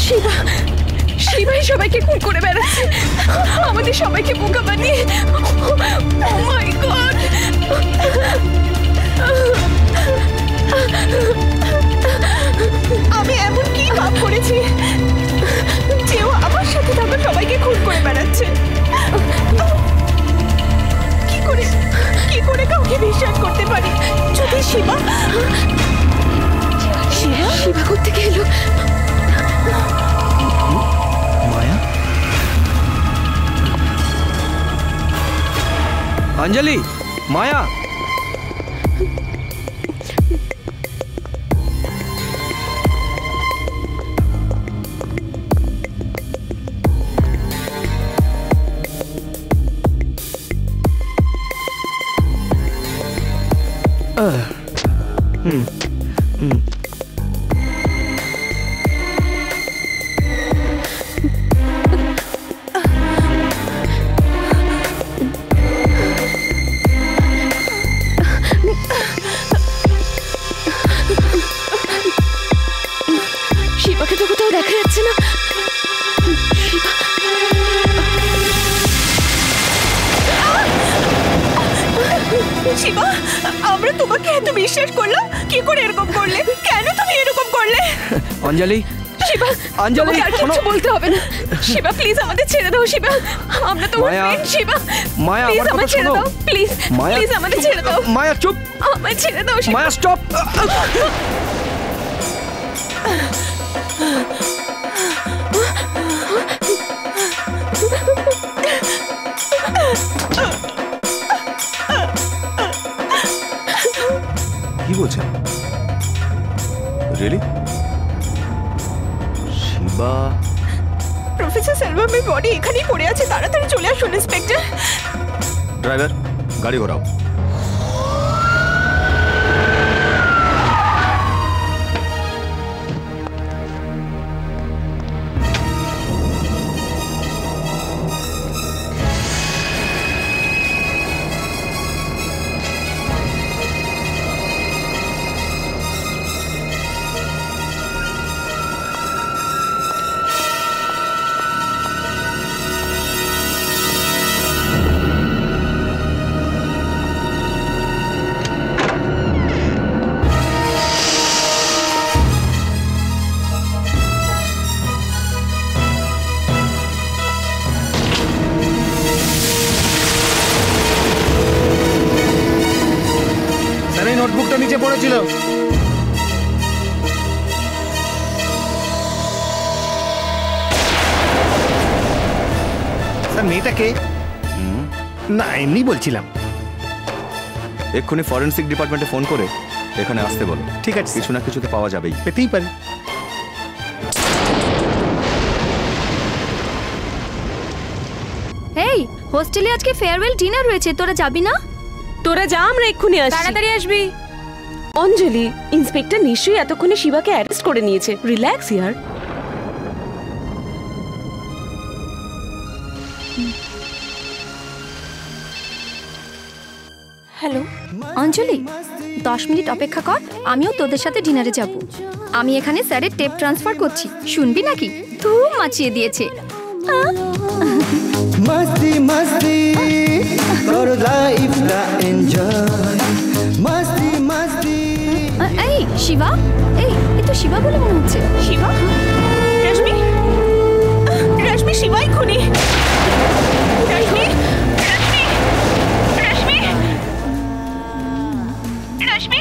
Speaker 14: শিবা, শিবাই সবাইকে খুন করে বেড়াচ্ছে, আমাদের সবাইকে বোকা বানিয়ে। Oh my God! আমি এমন কি পাপ করেছি যে ও আমার সাথে থাকা সবাইকে খুন করে বেড়াচ্ছে? কি করে কাউকে বিশ্বাস করতে পারি? যদি শিবা, শিবা, শিবা কোত্থেকে এলো?
Speaker 5: মায়া, অঞ্জলি, মায়া।
Speaker 14: শিবাকে তো কোথাও দেখা যাচ্ছে না।
Speaker 3: শিবা, আমরা তোমাকে এত বিশ্বাস করলাম, কি করে এরকম করলে? কেন তুমি এরকম করলে?
Speaker 5: অঞ্জলি,
Speaker 3: শিবা,
Speaker 5: অঞ্জলি,
Speaker 3: তোমাকে আর কিছু বলতে হবে না। শিবা প্লিজ আমাদের ছেড়ে দাও। শিবা, আমরা তোমার
Speaker 5: মায়া,
Speaker 3: ফ্রেন্ড। শিবা,
Speaker 5: মায়া,
Speaker 3: প্লিজ
Speaker 5: আমার
Speaker 3: আমাদের
Speaker 5: কথা
Speaker 3: ছেড়ে
Speaker 5: শোনো।
Speaker 3: দাও। প্লিজ,
Speaker 5: মায়া,
Speaker 3: প্লিজ আমাদের ছেড়ে দাও।
Speaker 5: মায়া চুপ,
Speaker 3: আমায় ছেড়ে দাও। শিবা,
Speaker 5: মায়া স্টপ।
Speaker 6: কি বলছেন? রিয়েলি? শিবা?
Speaker 3: প্রফেসর সেলভামের বডি এখানেই পড়ে আছে, তাড়াতাড়ি চলে আসুন ইন্সপেক্টর।
Speaker 6: ড্রাইভার, গাড়ি ঘোরাও।
Speaker 8: নোটবুকটা নিচে পড়েছিল। স্যার, মেয়েটাকে না এমনি বলছিলাম।
Speaker 6: এক্ষুনি ফরেনসিক ডিপার্টমেন্টে ফোন করে এখানে আসতে বলো।
Speaker 8: ঠিক আছে,
Speaker 6: কিছু না কিছুতে পাওয়া যাবেই।
Speaker 8: পেতেই পারি।
Speaker 18: এই হোস্টেলে আজকে ফেয়ারওয়েল ডিনার রয়েছে, তোরা যাবি না?
Speaker 14: তোরা যা, আমরা এক্ষুনি আসছি।
Speaker 19: তাড়াতাড়ি আসবি।
Speaker 14: অঞ্জলি, ইন্সপেক্টর নিশ্চয়ই এতক্ষণে শিবাকে অ্যারেস্ট করে নিয়েছে। রিল্যাক্স ইয়ার।
Speaker 18: হ্যালো অঞ্জলি, 10 মিনিট অপেক্ষা কর, আমিও তোদের সাথে ডিনারে যাব। আমি এখানে স্যারের টেপ ট্রান্সফার করছি, শুনবি নাকি? ধুম মাচিয়ে দিয়েছে।
Speaker 16: मस्ती मस्ती और लाइफ का एंजॉय मस्ती मस्ती।
Speaker 18: এই শিবা, এই তো শিবা বলে মনে হচ্ছে।
Speaker 3: শিবা? রশ্মি, রশ্মি শিবাই খুনি। রশ্মি, রশ্মি, রশ্মি, রশ্মি।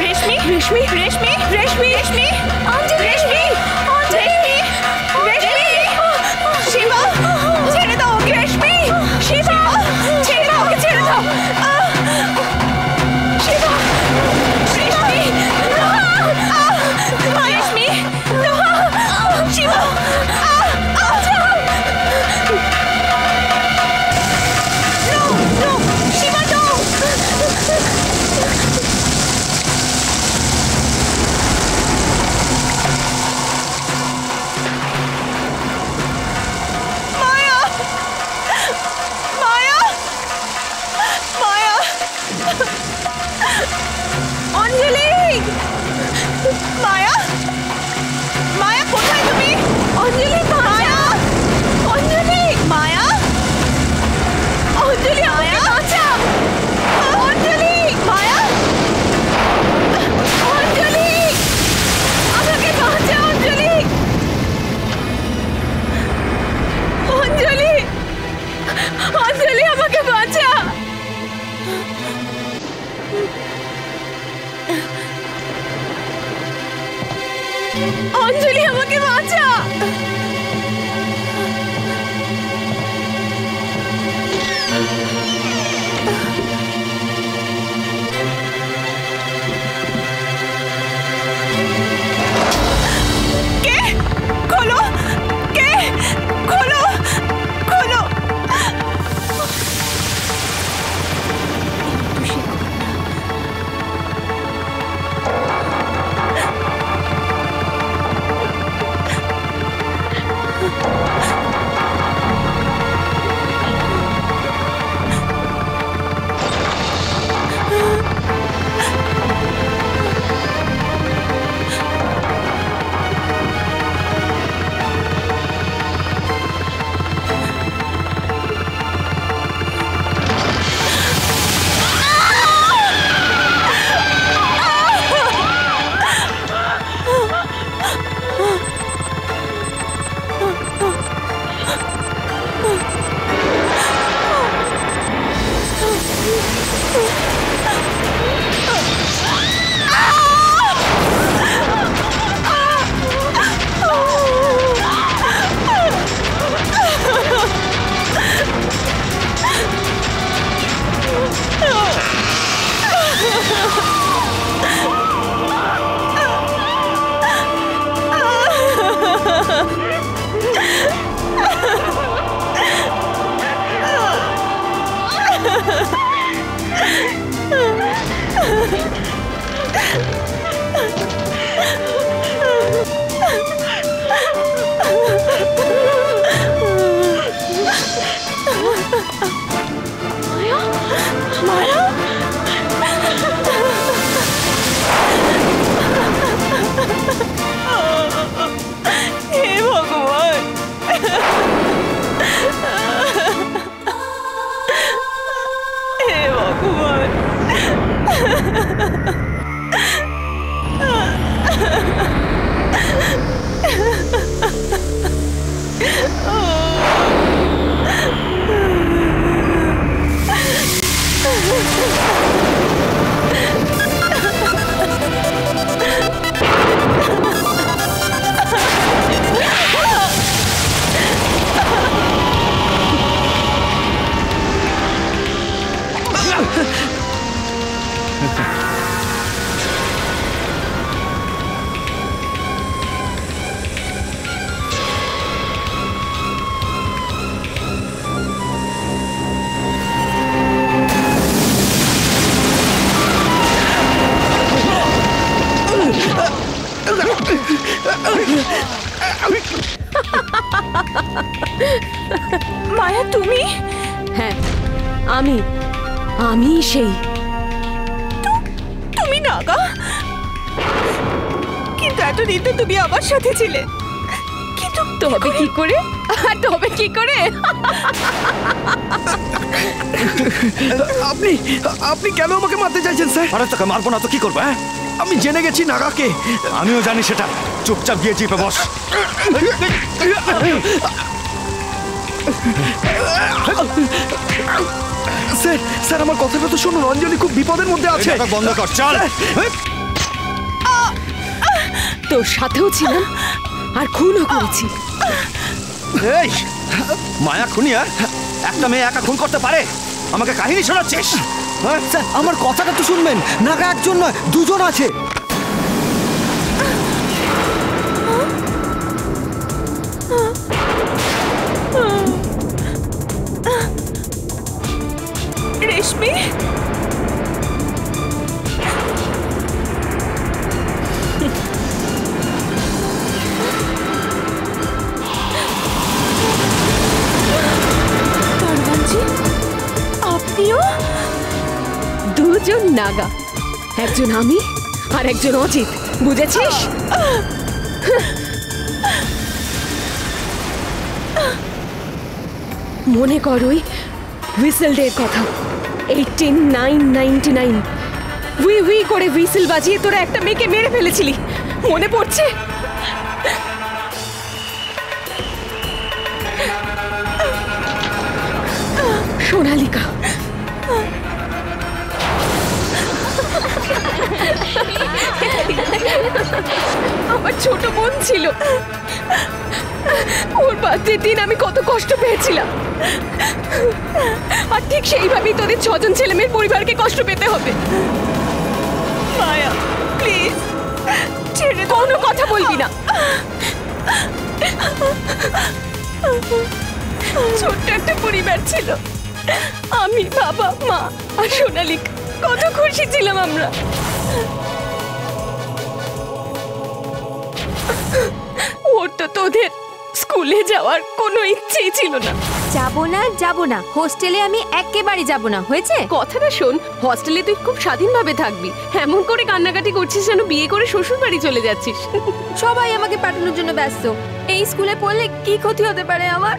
Speaker 3: রেশমি, রেশমি, রেশমি, রেশমি, রেশমি, অঞ্জলি, রেশমি, রেশমি, রেশমি, শিবা, ছেড়ে দাও ওকে। রেশমি, শিবা, ছেড়ে দাও ওকে, ছেড়ে দাও। শিবা, রেশমি, রেশমি, শিবা, শিবা, no, অঞ্জলি, মায়া, মায়া কোথায় তুমি? অঞ্জলি, মায়া, অঞ্জলি, মায়া, অঞ্জলি, মায়া, আচ্ছা, অঞ্জলি, মায়া, অঞ্জলি, আমাকে বাঁচা, অঞ্জলি, অঞ্জলি, অঞ্জলি, আমাকে বাঁচা। অঞ্জলি, আমাকে বাঁচা। কে? খোলো, কে? খোলো, খোলো। মায়া তুমি?
Speaker 14: হ্যাঁ আমি সেই।
Speaker 3: তুমি নাগা? কিন্তু এতদিন তো তুমি আমার সাথে ছিলে। কিন্তু
Speaker 14: তবে কি করে? তবে কি করে?
Speaker 5: আপনি কেন আমাকে মারতে চাইছেন স্যার?
Speaker 6: আরে তোকে মারবো না তো কি করবো?
Speaker 5: আমি জেনে গেছি নাগাকে।
Speaker 6: আমিও জানি সেটা। চুপচাপ গিয়ে জিপে বস।
Speaker 5: স্যার স্যার আমার কথাটা তো শুনুন, অঞ্জলি খুব বিপদের মধ্যে আছে।
Speaker 6: বন্ধ কর, চল।
Speaker 14: তোর সাথেও ছিলাম আর খুনও করেছি।
Speaker 6: এই মায়া খুনিয়া? একটা মেয়ে একা খুন করতে পারে? আমাকে কাহিনী শোনাচ্ছিস?
Speaker 16: স্যার আমার কথাটা তো শুনবেন। নাগা একজন নয়, দুজন আছে।
Speaker 3: রেশমি, আপনিও?
Speaker 14: দুজন নাগা, একজন আমি আর একজন অজিত, বুঝেছিস? মনে কর ওই হুইসেল ডের কথা। 18999 উই উই করে হুইসেল বাজিয়ে তোরা একটা মেয়েকে মেরে ফেলেছিলি, মনে পড়ছে? সোনালিকা। আমার ছোট বোন ছিল, ওর বার্থডের দিন আমি কত কষ্ট পেয়েছিলাম, আর ঠিক সেইভাবেই তোদের 6 জন ছেলে মেয়ের পরিবারকে কষ্ট পেতে হবে।
Speaker 3: মায়া প্লিজ ছেড়ে
Speaker 14: কোনো কথা বলবি না।
Speaker 3: ছোট্ট একটা পরিবার ছিল, আমি, বাবা, মা আর সোনালিকা। কত খুশি ছিলাম আমরা। ওর তো তোদের স্কুলে যাওয়ার কোনো ইচ্ছেই ছিল না।
Speaker 19: যাব না হোস্টেলে আমি একেবারে যাব না, হয়েছে?
Speaker 14: কথাটা শোন, হস্টেলে তুই খুব স্বাধীনভাবে থাকবি, এমন করে কান্নাকাটি করছিস যেন বিয়ে করে শ্বশুর বাড়ি চলে যাচ্ছিস।
Speaker 19: সবাই আমাকে পাঠানোর জন্য ব্যস্ত। এই স্কুলে পড়লে কি ক্ষতি হতে পারে আমার?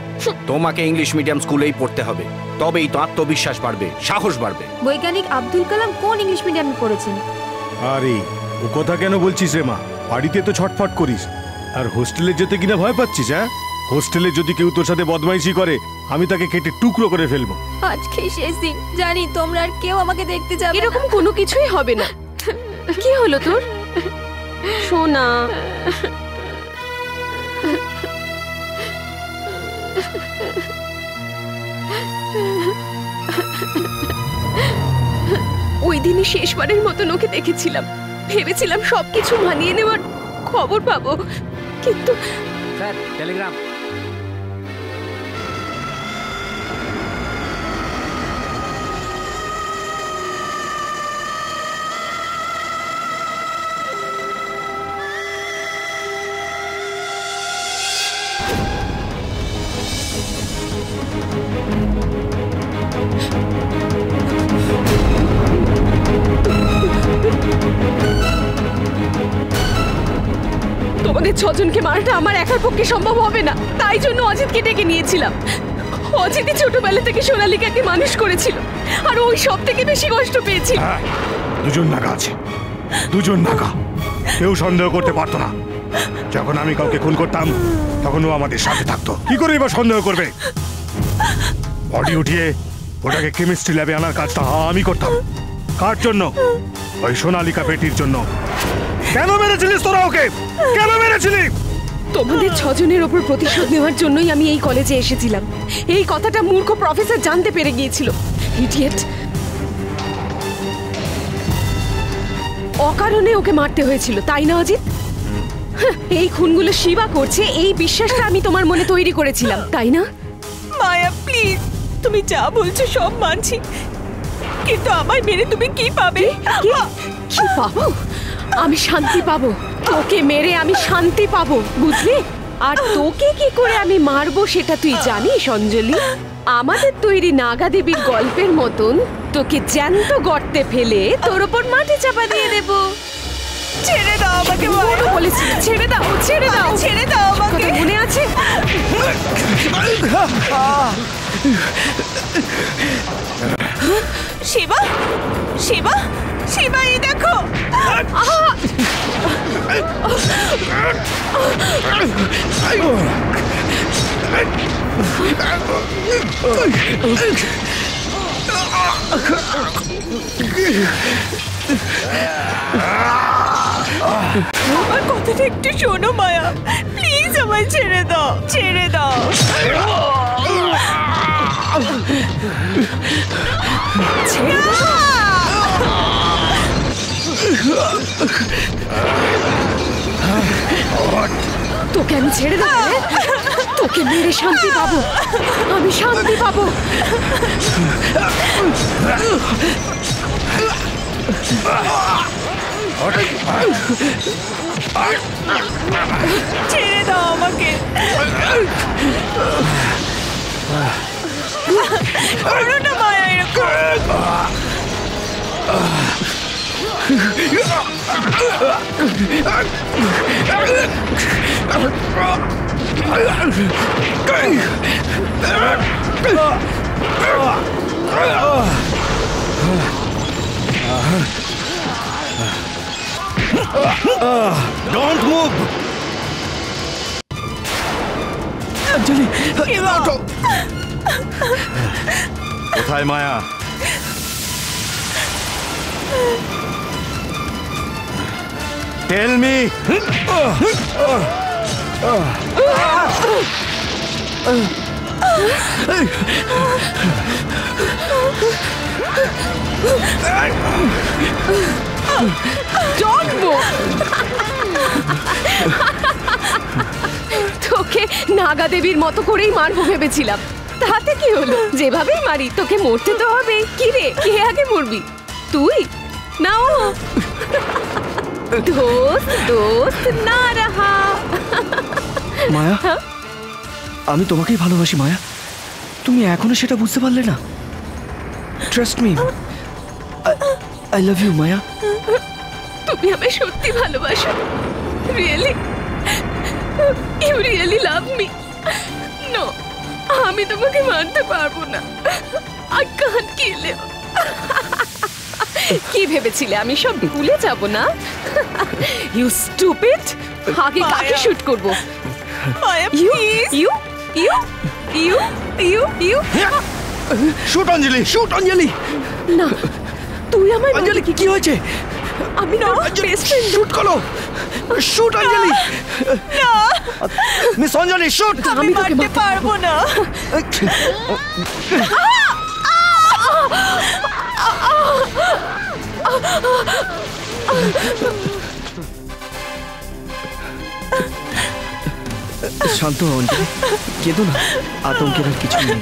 Speaker 10: তোমাকে ইংলিশ মিডিয়াম স্কুলেই পড়তে হবে, তবেই তো আত্মবিশ্বাস বাড়বে, সাহস বাড়বে।
Speaker 19: বৈজ্ঞানিক আব্দুল কালাম কোন ইংলিশ মিডিয়ামে পড়েছেন?
Speaker 1: আরে ও কথা কেন বলছিস রে মা? বাড়িতে তো ছটফট করিস, আর হোস্টেলে যেতে কিনা ভয় পাচ্ছিস? হ্যাঁ, হোস্টেলে যদি কেউ তোর সাথে বদমাইশি করে আমি তাকে কেটে টুকরো করে ফেলবো।
Speaker 19: আজকে শেষ দিন, জানি তোমরা আর কেউ আমাকে দেখতে যাবে না।
Speaker 14: এরকম কোনো কিছুই হবে না। কি হলো তোর সোনা? ওই দিনই শেষবারের মতন ওকে দেখেছিলাম, ভেবেছিলাম সবকিছু মানিয়ে নেওয়ার খবর পাবো, কিন্তু
Speaker 11: স্যার টেলিগ্রাম।
Speaker 14: তোমাদের 6 জনকে মারাটা আমার একার পক্ষে সম্ভব হবে না, তাই জন্য অজিতকে ডেকে নিয়েছিলাম। অজিতই ছোটবেলা থেকে সোনালিকাকে মানুষ করেছিল, আর ওই সব থেকে বেশি কষ্ট পেয়েছিল।
Speaker 8: দুজন নাগা আছে, দুজন নাগা, কেউ সন্দেহ করতে পারতো না। যখন আমি কাউকে খুন করতাম তখন ও আমাদের সাথে থাকতো, কি করে এবার সন্দেহ করবে? বডি উঠিয়ে ওটাকে কেমিস্ট্রি ল্যাবে আনার কাজটা আমি করতাম। কার জন্য? ওই সোনালিকা বেটির জন্য। কেন মেরেছিলিস তোরা ওকে? কেন মেরেছিলি?
Speaker 14: তোমাদের 6 জনের ওপর প্রতিশোধ নেওয়ার জন্যই আমি এই কলেজে এসেছিলাম। এই কথাটা মূর্খ প্রফেসর জানতে পেরে গিয়েছিল। ইডিয়েট! অকারণে ওকে মারতে হয়েছিল, তাই না অজিত? এই খুনগুলো শিবা করছে, এই বিশ্বাসটা আমি তোমার মনে তৈরি করেছিলাম, তাই না?
Speaker 3: মায়া প্লিজ, তুমি যা বলছো সব মানছি, কিন্তু আমায় মেরে তুমি কি পাবে?
Speaker 14: কি পাবো? আমি শান্তি পাবো, তোকে মেরে আমি শান্তি পাবো, বুঝলি? আর তোকে কি করে আমি মারবো সেটা তুই জানিস অঞ্জলি? আমাদের তৈরি নাগা দেবীর গল্পের মতন তোকে জ্যান্ত গর্তে ফেলে তোর ওপর মাটি চাপা দিয়ে দেব।
Speaker 3: ছেড়ে দাও আমাকে,
Speaker 14: বলেছি ছেড়ে দাও, ছেড়ে দাও,
Speaker 3: ছেড়ে দাও আমাকে।
Speaker 14: মনে আছে?
Speaker 3: শিবা, শিবা, শিবা, এই দেখো। আমার কথাটা একটু শোনো মায়া, প্লিজ আমায় ছেড়ে দাও, ছেড়ে দাও। ছেড়ে দাও।
Speaker 14: তোকে আমি ছেড়ে দেবো, তোকে মেরে শান্তি পাবো, আমি শান্তি পাবো।
Speaker 3: ছেড়ে দাও আমাকে। করো না মায়া এরকম।
Speaker 8: Don't move!
Speaker 12: অঞ্জলি,
Speaker 17: কোথায় মায়া? Tell me!
Speaker 14: Don't move! তোকে নাগা দেবীর মতো করেই মারবো ভেবেছিলাম, তাতে কি হলো? যেভাবেই মারি তোকে মরতে তো হবে। কি রে, কে আগে মরবি, তুই না ও? দোস্ত দোস্ত না রাহা।
Speaker 5: মায়া, আমি তোমাকেই ভালোবাসি মায়া, তুমি এখনো সেটা বুঝতে পারলে না? Trust me, I love you Maya.
Speaker 14: তুমি আমায় সত্যি ভালোবাসো? Really? You really love me? No, আমি তোমাকে মানতে পারবো না। I can't kill you. কি ভেবেছিলে আমি সব ভুলে যাব না? You stupid. আগে কাকে শুট করব? You you you you you you
Speaker 12: shoot Anjali, shoot Anjali.
Speaker 14: না, তুই আমার
Speaker 12: অঞ্জলি, কি হয়েছে?
Speaker 14: আমি না বেস্ট ফ্রেন্ড।
Speaker 12: শুট করো, শুট অঞ্জলি।
Speaker 3: না
Speaker 12: মিস অঞ্জলি, শুট।
Speaker 3: আমি মারতে পারবো না।
Speaker 5: শান্ত হও অঞ্জলি, কেঁদো না, আতঙ্কের আর কিছু নেই।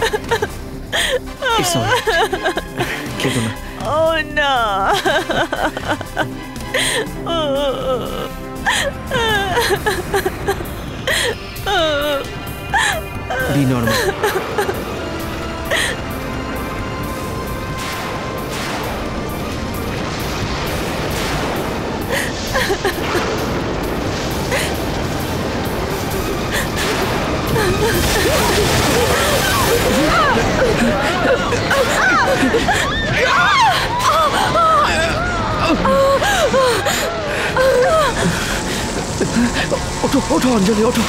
Speaker 5: কেঁদো না।
Speaker 3: ও না,
Speaker 5: বি নরমাল। ওঠো ওঠো অঞ্জলি, ওঠো।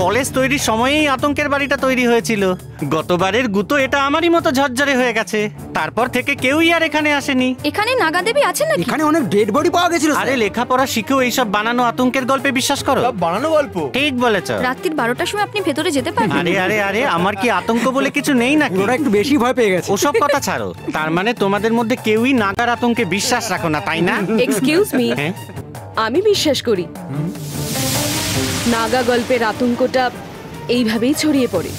Speaker 15: কলেজ তৈরির সময়েই আতঙ্কের বাড়িটা তৈরি হয়েছিল। গতবারের গুতো এটা আমারই মতো ঝরঝরে হয়ে গেছে। তারপর থেকে কেউই আর এখানে আসেনি।
Speaker 18: এখানে নাগা দেবী আছেন নাকি?
Speaker 12: এখানে অনেক ডেড বডি পাওয়া গেছিল।
Speaker 15: আরে লেখাপড়া শিখেও এইসব বানানো আতঙ্কের গল্পে বিশ্বাস করো?
Speaker 12: বানানো গল্প?
Speaker 15: ঠিক বলেছ।
Speaker 18: রাত্রির 12টার সময় আপনি ভেতরে যেতে পারবেন?
Speaker 15: আরে আরে আরে, আমার কি আতঙ্ক বলে কিছু নেই নাকি?
Speaker 12: ওরা একটু বেশি ভয় পেয়ে গেছে।
Speaker 15: ওসব কথা ছাড়ো। তার মানে তোমাদের মধ্যে কেউই নাগার আতঙ্কে বিশ্বাস রাখো না, তাই না?
Speaker 14: এক্সকিউজ মি, আমি বিশ্বাস করি। নাগা গল্পের আতঙ্কটা এইভাবেই ছড়িয়ে পড়ে।